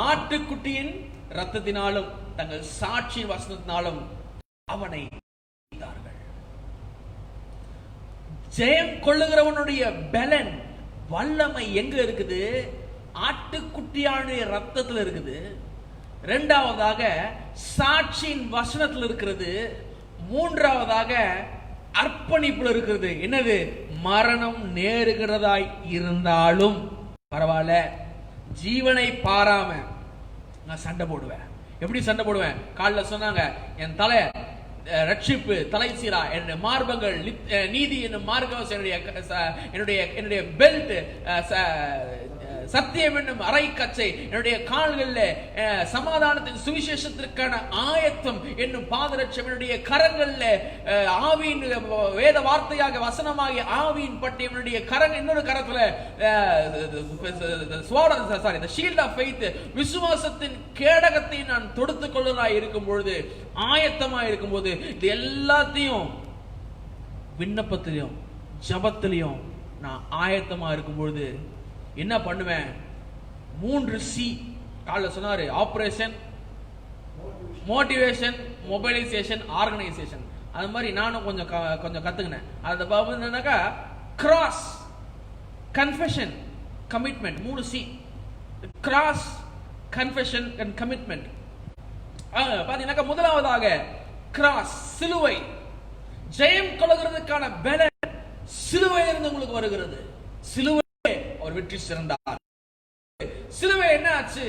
ஆட்டுக்குட்டியின் இரத்தத்தினாலும் தங்கள் சாட்சியின் வசனத்தினாலும் அவனை ஜெயித்தார்கள். ஜெயம் கொள்ளுகிறவனுடைய பலன் வல்லமை எங்க இருக்குது? ஆட்டுக்குட்டியானுடைய ரத்தத்தில் இருக்குது. இரண்டாவதாக சாட்சியின் வசனத்தில் இருக்கிறது. மூன்றாவதாக அர்ப்பணிப்புல இருக்கிறது. என்னது? மரணம் நேருகிறதாய் இருந்தாலும் பரவாயில்ல, ஜீவனை பாராம நான் சண்டை போடுவேன். எப்படி சண்டை போடுவேன்? காலைல சொன்னாங்க, என் தலை ரட்சிப்பு தலை சீரா, என்னுடைய மார்பங்கள் நீதி என்னும் மார்க்கவசம், என்னுடைய பெல்ட் சத்தியம் என்னும் அரை கச்சை, என்னுடைய கால்களில் சமாதானத்தின் சுவிசேஷத்திற்கான ஆயத்தம் என்னும் பாதரட்சம், என்னுடைய கரங்களில் ஆவியின் வேத வார்த்தையாக வசனமாகிய ஆவியின் பட்டி, என்னுடைய கரங்கள், இன்னொரு கரத்துல ஷீல்ட் ஆஃப் ஃபெய்த் விசுவாசத்தின் கேடகத்தை நான் தொடுத்துக் கொள்வதாய் இருக்கும் பொழுது, ஆயத்தமாக இருக்கும் போது, இது எல்லாத்தையும் விண்ணப்பத்திலையும் ஜபத்திலையும் நான் ஆயத்தமா இருக்கும் பொழுது என்ன பண்ணுவேன்? 3 சி. காலைல சொன்னாரு, ஆபரேஷன், மோட்டிவேஷன், மொபைலைசேஷன், ஆர்கனைசேஷன். அது மாதிரி நானும் கொஞ்சம் கத்துக்கினேன். அதை பார்த்தீங்கன்னாக்கா cross, confession, commitment. 3 C. Cross, confession and commitment. பாத்தீங்கன்னாக்கா முதலாவதாக கிராஸ், சிலுவை. ஜெயம் கொள்கிறதுக்கான பலன் சிலுவையிலிருந்து உங்களுக்கு வருகிறது. சிலுவை அவர் வெற்றி சிறந்தார். சிலுவை என்ன ஆச்சு?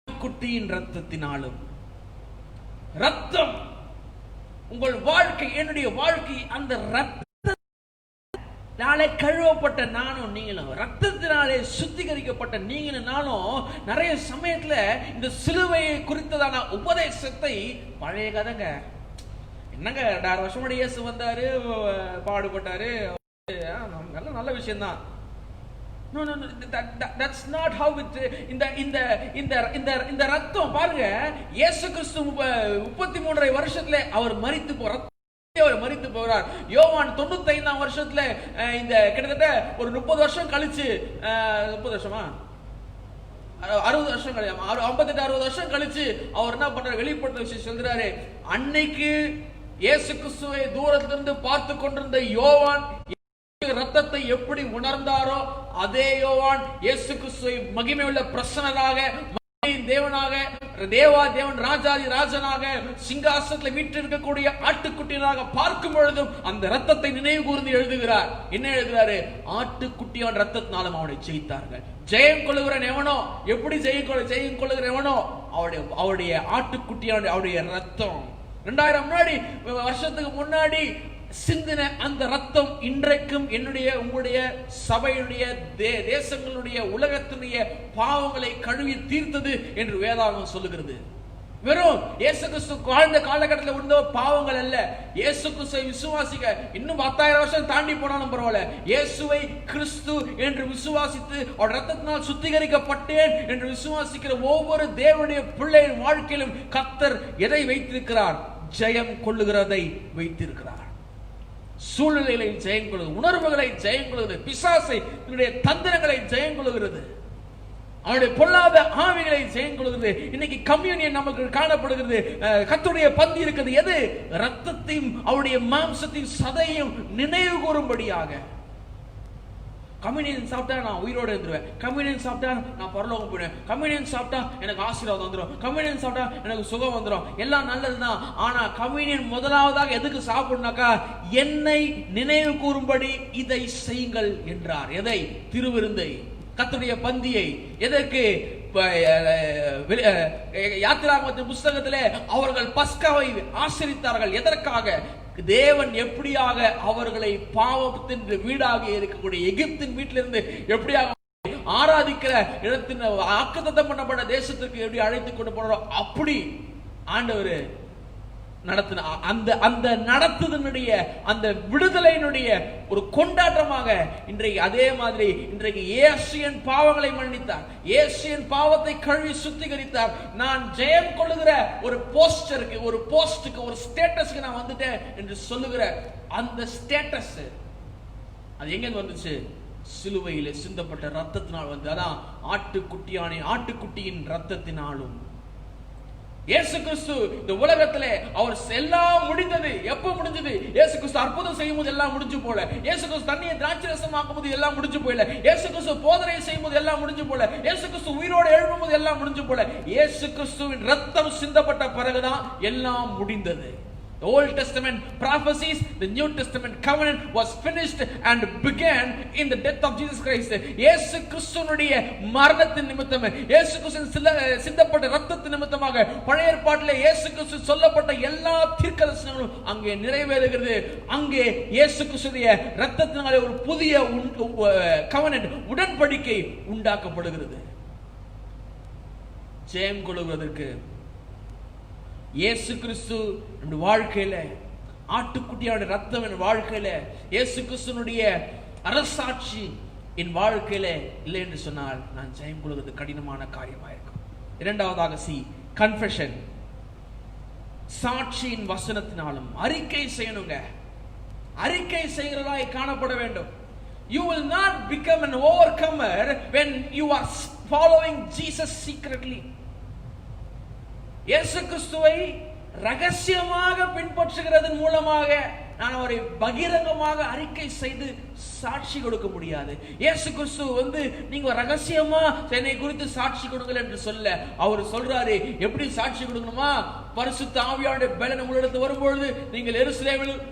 குட்டியின் ரத்தத்தினாலும். ரத்தம் உங்கள் வாழ்க்கை, என்னுடைய வாழ்க்கை அந்த ரத்தத்தினாலே கழுவப்பட்ட நானும் நீங்களும், ரத்தத்தினாலே சுத்திகரிக்கப்பட்ட நீங்களும் நானும் நிறைய சமயத்துல இந்த சிலுவையை குறித்ததான உபதேசத்தை, பழைய கதைங்க, என்னங்க 6 வருஷம் முன்னாடி இயேசு வந்தாரு, பாடுபட்டாரு, நல்ல விஷயம் தான். No, that's not how it. இந்த ரத்தம் பாருங்க, இயேசு கிறிஸ்து 33 வருஷத்துல அவர் மரித்து போகிறார். யோவான் 95ஆம் வருஷத்துல, இந்த கிட்டத்தட்ட ஒரு 30 வருஷம் கழிச்சு, 30 வருஷமா 60 வருஷம் கழிச்சு, 58-60 வருஷம் கழிச்சு அவர் என்ன பண்றாரு? வெளிப்படுத்த விஷயம் சொல்றாரு. அன்னைக்கு இயேசு கிறிஸ்துவை தூரத்திலிருந்து பார்த்து கொண்டிருந்த யோவான் ரத்தத்தை எப்படி உணர்ந்தாரோ, அதே யோவான் இயேசு கிறிஸ்துவை மகிமையுள்ள பிரசன்னராக, தேவனாக, தேவன் ராஜாதி ராஜனாக சிங்காசனத்தில் வீற்றிருக்கக்கூடிய ஆட்டுக்குட்டியாக பார்க்கும் பொழுதும் அந்த ரத்தத்தை நினைவு கூர்ந்து எழுதுகிறார். என்ன எழுதுகிறாரு? ஆட்டுக்குட்டியான ரத்தத்தினாலும் அவனை ஜெயித்தார்கள். ஜெயம் கொள்ளுகிறவன் எவனோ, எப்படி ஜெயம் கொள்ளுகிற எவனோ, அவருடைய ஆட்டுக்குட்டியான அவருடைய ரத்தம் 2000 வருஷத்துக்கு முன்னாடி சிந்தின அந்த ரத்தம் இன்றைக்கும் என்னுடைய, உங்களுடைய சபையுடைய, தேசங்களுடைய, உலகத்தினுடைய பாவங்களை கழுவி தீர்த்தது என்று வேதாகமம் சொல்லுகிறது. வெறும் இயேசு கிறிஸ்து வாழ்ந்த காலகட்டத்தில் இருந்த பாவங்கள் அல்ல. இயேசு கிறிஸ்துவை விசுவாசிக்க இன்னும் 10,000 வருஷம் தாண்டி போனாலும் பரவாயில்ல, இயேசுவை கிறிஸ்து என்று விசுவாசித்து அவர் ரத்தத்தினால் சுத்திகரிக்கப்பட்டேன் என்று விசுவாசிக்கிற ஒவ்வொரு தேவனுடைய பிள்ளையின் வாழ்க்கையிலும் கர்த்தர் எதை வைத்திருக்கிறார்? ஜெயம் கொள்ளுகிறதை வைத்திருக்கிறார். சூழ்நிலைகளை ஜெயம் கொள்ளுகிறது, உணர்வுகளை ஜெயம் கொள்ளுகிறது, பிசாசை தந்திரங்களை ஜெயம் கொள்ளுகிறது, அவருடைய பொல்லாத ஆவிகளை ஜெயம் கொள்ளுகிறது. இன்னைக்கு கம்யூனியன் நமக்கு காணப்படுகிறது. கர்த்தருடைய பந்தி இருக்கிறது. எது? ரத்தத்தையும் அவருடைய மாம்சத்தையும் சதையும் நினைவு கூறும்படியாக. கம்யூனியன் சாப்பிட்டா நான் உயிரோடு இருந்துருவேன், கம்யூனியன் சாப்பிட்டா நான் பரலோகம் போயிடுவேன், கம்யூனியன் சாப்பிட்டா எனக்கு ஆசீர்வாதம் வந்துடும், கம்யூனியன் சாப்பிட்டா எனக்கு சுகம் வந்துடும், எல்லாம் நல்லதுதான். ஆனா கம்யூனியன் முதலாவதாக எதுக்கு சாப்பிடணும்னாக்கா, என்னை நினைவு கூறும்படி இதை செய்யுங்கள் என்றார். எதை? திருவிருந்தை, கர்த்தருடைய பந்தியை. எதற்கு? யாத்திராகமத்தின் புஸ்தகத்திலே அவர்கள் பஸ்காவை ஆசரித்தார்கள். எதற்காக? தேவன் எப்படியாக அவர்களை பாவத்தின் வீடாக இருக்கக்கூடிய எகிப்தின் வீட்டிலிருந்து எப்படியாக ஆராதிக்கிற இடத்தின் வாக்குத்தத்தம் பண்ணப்பட்ட தேசத்திற்கு எப்படி அழைத்துக் கொண்டு போனாரோ, அப்படி ஆண்டவர் நடத்தின அந்த நடத்துதனுடைய அந்த விடுதலையினுடைய ஒரு கொண்டாட்டமாக இன்றைக்கு அதே மாதிரி இன்றைக்கு இயேசுவின் பாவங்களை மன்னித்தார், இயேசுவின் பாவத்தை கழுவி சுத்திகரித்தார். நான் ஜெயம் கொள்ளுகிற ஒரு போஸ்டருக்கு, ஒரு போஸ்டுக்கு, ஒரு ஸ்டேட்டஸ்க்கு நான் வந்துட்டேன் என்று சொல்லுகிற அந்த ஸ்டேட்டஸ் அது எங்க வந்துச்சு? சிலுவையிலே சிந்தப்பட்ட ரத்தத்தினால் வந்து. அதான் ஆட்டுக்குட்டியின் ரத்தத்தினாலும். இயேசு கிறிஸ்து இந்த உலகத்திலே அவர் எல்லாம் முடிந்தது. எப்ப முடிஞ்சது? இயேசு கிறிஸ்து அற்புதம் செய்யும் போது எல்லாம் முடிஞ்சு போல. இயேசு கிறிஸ்து தண்ணியை திராட்சரசம் ஆக்கும் போது எல்லாம் முடிஞ்சு போயில. இயேசு கிறிஸ்து போதனை செய்யும் போது எல்லாம் முடிஞ்சு போல. இயேசு கிறிஸ்து உயிரோடு எழும்பும் போது எல்லாம் முடிஞ்சு போல. இயேசு கிறிஸ்துவின் ரத்தம் சிந்தப்பட்ட பிறகுதான் எல்லாம் முடிந்தது. The Old Testament prophecies, the New Testament covenant was finished and began in the death of Jesus Christ. இயேசு கிறிஸ்துவினுடைய மரணத்தின் நிமித்தம், இயேசு கிறிஸ்துவின் சிந்தப்பட்ட இரத்தத்தின் நிமித்தமாக பழைய ஏற்பாட்டிலே இயேசு கிறிஸ்து சொல்லப்பட்ட எல்லா தீர்க்கதரிசனங்களும் அங்கே நிறைவேறுகிறது. அங்கே இயேசு கிறிஸ்துவின் இரத்தத்தினாலே ஒரு புதிய covenant, உடன்படிக்கை உண்டாக்கப்படுகிறது. ஜெயம் கொள்வதற்கு இயேசு கிறிஸ்து நம்முடைய வாழ்க்கையில, ஆட்டுக்குட்டியோட ரத்தம் என் வாழ்க்கையில, இயேசு கிறிஸ்துனுடைய அரசாட்சி என் வாழ்க்கையில இல்லை என்று சொன்னால் நான் ஜெயம் கொள்வது கடினமான காரியமாக இருக்கும். இரண்டாவதாக கன்ஃபெஷன். சாட்சியின் வசனத்தினாலும் அறிக்கை செய்யணுங்க. அறிக்கை செய்கிறதாய் காணப்பட வேண்டும். You will not become an overcomer when you are following Jesus secretly. இயேசு கிறிஸ்துவை ரகசியமாக பின்பற்றுகிறதன் மூலமாக நான் அவரை பகிரங்கமாக அறிக்கை செய்து சாட்சி கொடுக்க முடியாது. இயேசு கிறிஸ்து வந்து நீங்க ரகசியமா என்னை குறித்து சாட்சி கொடுங்கள் என்று சொல்ல, அவர் சொல்றாரு எப்படி சாட்சி கொடுக்கணுமா? பரிசுத்த ஆவியானுடைய பலன் உங்களிடத்து வரும்பொழுது நீங்கள் எருசலேமிலும்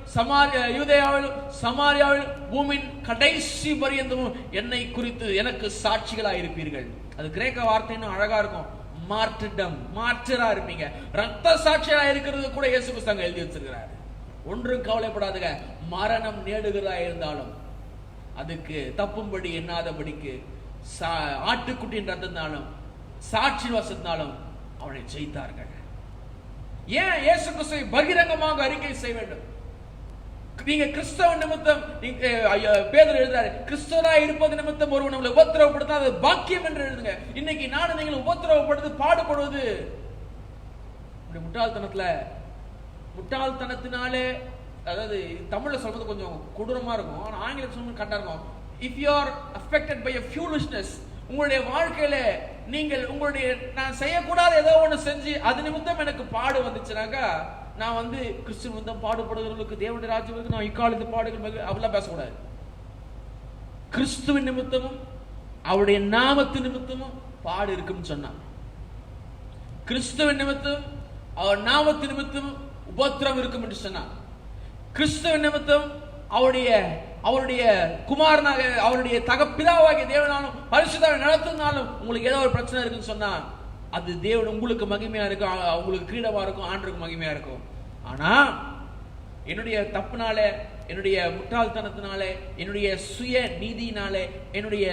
யூதேயாவிலும் சமாரியாவிலும் பூமியின் கடைசி பரியந்தமும் என்னை குறித்து எனக்கு சாட்சிகளாக இருப்பீர்கள். அது கிரேக்க வார்த்தைன்னு அழகா இருக்கும். மார்டரா இருப்பீங்க. ரத்த சாட்சியா இருக்கிறது கூட இயேசு கிறிஸ்து எழுதி வச்சிருக்கிறார். ஒன்றும் கவலைப்படாதுங்க. மரணம் நேடுகிறதா இருந்தாலும் அதுக்கு தப்பும்படி எண்ணாதபடிக்கு ஆட்டுக்குட்டியின் ரத்தத்தினாலும் சாட்சி வசத்தினாலும் அவனை ஜெயித்தார்கள். ஏன் இயேசு கிறிஸ்துவை பகிரங்கமாக அறிக்கை செய்ய வேண்டும்? நீங்க கிறிஸ்தவ நிமித்தம், பேதுரு எழுதுறாரு, கிறிஸ்தவரா இருப்பது நிமித்தம் ஒருவன் நம்மளை உபத்திரவப்படுத்தா அது பாக்கியம் என்று எழுதுங்க. இன்னைக்கு நானும் நீங்கள் உபத்திரவப்படுத்து பாடுபடுவது முட்டாள்தனத்தினாலே. அதாவது தமிழ்ல சொல்றது கொஞ்சம் கொடூரமா இருக்கும், ஆனா ஆங்கிலம் சொல்றது கரெக்டா இருக்கும். If you are affected by a foolishness, உங்களுடைய வாழ்க்கையில நீங்கள் உங்களுடைய நான் செய்யக்கூடாத ஏதோ ஒண்ணு செஞ்சு அது நிமித்தம் எனக்கு பாடு வந்துச்சுனாக்கா, நான் வந்து கிறிஸ்து நிமித்தம் பாடுபடுகிறவர்களுக்கு தேவனுடைய ராஜ்யத்துக்கு நான் இக்காலத்து பாடுகள் அப்படிலாம் பேசக்கூடாது. கிறிஸ்துவின் நிமித்தமும் அவருடைய நாமத்து நிமித்தமும் பாடு இருக்குன்னு சொன்னான். கிறிஸ்துவின் நிமித்தம் அவர் நாமத்து நிமித்தம் உபத்திரம் இருக்கும் என்று சொன்னான். கிறிஸ்துவின் நிமித்தம் அவருடைய குமாரனாக அவருடைய தகப்பிதாவாகிய தேவனாலும் பரிசுத்தாவை நடத்தினாலும் உங்களுக்கு ஏதோ ஒரு பிரச்சனை இருக்குன்னு சொன்னா அது தேவன் உங்களுக்கு மகிமையா இருக்கும், உங்களுக்கு கிரீடமா இருக்கும், ஆண்டருக்கு மகிமையா இருக்கும். ஆனா என்னுடைய தப்புனால, என்னுடைய முட்டாள்தனத்தினாலே, என்னுடைய சுய நீதினாலே, என்னுடைய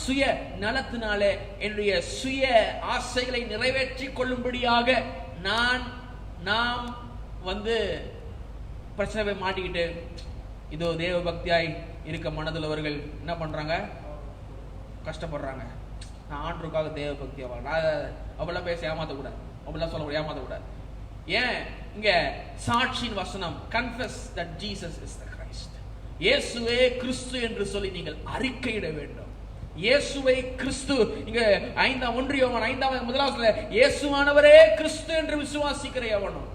சுய நலத்தினாலே, என்னுடைய சுய ஆசைகளை நிறைவேற்றி கொள்ளும்படியாக நாம் வந்து பிரச்சனை மாட்டிக்கிட்டு இதோ தேவ பக்தியாய் இருக்க மனதுள்ளவர்கள் என்ன பண்றாங்க? கஷ்டப்படுறாங்க. நான் ஆண்டருக்காக தேவ பக்தியாவா, நான் அவெல்லாம் பேச ஏமாத்தக்கூடாது, அவெல்லாம் சொல்லக்கூடாது, ஏமாத்தக்கூடாது. ஏன் இங்க சாட்சியின் வசனம், confess that Jesus is the Christ, இயேசுவே கிறிஸ்து என்று சொல்லி நீங்கள் அறிக்கையிட வேண்டும். இயேசுவை கிறிஸ்து, இங்க 1 யோவான் 5:1 இயேசுவானவரே கிறிஸ்து என்று விசுவாசிக்கிற எவனும்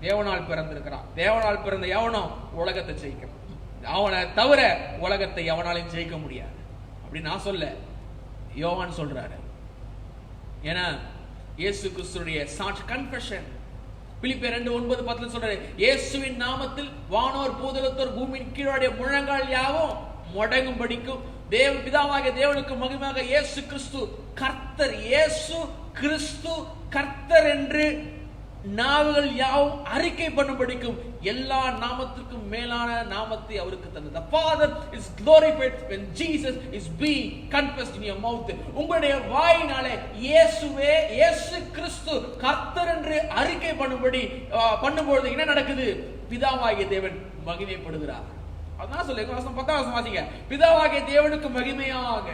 தேவனால் பிறந்திருக்கிறான். தேவனால் பிறந்த எவனும் உலகத்தை ஜெயிக்கிறான். அவனை தவிர உலகத்தை எவனாலையும் ஜெயிக்க முடியாது. அப்படி நான் சொல்ல, யோவான் சொல்றாரு. ஏன்னா இயேசு கிறிஸ்துடைய சாட்சி, கன்ஃபெஷன். பிலிப்பியர் 2:9-10 சொல்றாரு, இயேசுவின் நாமத்தில் வானோர் பூதலத்தோர் பூமியின் கீழோடைய முழங்கால் யாவும் முடங்கும்படிக்கும் தேவ பிதாவாகிய தேவனுக்கு மகிமையாக இயேசு கிறிஸ்து கர்த்தர், இயேசு கிறிஸ்து கர்த்தர் என்று நாவுகள் யாவும் அறிக்கை பண்ணும்படிக்கும் எல்லா நாமத்திற்கும் மேலான நாமத்தை அவருக்கு தந்தது. The Father is glorified when Jesus is being confessed in your mouth. உங்களுடைய வாயினாலே இயேசுவே, இயேசு கிறிஸ்து கர்த்தர் என்று அறிக்கை பண்ணும்போது என்ன நடக்குது? பிதாவாகிய தேவன் மகிமைப்படுகிறார். அதான் சொல்லுங்க, 10 வசனம் வாசிங்க. பிதாவாகிய தேவனுக்கு மகிமையாக.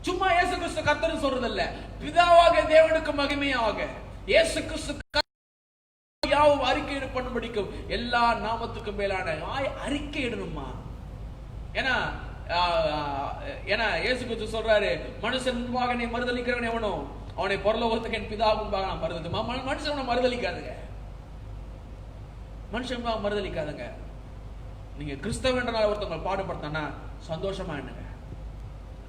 சும்மா இயேசு கிறிஸ்து கர்த்தர் சொல்றது இல்ல, பிதாவாகிய தேவனுக்கு மகிமையாக இயேசு கிறிஸ்து யாவும் அறிக்கையிட பண்ணும்படிக்கும் எல்லா நாமத்துக்கும் மேலான அறிக்கையிடணுமா? ஏன்னா இயேசு கிறிஸ்து சொல்றாரு, மனுஷன் முன்பாக என்னை மறுதலிக்கிறவன் எவனோ அவனை பரலோகத்துக்கு என் பிதா முன்பாக நான் மறுதலித்து. மனுஷன் மறுதலிக்காதுங்க, மனுஷன் முன்பாக மறுதலிக்காதுங்க. நீங்க கிறிஸ்தவன்றனால ஒருத்தவங்க பாடுபடுத்தானா சந்தோஷமா இருங்க.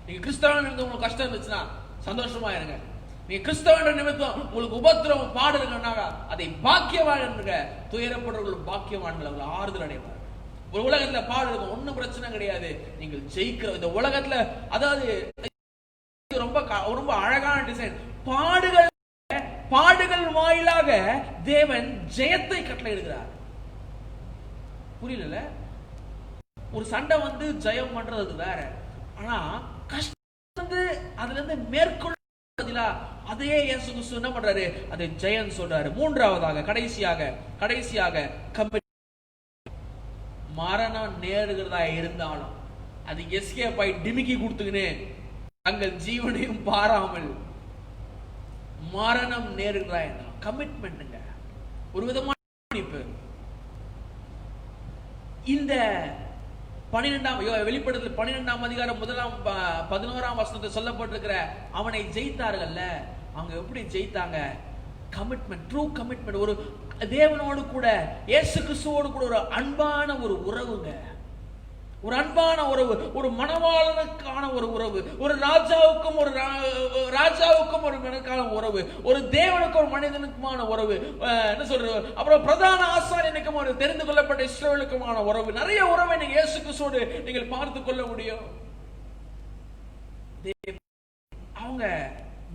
நீங்க கிறிஸ்தவன் இருந்து உங்களுக்கு கஷ்டம் இருந்துச்சுன்னா சந்தோஷமா இருங்க. நீங்க கிறிஸ்தவன் நிமித்தம் உங்களுக்கு உபத்திரவம் பாடுறீங்கன்னா அதை பாக்கியவான்ங்க. துயரப்படுறவர்கள் பாக்கியவான்கள், அவர்கள் ஆறுதல் அடைவார். ஒரு உலகத்துல பாடு இருக்கும், ஒன்னும் பிரச்சனை கிடையாது. நீங்கள் ஜெயிக்கிற இந்த உலகத்துல, அதாவது ரொம்ப ரொம்ப அழகான டிசைன். பாடுகள் வாயிலாக தேவன் ஜெயத்தை கட்டளையிடுகிறார். புரியல? ஒரு சண்டை வந்து ஜெயம் பண்றது வேற, ஆனா கஷ்டம் வந்து அதுல இருந்து மேற்கொள்ள அதே இயேசு கிறிஸ்து என்ன பண்றாரு? அதை ஜெயம் சொல்றாரு. மூன்றாவதாக கடைசியாக மரணம் நேருகிறதா இருந்தாலும் அது எஸ்கேப் ஆகி டிமிக்கி கொடுத்துக்கினே தங்கள் ஜீவனையும் பாராமல் மரணம் நேருகிறதா இருந்தாலும் கமிட்மெண்ட்டுங்க, ஒரு விதமான இந்த 12 வெளிப்படுத்தல் 12ஆம் அதிகாரம் 11ஆம் வசனத்தை சொல்லப்பட்டிருக்கிற அவனை ஜெயித்தார்கள்ல, அவங்க எப்படி ஜெயித்தாங்க? Commitment, true commitment. ஒரு தேவனோடு கூட, இயேசு கிறிஸ்துவோடு கூட ஒரு அன்பான ஒரு உறவுங்க, ஒரு அன்பான உறவு, ஒரு மணவாளனுக்கான ஒரு உறவு, ஒரு ராஜாவுக்கும் ஒரு மனிதனுக்கான உறவு, ஒரு தேவனுக்கும் ஒரு மனிதனுக்குமான உறவு, என்ன சொல்றது, அப்புறம் பிரதான ஆசாரியனுக்கும் ஒரு தெரிந்து கொள்ளப்பட்ட இஸ்ரவேலுக்குமான உறவு. நிறைய உறவை நீங்க இயேசு கிறிஸ்துவோடு நீங்கள் பார்த்து கொள்ள முடியும். அவங்க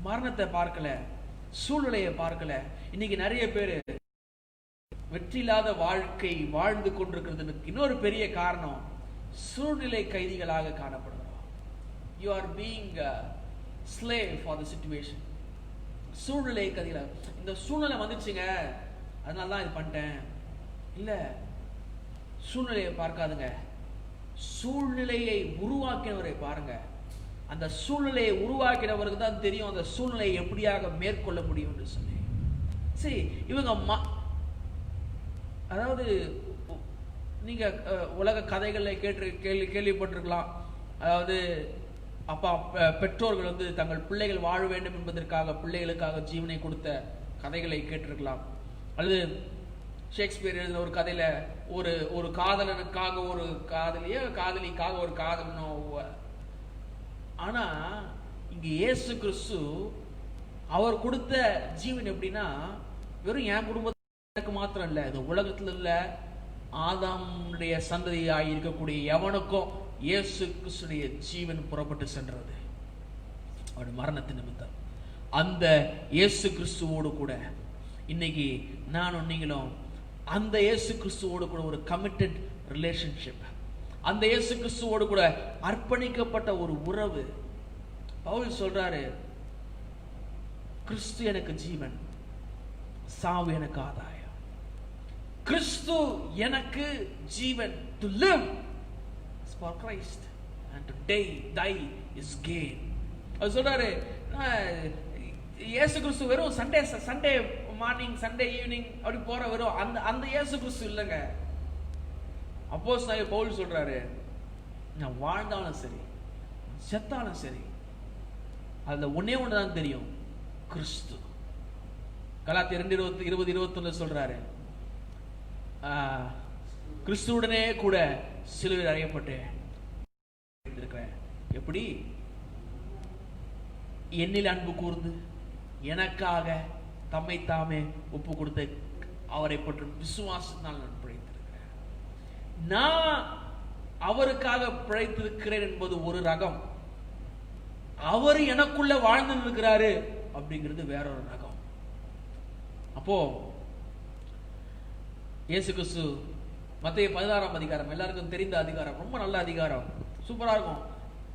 மரணத்தை பார்க்கல, சூழ்நிலையை பார்க்கல. இன்னைக்கு நிறைய பேரு வெற்றி இல்லாத வாழ்க்கை வாழ்ந்து கொண்டிருக்கிறதுக்கு இன்னொரு பெரிய காரணம் சூழ்நிலை கைதிகளாக காணப்படுகிறோம். You are being a slave for the situation. சூழ்நிலை கைதிகளாக, இந்த சூழ்நிலை வந்துச்சுங்க அதனால தான் இது பண்ணிட்டேன். இல்ல, சூழ்நிலையை பார்க்காதுங்க, சூழ்நிலையை உருவாக்கினவரை பாருங்க. அந்த சூழ்நிலையை உருவாக்கினவருக்கு தான் தெரியும் அந்த சூழ்நிலையை எப்படியாக மேற்கொள்ள முடியும் என்று சொல்லி. சரி, இவங்க அதாவது நீங்க உலக கதைகளை கேள்விப்பட்டிருக்கலாம். அதாவது பெற்றோர்கள் வந்து தங்கள் பிள்ளைகள் வாழ வேண்டும் என்பதற்காக பிள்ளைகளுக்காக ஜீவனை கொடுத்த கதைகளை கேட்டிருக்கலாம். அல்லது ஷேக்ஸ்பியர் எழுதின ஒரு கதையில ஒரு காதலனுக்காக ஒரு காதலிக்காக ஒரு காதலனோ. ஆனா இங்க இயேசு கிறிஸ்து அவர் கொடுத்த ஜீவன் எப்படின்னா, வெறும் என் குடும்பத்துக்கு மாத்திரம் இல்ல, இந்த உலகத்துல இல்ல, ஆதாமுடைய சந்ததியாய் இருக்கக்கூடிய எவனுக்கும் இயேசு கிறிஸ்துடைய ஜீவன் புறப்பட்டு சென்றது. அவருடைய மரணத்தின் நிமித்தம் அந்த இயேசு கிறிஸ்துவோடு கூட இன்னைக்கு நானும் நீங்களும் அந்த இயேசு கிறிஸ்துவோடு கூட ஒரு கமிட்டட் ரிலேஷன்ஷிப், அந்த இயேசு கிறிஸ்துவோடு கூட அர்ப்பணிக்கப்பட்ட ஒரு உறவு. பவுல் சொல்றாரு, கிறிஸ்து எனக்கு ஜீவன், சாவு எனக்கு ஆதாயம். கிறிஸ்து எனக்கு ஜீவன், to live is for Christ and to die is gain. அவர் சொல்றாரு, இயேசு கிறிஸ்து வெறும் சண்டே மார்னிங் சண்டே ஈவினிங் அப்படி போற வெறும் அந்த இயேசு கிறிஸ்து இல்லைங்க. அப்போஸ்தலனாகிய பவுல் சொல்றாரு, நான் வாழ்ந்தாலும் சரி செத்தாலும் சரி அதுல ஒன்னே ஒண்ணுதான் தெரியும், கிறிஸ்து. கலாத்தியர் 2:20-21 சொல்றாரு, கிறிஸ்துவுடனே கூட சிலுவையில் அறையப்பட்டு இருக்கிறேன். எப்படி? என்னில் அன்பு கூர்ந்து எனக்காக தம்மை தாமே ஒப்பு கொடுத்த அவரை பற்றி விசுவாசத்தினால் நான் பிழைத்திருக்கிறேன். நான் அவருக்காக பிழைத்திருக்கிறேன் என்பது ஒரு ரகம், அவர் எனக்குள்ள வாழ்ந்து இருக்கிறாரு அப்படிங்கிறது வேற ஒரு ரகம். அப்போ இயேசு கிறிஸ்து மத்தேயு 16ஆம் அதிகாரம், எல்லாருக்கும் தெரிந்த அதிகாரம், ரொம்ப நல்ல அதிகாரம், சூப்பரா இருக்கும்.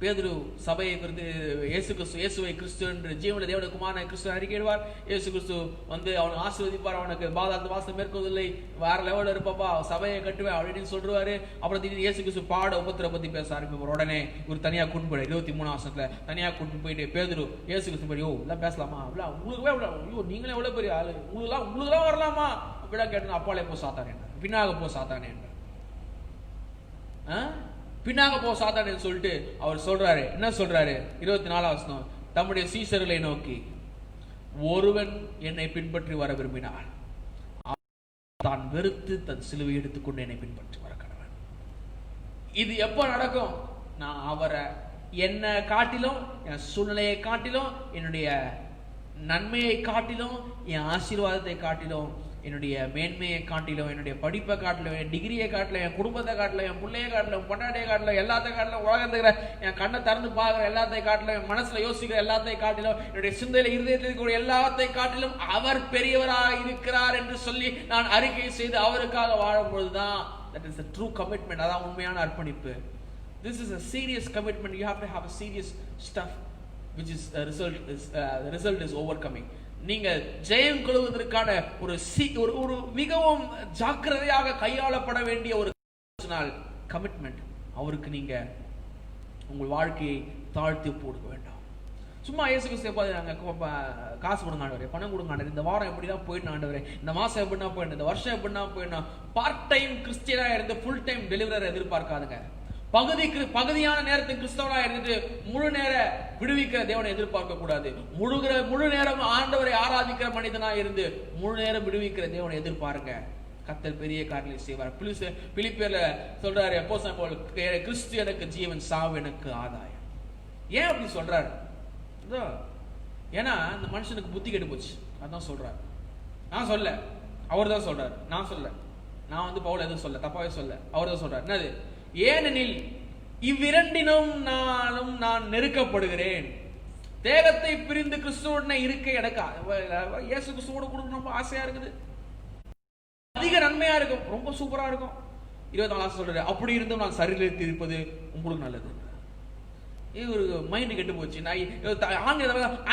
பேதுரு சபையை குறித்து இயேசுவை கிறிஸ்து என்று ஜீவனுள்ள தேவனுடைய குமாரனை கிறிஸ்து அறிக்கையிடுவார். இயேசு கிறிஸ்து வந்து அவனை ஆசீர்வதிப்பார். அவனுக்கு பாதாளத்து வாசம் மேற்கொள்ளவில்லை, வேற லெவலில் இருப்பாப்பா, சபையை கட்டுவேன் அப்படின்னு சொல்றாரு. அப்புறம் திடீர்னு இயேசு கிறிஸ்து பாட உபத்திர பத்தி பேச ஆரம்பிப்பார். உடனே ஒரு தனியா கூட்டு போயிடு 23 வருஷத்துல தனியா கூட்டு போயிட்டு பேதுரு இயேசு கிறிஸ்து போய், எல்லாம் பேசலாமா, உங்களுக்கு நீங்களே எவ்வளவு பெரிய ஆளு, உங்களுக்குலாம் வரலாமா அப்படிலாம் கேட்டு, அப்பாலே போ சாத்தானே, பின்னாக போ சாத்தானே, பின்னாக போ சாத்தானே சொல்லிட்டு அவர் சொல்றாரு. என்ன சொல்றாரு? 24 வசனம், தம்முடைய சீசர்களை நோக்கி, ஒருவன் என்னை பின்பற்றி வர விரும்பினார் தான் வெறுத்து தன் சிலுவை எடுத்துக்கொண்டு என்னை பின்பற்றி வர கடவன். இது எப்ப நடக்கும்? நான் அவரை என்ன காட்டிலும், என் சூழ்நிலையை காட்டிலும், என்னுடைய நன்மையை காட்டிலும், என் ஆசீர்வாதத்தை காட்டிலும், என்னுடைய மேன்மையை காட்டிலும், என்னுடைய படிப்பை காட்டிலும், என் டிகிரியை காட்டிலும், என் குடும்பத்தை காட்டிலும், என் பிள்ளையை காட்டிலும், பொண்டாட்டியை காட்டிலும், எல்லாத்தையும் காட்டிலும், உலகத்துக்கிற என் கண்ணை திறந்து பார்க்குற எல்லாத்தையும் காட்டிலும், என் மனசுல யோசிக்கிற எல்லாத்தையும் காட்டிலும், என்னுடைய சிந்தையில இருதயத்தில் கூட எல்லாத்தையும் காட்டிலும் அவர் பெரியவராக இருக்கிறார் என்று சொல்லி நான் அறிக்கை செய்து அவருக்காக வாழும் பொழுதுதான் that is a true commitment. அதான் உண்மையான அர்ப்பணிப்பு. This is a serious commitment. You have to have a serious stuff which is the result is overcoming. நீங்க ஜெயம் கொள்வதற்கான ஒரு மிகவும் ஜாக்கிரதையாக கையாளப்பட வேண்டிய ஒரு கமிட்மெண்ட். அவருக்கு நீங்க உங்கள் வாழ்க்கையை தாழ்த்தி போட வேண்டாம். சும்மா இயேசு கிறிஸ்து காசு கொடுங்க ஆண்டவரே, பணம் கொடுங்க ஆண்டவரே, இந்த வாரம் எப்படிதான் போயிடணும் ஆண்டவரே, இந்த மாசம் எப்படின்னா போயிடணும், இந்த வருஷம் எப்படின்னா போயிடணும். பார்ட் டைம் கிறிஸ்டியனா இருந்து ஃபுல் டைம் டெலிவரர் எதிர்பார்க்காதுங்க. பகுதியான நேரத்துக்கு கிறிஸ்தவனா இருந்துட்டு முழு நேர விடுவிக்கிற தேவனை எதிர்பார்க்க கூடாது. முழு நேரம் ஆண்டவரை ஆராதிக்கிற மனிதனா இருந்து முழு நேரம் விடுவிக்கிற தேவனை எதிர்பாருங்க. கர்த்தர் பெரிய காரியங்களை செய்வார். பிலிப்பியர்ல சொல்றாரு அப்போஸ்தலன் பவுல், கிறிஸ்து எனக்கு ஜீவன், சாவு எனக்கு ஆதாயம். ஏன் அப்படி சொல்றாரு? ஏன்னா இந்த மனுஷனுக்கு புத்தி கெட்டு போச்சு, அதான் சொல்றாரு. நான் சொல்ல, அவர் தான் சொல்றாரு, நான் சொல்ல. நான் வந்து பவுல் எதுவும் சொல்ல, தப்பாவே சொல்ல, அவர் தான் சொல்றாரு. என்னது? ஏனெனில் இவ்விரண்டினும் நான் நெருக்கப்படுகிறேன். தேகத்தை பிரிந்து கிறிஸ்துவுடனே இருக்க எனக்கு இயேசு கிறிஸ்துவோட கொடுக்க ரொம்ப ஆசையா இருக்குது, அதிக நன்மையா இருக்கும், ரொம்ப சூப்பரா இருக்கும். 24 சொல்றாரு, அப்படி இருந்தும் நான் சரீரத்தில் இருப்பது உங்களுக்கு நல்லது. ஒரு மைண்ட் கெட்டு போச்சு.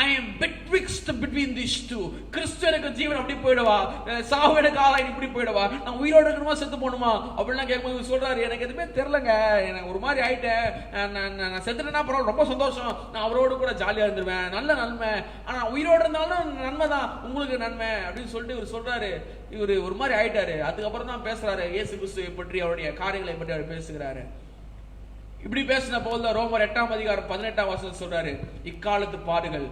I am betwixt between these two. கிறிஸ்துவுக்கு ஜீவன் அப்படி போயிடுவா, சாவு எனக்கு ஆதாயம் இப்படி போயிடுவா, நான் உயிரோடு இருக்கணுமா செத்து போகணுமா அப்படிலாம் கேட்கும்போது சொல்றாரு, எனக்கு எதுவுமே தெரியலங்க, எனக்கு ஒரு மாதிரி ஆயிட்டேன், நான் செத்துட்டேன்னா பரவாயில்ல, ரொம்ப சந்தோஷம், நான் அவரோடு கூட ஜாலியா இருந்துருவேன், நல்ல நன்மை, ஆனா உயிரோடு இருந்தாலும் நன்மை தான், உங்களுக்கு நன்மை அப்படின்னு சொல்லிட்டு இவர் சொல்றாரு. இவர் ஒரு மாதிரி ஆயிட்டாரு. அதுக்கப்புறம் தான் பேசுறாரு இயேசு கிறிஸ்துவை பற்றி, அவருடைய காரியங்களை பற்றி அவர் பேசுகிறாரு. இப்படி பேசின போது ரோமர் 8ஆம் அதிகாரம் 18ஆம் வசனம் சொல்றாரு, இக்காலத்து பாடுகள்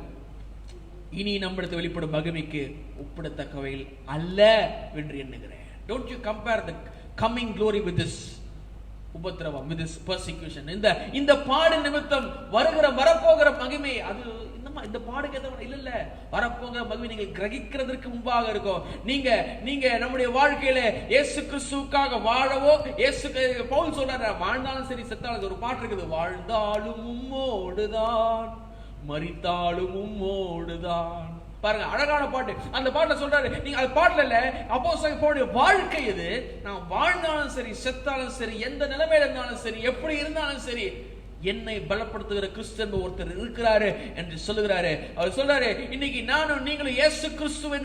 இனி நம்மிடத்து வெளிப்படும் மகிமைக்கு ஒப்பிடத்தக்கவையில் அல்ல என்று எண்ணுகிறேன். Don't you compare the coming glory with this உபத்திரவம், with this persecution. இந்த பாடு நிமித்தம் வரப்போகிற மகிமை, அது இந்த பாடுக்கு இல்ல, வரப்போகிற மகிமை நீங்கள் கிரகிக்கிறதற்கு முன்பாக இருக்கும். நீங்க நம்முடைய வாழ்க்கையில இயேசு கிறிஸ்துவுக்காக வாழவோ, பவுல் சொல்றாரு, வாழ்ந்தாலும் சரி செத்தாலும். ஒரு பாட்டு இருக்குது, வாழ்ந்தாலும் உம்மோடுதான், மரித்தாலும் உம்மோடுதான். பாருங்க, அழகான பாட்டு. அந்த பாட்டுல சொல்றாரு, நீங்க அந்த பாட்டுல இல்ல, அப்போஸ்தலன் பவுலுடைய வாழ்க்கை இது. நான் வாழ்ந்தாலும் சரி செத்தாலும் சரி, எந்த நிலைமையில இருந்தாலும் சரி, எப்படி இருந்தாலும் சரி, என்னை பலப்படுத்துகிற கிறிஸ்து ஒருத்தர் இருக்கிறாரு என்று சொல்லுகிறாரு. அவர் சொல்றாரு, இன்னைக்கு நானும் நீங்களும் இயேசு கிறிஸ்துவை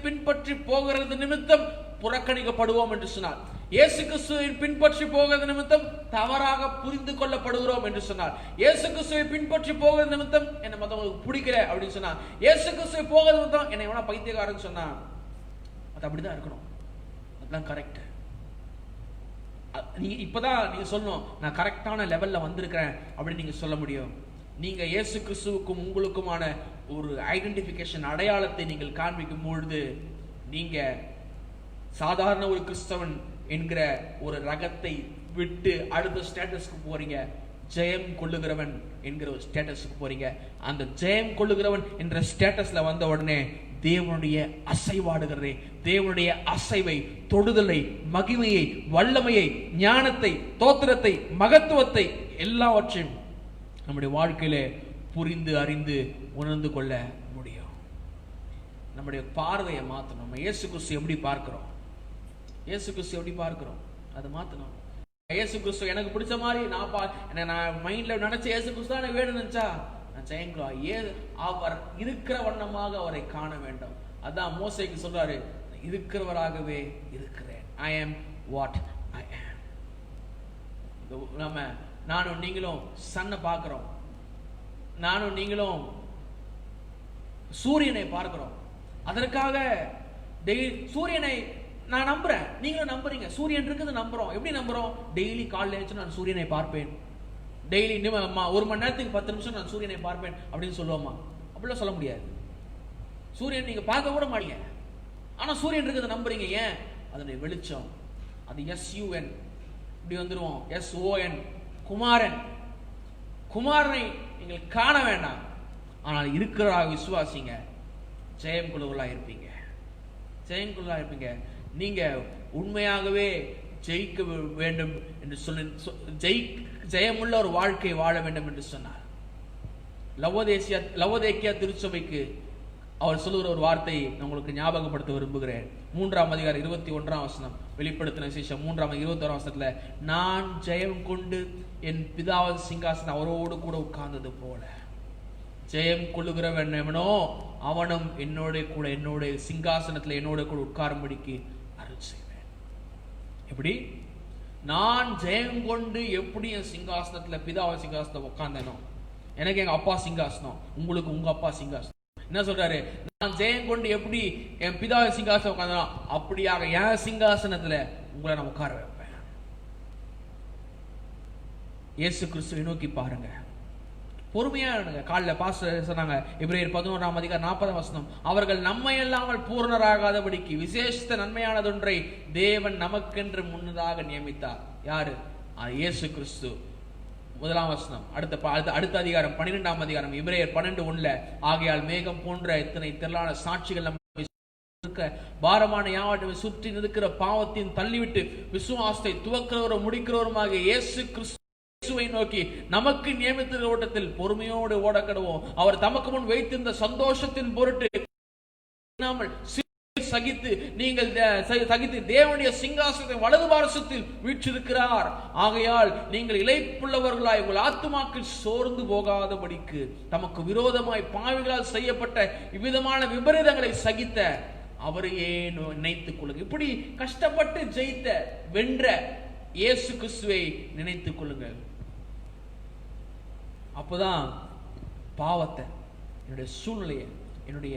பின்பற்றி போகிறது நிமித்தம் புறக்கணிக்கப்படுவோம் என்று சொன்னார். இயேசு கிறிஸ்துவை பின்பற்றி போகிறது நிமித்தம் தவறாக புரிந்து கொள்ளப்படுகிறோம் என்று சொன்னார். இயேசு கிறிஸ்துவை பின்பற்றி போகிறது நிமித்தம் என்ன மத்தவங்களுக்கு பிடிக்கல அப்படின்னு சொன்னா, இயேசு கிறிஸ்துவை போகிறது நிமித்தம் என்னை எவனா பைத்தியக்காரன்னு சொன்னா, அது அப்படிதான் இருக்கணும். அதுதான் கரெக்ட். நீங்க இப்பதான் நீங்க சொல்லணும், நான் கரெக்டான லெவல்ல வந்திருக்கிறேன் அப்படின்னு நீங்க சொல்ல முடியும். நீங்க இயேசு கிறிஸ்துவுக்கும் உங்களுக்குமான ஒரு ஐடென்டிபிகேஷன், அடையாளத்தை நீங்கள் காண்பிக்கும் பொழுது நீங்க சாதாரண ஒரு கிறிஸ்தவன் என்கிற ஒரு ரகத்தை விட்டு அடுத்த ஸ்டேட்டஸ்க்கு போறீங்க. ஜெயம் கொள்ளுகிறவன் என்கிற ஒரு ஸ்டேட்டஸ்க்கு போறீங்க. அந்த ஜெயம் கொள்ளுகிறவன் என்ற ஸ்டேட்டஸ்ல வந்த உடனே தேவனுடைய அசைவாடுகிறதே, தேவனுடைய அசைவை, தொடுதலை, மகிமையை, வல்லமையை, ஞானத்தை, தோத்திரத்தை, மகத்துவத்தை எல்லாவற்றையும் நம்முடைய வாழ்க்கையில புரிந்து அறிந்து உணர்ந்து கொள்ள முடியும். நம்முடைய பார்வையை மாற்றணும். நம்ம இயேசு கிறிஸ்து எப்படி பார்க்கிறோம், இயேசு கிறிஸ்து எப்படி பார்க்கிறோம் அதை மாற்றணும். இயேசு கிறிஸ்து எனக்கு பிடிச்ச மாதிரி நான் மைண்ட்ல நினைச்ச இயேசு கிறிஸ்து தான் எனக்கு வேணும்னு நினைச்சா நான் ஜெயங்குலாம். அவர் இருக்கிற வண்ணமாக அவரை காண வேண்டும். அதான் மோசேக்கு சொல்றாரு, இருக்கிறவராகவே இருக்கிறேன். I am what I am. நானும் நீங்களும் சன்னை பார்க்கிறோம், நானும் நீங்களும் சூரியனை பார்க்கிறோம். அதற்காக சூரியனை நான் நம்புறேன், நீங்களும் நம்புறீங்க. சூரியன் இருக்குது நம்புறோம். எப்படி நம்புறோம்? டெய்லி காலையில எழுந்து நான் சூரியனை பார்ப்பேன், டெய்லி 1 மணி நேரத்துக்கு 10 நிமிஷம் நான் சூரியனை பார்ப்பேன் அப்படின்னு சொல்லுவோமா? அப்படிலாம் சொல்ல முடியாது. சூரியன் நீங்க பார்க்க கூட மாட்டீங்க, ஆனா சூரியன் இருக்குது நம்புறீங்க. ஏன்? அதனுடைய வெளிச்சம். அது SUN இப்படி வந்துருவோம், SON குமாரன். குமாரனை நீங்கள் காண வேண்டாம், ஆனால் இருக்கிறாக விசுவாசிங்க, ஜெயம் கொள்ளுவலா இருப்பீங்க, ஜெயம் கொள்ளுவலா இருப்பீங்க. நீங்க உண்மையாகவே ஜெயிக்க வேண்டும் என்று சொல்லி ஜெயமுள்ள ஒரு வாழ்க்கை வாழ வேண்டும் என்று சொன்னார். லவோதேக்கியா திருச்சபைக்கு அவர் சொல்லுகிற ஒரு வார்த்தையை உங்களுக்கு ஞாபகப்படுத்த விரும்புகிறேன். 3ஆம் அதிகாரம் 21ஆம் வசனம், வெளிப்படுத்தின விசேஷம் 3ஆம் 21ஆம் வசனத்துல, நான் ஜெயம் கொண்டு என் பிதாவின் சிங்காசனம் அவரோடு கூட உட்கார்ந்தது போல ஜெயம் கொள்ளுகிறவன் எவனோ அவனும் என்னோட சிங்காசனத்துல என்னோட கூட உட்காரும்படிக்கு அருள் செய்வேன். எப்படி? நான் ஜெயம் கொண்டு எப்படி என் சிங்காசனத்துல பிதாவின் சிங்காசனத்தை உட்கார்ந்தேனோ, எனக்கு எங்க அப்பா சிங்காசனம், உங்களுக்கு உங்க அப்பா சிங்காசனம். என்ன சொல்றாரு? நான் ஜெயம் கொண்டு எப்படி என் பிதாவின் சிங்காசனம் உட்கார்ந்தனோ அப்படியாக என் சிங்காசனத்துல உங்களை நான் உட்கார வைப்பேன். இயேசு கிறிஸ்துவை நோக்கி பாருங்க, பொறுமையா இருங்க. காலைல பாஸ்டர் சொன்னாங்க, எபிரேயர் 11ஆம் அதிகாரம் 40ஆம் வசனம், அவர்கள் நம்மை அல்லாமல் பூரணராகாதபடிக்கு விசேஷ நன்மையானதொன்றை தேவன் நமக்கென்று முன்னதாக நியமித்தார். யாரு? இயேசு கிறிஸ்து. 1ஆம் வசனம், அடுத்த அதிகாரம் 12ஆம் அதிகாரம் எபிரேயர் 12:1, ஆகையால் மேகம் போன்ற இத்தனை திரளான சாட்சிகள் நம்ம பாரமான யாவற்றையும் சுற்றி நிற்கிற பாவத்தின் தள்ளிவிட்டு விசுவாசத்தை துவக்கிறவரும் முடிக்கிறவருமாக இயேசு கிறிஸ்துவை நோக்கி நமக்கு நியமித்த ஓட்டத்தில் பொறுமையோடு ஓடக்கடுவோம். அவர் தமக்கு முன் வைத்திருந்த சந்தோஷத்தின் பொருட்டு சகித்து நீங்கள் சகித்து தேவனுடைய சிங்காசனத்தை வலது பாரசத்தில் வீற்றிருக்கிறார். ஆகையால் நீங்கள் இளைப்புள்ளவர்களாய் உங்கள் ஆத்துமாக்கள் சோர்ந்து போகாதபடிக்கு தமக்கு விரோதமாய் பாவிகளால் செய்யப்பட்ட இவ்விதமான விபரீதங்களை சகித்த அவரையே நினைத்துக் கொள்ளுங்க. இப்படி கஷ்டப்பட்டு ஜெயித்த வென்ற இயேசு கிறிஸ்துவை நினைத்துக் கொள்ளுங்கள். அப்போதான் பாவத்தை, என்னுடைய சூழ்நிலையை, என்னுடைய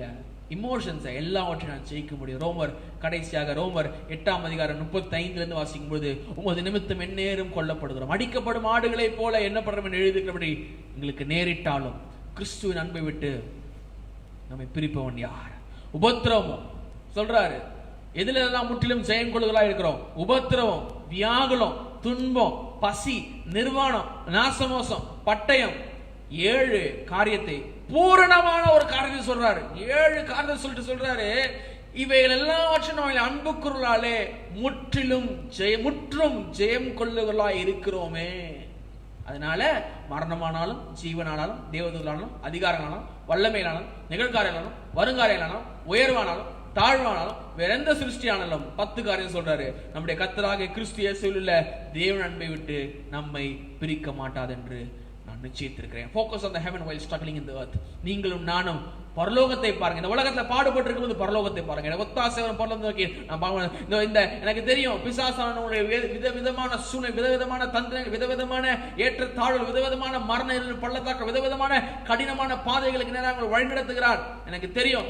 இமோஷன்ஸை எல்லாவற்றையும் நான் ஜெயிக்க முடியும். கடைசியாக ரோமர் 8ஆம் அதிகாரம் 35 வாசிக்கும் பொழுது, உமது நிமித்தம் எந்நேரம் கொல்லப்படுகிறோம், அடிக்கப்படும் ஆடுகளை போல எண்ணப்படுறோம் என்று எழுதுகிறபடி எங்களுக்கு நேரிட்டாலும் கிறிஸ்துவின் அன்பை விட்டு நம்மை பிரிப்பவன் யார்? உபத்திரவம் சொல்றாரு. எதுல எல்லாம் முற்றிலும் ஜெயம் கொள்ளுகளா இருக்கிறோம்? உபத்திரவம், வியாகுலம், துன்பம், பசி, நிர்வாணம், நாசமோசம், பட்டயம், 7 காரியத்தை, பூரணமான ஒரு காரியத்தை சொல்றாரு. 7 காரியத்தை சொல்லிட்டு சொல்றாரு, இவைகள் எல்லாவற்றும் நம்ம அன்புக்குள்ளாலே முற்றும் ஜெயம் கொள்ளுகளாய் இருக்கிறோமே. அதனால மரணமானாலும் ஜீவனானாலும் தேவதூதனாலும் அதிகாரங்களாலும் வல்லமையிலானாலும் நிகழ்காரியங்களாலும் வருங்காரியங்களாலும் உயர்வானாலும் தாழ்வானாலும் வேற எந்த சிருஷ்டியானாலும் 10 காரியம் சொல்றாரு. நம்முடைய கர்த்தராகிய கிறிஸ்து இயேசுவில் உள்ள தேவன் அன்பை விட்டு நம்மை பிரிக்க மாட்டாது என்று நான் நிச்சயித்திருக்கிறேன். Focus on the heaven while struggling in the earth. நீங்களும் நானும் பரலோகத்தை பாருங்க. இந்த உலகத்துல பாடுபட்டு இருக்கும்போது பரலோகத்தை பாருங்க. ஒத்தாசை பரலோகம் இந்த எனக்கு தெரியும், பிசாசானுடைய விதவிதமான சூழ்நிலை, விதவிதமான தந்திரங்கள், விதவிதமான ஏற்றத்தாழ்வு, விதவிதமான மரண பள்ளத்தாக்க, விதவிதமான கடினமான பாதைகளுக்கு நேராக வழிநடத்துகிறார். எனக்கு தெரியும்,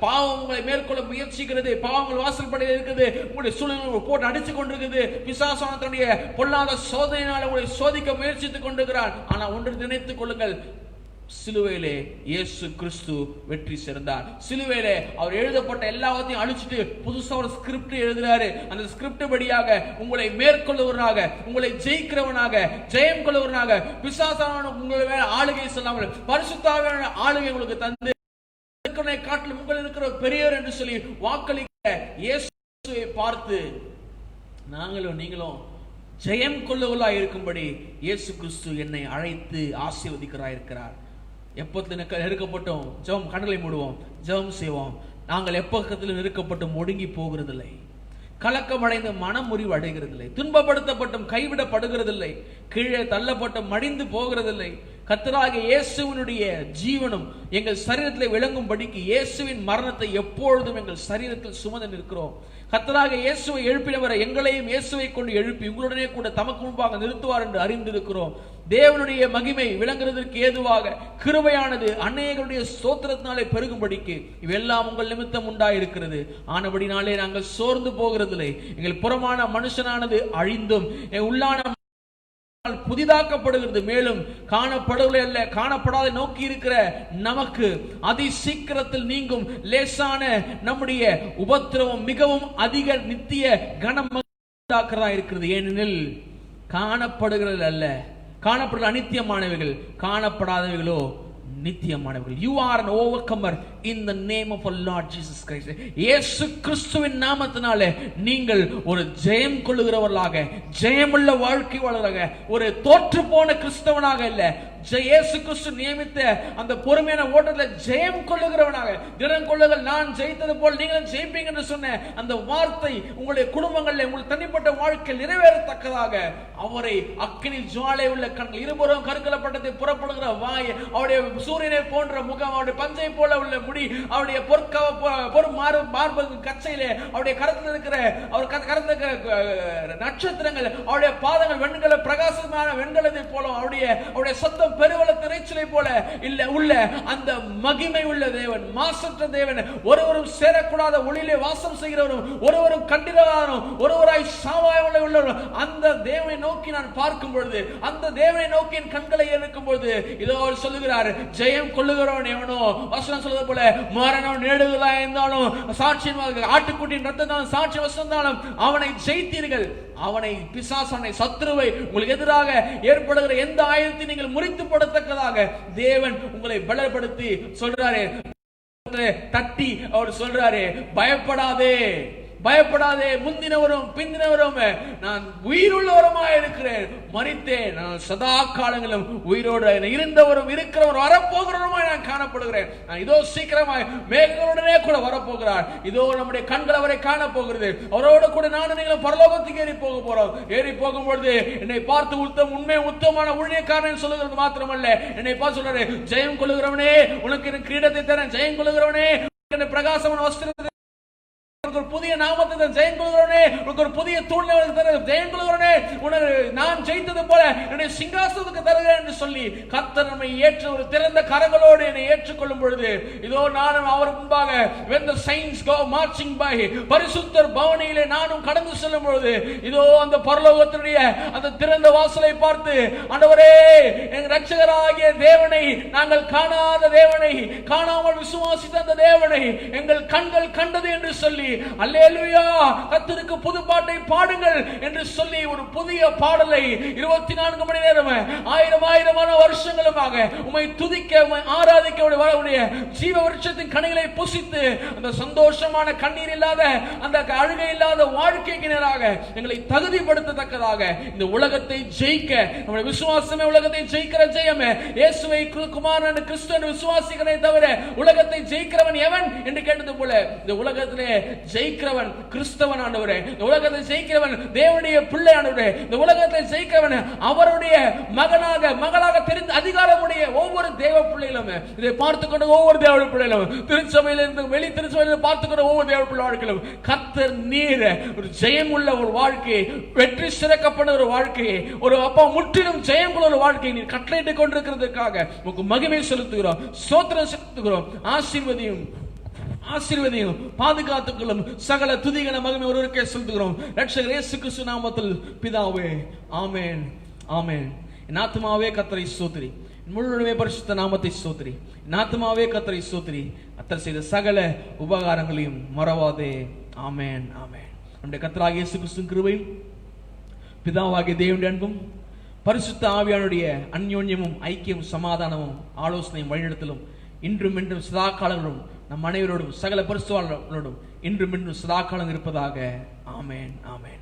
பாவம் உங்களை மேற்கொள்ள முயற்சிக்கிறது, பாவங்கள் வாசல் படையில் இருக்குது, உங்களுடைய சூழ்நிலை போட்டு அடிச்சு கொண்டிருக்குது. பிசாசானத்துடைய பொல்லாத சோதனையினால் உங்களை சோதிக்க முயற்சித்துக் கொண்டிருக்கிறார். ஆனா ஒன்று நினைத்துக் கொள்ளுங்கள், சிலுவையிலே இயேசு கிறிஸ்து வெற்றி சிறந்தார். சிலுவையிலே அவர் எழுதப்பட்ட எல்லாவற்றையும் அழிச்சிட்டு புதுசா ஒரு ஸ்கிரிப்ட் எழுதுறாரு. அந்த ஸ்கிரிப்ட் படியாக உங்களை மேற்கொள்ளுவனாக, உங்களை ஜெயிக்கிறவனாக, ஜெயம் கொள்ளுவனாக, பிசாசான உங்களை மேல ஆளுகை சொல்லாமல் பரிசுத்தாவியான ஆளுகை உங்களுக்கு தந்து காட்டிலும் உங்கள் இருக்கிற பெரியவர் என்று சொல்லி வாக்களிக்க இயேசுவை பார்த்து நாங்களும் நீங்களும் ஜெயம் கொள்ளுவலாய் இருக்கும்படி இயேசு கிறிஸ்து என்னை அழைத்து ஆசீர்வதிக்கிறார் இருக்கிறார். எப்பத்துல நெருக்கப்பட்டோம், ஜெபம், கண்களை மூடுவோம், ஜெபம் செய்வோம். நாங்கள் எப்பக்கத்திலும் இருக்கப்பட்டும் ஒடுங்கி போகிறதில்லை, கலக்கமடைந்து மனமுறிவு அடைகிறதில்லை, துன்பப்படுத்தப்பட்டும் கைவிடப்படுகிறதில்லை, கீழே தள்ளப்பட்டும் மடிந்து போகிறதில்லை. கர்த்தராகிய இயேசுவினுடைய ஜீவனும் எங்கள் சரீரத்தில் விளங்கும்படிக்கு இயேசுவின் மரணத்தை எப்பொழுதும் எங்கள் சரீரத்தில் சுமந்து நிற்கிறோம். கர்த்தராகிய இயேசுவை எழுப்பினவரை எங்களையும் இயேசுவை கொண்டு எழுப்பி உங்களுடனே கூட தமக்கு முன்பாக நிறுத்துவார் என்று அறிந்திருக்கிறோம். தேவனுடைய மகிமை விளங்குறதற்கு ஏதுவாக கிருபையானது அநேகருடைய ஸ்தோத்திரத்தினாலே பெருகும்படிக்கு இவெல்லாம் உங்கள் நிமித்தம் உண்டாயிருக்கிறது. ஆனபடினாலே நாங்கள் சோர்ந்து போகிறதில்லை. எங்கள் புறமான மனுஷனானது அழிந்தும் உள்ளான புதிதாக்கப்படுகிறது. மேலும் காணப்படவில்லை அல்ல, காணப்படாத நோக்கி இருக்கிற நமக்கு அதி சீக்கிரத்தில் நீங்கும் லேசான நம்முடைய உபத்திரவம் மிகவும் அதிக நித்திய கனம் இருக்கிறது. ஏனெனில் காணப்படுகிறது அல்ல, காணப்படுகிற அநித்தியமானவைகள், காணப்படாதவைகளோ நித்தியமானவர்கள். You are an overcomer in the name of our Lord Jesus Christ. இயேசு கிறிஸ்துவின் நாமத்தினாலே நீங்கள் ஒரு ஜெயம் கொள்ளுகிறவர்களாக, ஜெயமுள்ள வாழ்க்கை வாழறாக, ஒரு தோற்று போன கிறிஸ்தவனாக இல்ல, இயேசு கிறிஸ்து நியமித்த அந்த பொறுமையான ஓட்டத்தில் ஜெயம் கொள்ளுகிறவனாக, தினம் கொள்ளுங்கள் நான் ஜெயித்தது போல் நீங்களும் ஜெயிப்பீங்க என்று சொன்ன அந்த வார்த்தை உங்களுடைய குடும்பங்களில் உங்கள் தனிப்பட்ட வாழ்க்கையில் நிறைவேறத்தக்கதாக அவரை அக்கினி ஜுவாலை உள்ள கண்கள், இருபுறம் கருக்கலப்பட்டதை புறப்படுகிற வாய், அவருடைய சூரியனை போன்ற முகம், அவருடைய பஞ்சை போல உள்ள முடி, அவருடைய மார்பு கச்சையிலே அவருடைய கரத்தில் இருக்கிற அவர் கரத்தில் இருக்கிற நட்சத்திரங்கள், அவருடைய பாதங்கள் வெண்கல பிரகாசமான வெண்கலத்தை போல, அவருடைய சத்தம் பெருவெள்ள திரைச்சலை போல இல்ல உள்ள அந்த மகிமை உள்ள தேவன், மாசற்ற தேவன், ஒருவரும் சேரக்கூடாத ஒளியிலே வாசம் செய்கிறவரும், ஒருவரும் கண்டிராதவரும், ஒருவராய் சாவாய் உள்ளவரும், அந்த தேவனை நோக்கி நான் பார்க்கும் பொழுது, அந்த தேவனை நோக்கி என் கண்களை எடுக்கும் பொழுது, இதோ சொல்லுகிறார், ஜெயம் கொள்ளுகிறவன் எவனோ, வசனம் சொல்வது போல மரணம் நேடுகளா இருந்தாலும், சாட்சியின் ஆட்டுக்குட்டியின் ரத்தத்தாலும் சாட்சி வசந்தாலும் அவனை ஜெயித்தீர்கள். அவனை பிசாசனை சத்துருவை உங்களுக்கு எதிராக ஏற்படுகிற எந்த ஆயுதத்தை நீங்கள் முறித்து போடத்தக்கதாக தேவன் உங்களை பலப்படுத்தி சொல்றாரு, தட்டி அவர் சொல்றாரு, பயப்படாதே, பயப்படாதே, முந்தினவரும் பிந்தினவரும் நான் உயிருள்ளவருமாய் இருக்கிறேன், மரித்தேன், நான் சதா காலங்களும் உயிரோடு இருந்தவரும் இருக்கிறவரும் வரப்போகிறவருமாய் நான் காணப்படுகிறேன். நான் இதோ சீக்கிரமாய் மேகங்களுடனே கூட வரப்போகிறார். இதோ நம்முடைய கண்கள் அவரை காணப்போகிறது. அவரோடு கூட நானும் நீங்களும் பரலோகத்துக்கு ஏறி போக போறோம். ஏறி போகும்பொழுது என்னை பார்த்து உண்மை உத்தமமான ஊழியக்காரன் சொல்லுகிறது மாத்திரமல்ல, என்னை பார்த்து சொல்றாரு, ஜெயம் கொள்ளுகிறவனே உனக்கு கிரீடத்தை தரேன், ஜெயம் கொள்ளுகிறவனே பிரகாசமான வஸ்திரத்தை, ஒரு புதிய நாமத்தை ஜெயம் கொள்கிறவனே, உனக்கு ஒரு புதிய தூணை ஜெயம் கொள்கிறவனே, உனக்கு நான் ஜெயித்தது போல என்னுடைய சிங்காசனத்துக்கு தருகிறேன் என்று சொல்லி கர்த்தர் நம்மை ஏற்ற ஒரு திறந்த கரங்களோடு என்னை ஏற்றுக்கொள்ளும் பொழுது, இதோ நானும் அவர் முன்பாக when the saints go marching by, பரிசுத்தர் பவனியிலே நானும் கடந்து செல்லும் பொழுது, இதோ அந்த பரலோகத்தினுடைய அந்த திறந்த வாசலை பார்த்து, ஆண்டவரே எங்கள் இரட்சகராகிய தேவனை, நாங்கள் காணாத தேவனை, காணாமல் விசுவாசித்த அந்த தேவனை எங்கள் கண்கள் கண்டது என்று சொல்லி அல்லேலூயா, கர்த்தருக்கு புது பாட்டை பாடுங்கள் என்று சொல்லி ஒரு புதிய பாடலை 24 மணி நேரம் ஆயிரமான வருஷங்களுமாக உம்மை துதிக்க, உம்மை ஆராதிக்க, உம்முடைய ஜீவ விருட்சத்தின் கனிகளை புசித்து அந்த சந்தோஷமான கண்ணீர் இல்லாத அந்த அழுகை இல்லாத வாழ்க்கைக்கு நேராக எங்களை தகுதிப்படுத்தத்தக்கதாக இந்த உலகத்தை ஜெயிக்க, நம்முடைய விசுவாசமே உலகத்தை ஜெயிக்கிற ஜெயமே, இயேசுவை குமாரன் கிறிஸ்துவின் விசுவாசிக்கிறதை தவிர உலகத்தை ஜெயிக்கிறவன் எவன் என்று கேட்டது போல, இந்த உலகத்திலே ஜெயிக்கிறவன் கிறிஸ்தவன் ஆண்டவரே, இந்த உலகத்தை ஜெயிக்கிறவன் தேவனுடைய பிள்ளை ஆண்டவரே, இந்த உலகத்தை ஜெயிக்கிறவன் அவருடைய மகளாக தெரிந்து அதிகாரமுடைய ஒவ்வொரு தேவ பிள்ளைகளும், இதை பார்த்துக்கொண்ட ஒவ்வொரு தேவ பிள்ளைகளும், திருச்சபையிலிருந்து வெளி திருச்சபையிலிருந்து பார்த்துக்கொண்ட ஒவ்வொரு தேவ பிள்ளை வாழ்க்கையிலும் கர்த்தர் நீர் ஒரு ஜெயம் உள்ள ஒரு வாழ்க்கையை, வெற்றி சிறக்கப்பட்ட ஒரு வாழ்க்கையை, ஒரு அப்பா முற்றிலும் ஜெயம் உள்ள ஒரு வாழ்க்கையை நீர் கட்டளையிட்டுக் கொண்டிருக்கிறதுக்காக உங்களுக்கு மகிமை செலுத்துகிறோம், ஸ்தோத்திரம் செலுத்துகிறோம். ஆசீர்வதியும் பாதுகாத்துக்களும் சகல துதிகன மகிமை ஒருவருக்கே செலுத்துகிறோம் இரட்சகர் இயேசு கிறிஸ்து நாமத்தில் பிதாவே, ஆமென், ஆமென். என் ஆத்துமாவே கர்த்தரை ஸ்தோத்திரி, முழுவதுமே பரிசுத்த நாமத்தை ஸ்தோத்திரி, என் ஆத்துமாவே கர்த்தரை ஸ்தோத்திரி, கர்த்தர் செய்த சகல உபகாரங்களையும் மறவாதே. ஆமென், ஆமென். நம்முடைய கர்த்தராகிய இயேசு கிறிஸ்துவின் கிருபையும் பிதாவாகிய தேவனுடைய அன்பும் பரிசுத்த ஆவியானுடைய அந்யோன்யமும் ஐக்கியமும் சமாதானமும் ஆலோசனையும் வழிநடத்தலும் இன்றும் இன்றும் சதா காலங்களும் நம் அனைவரோடும் சகல பரிசுத்தவான்களோடும் இன்றும் இன்றும் சதா காலம் இருப்பதாக. ஆமென், ஆமென்.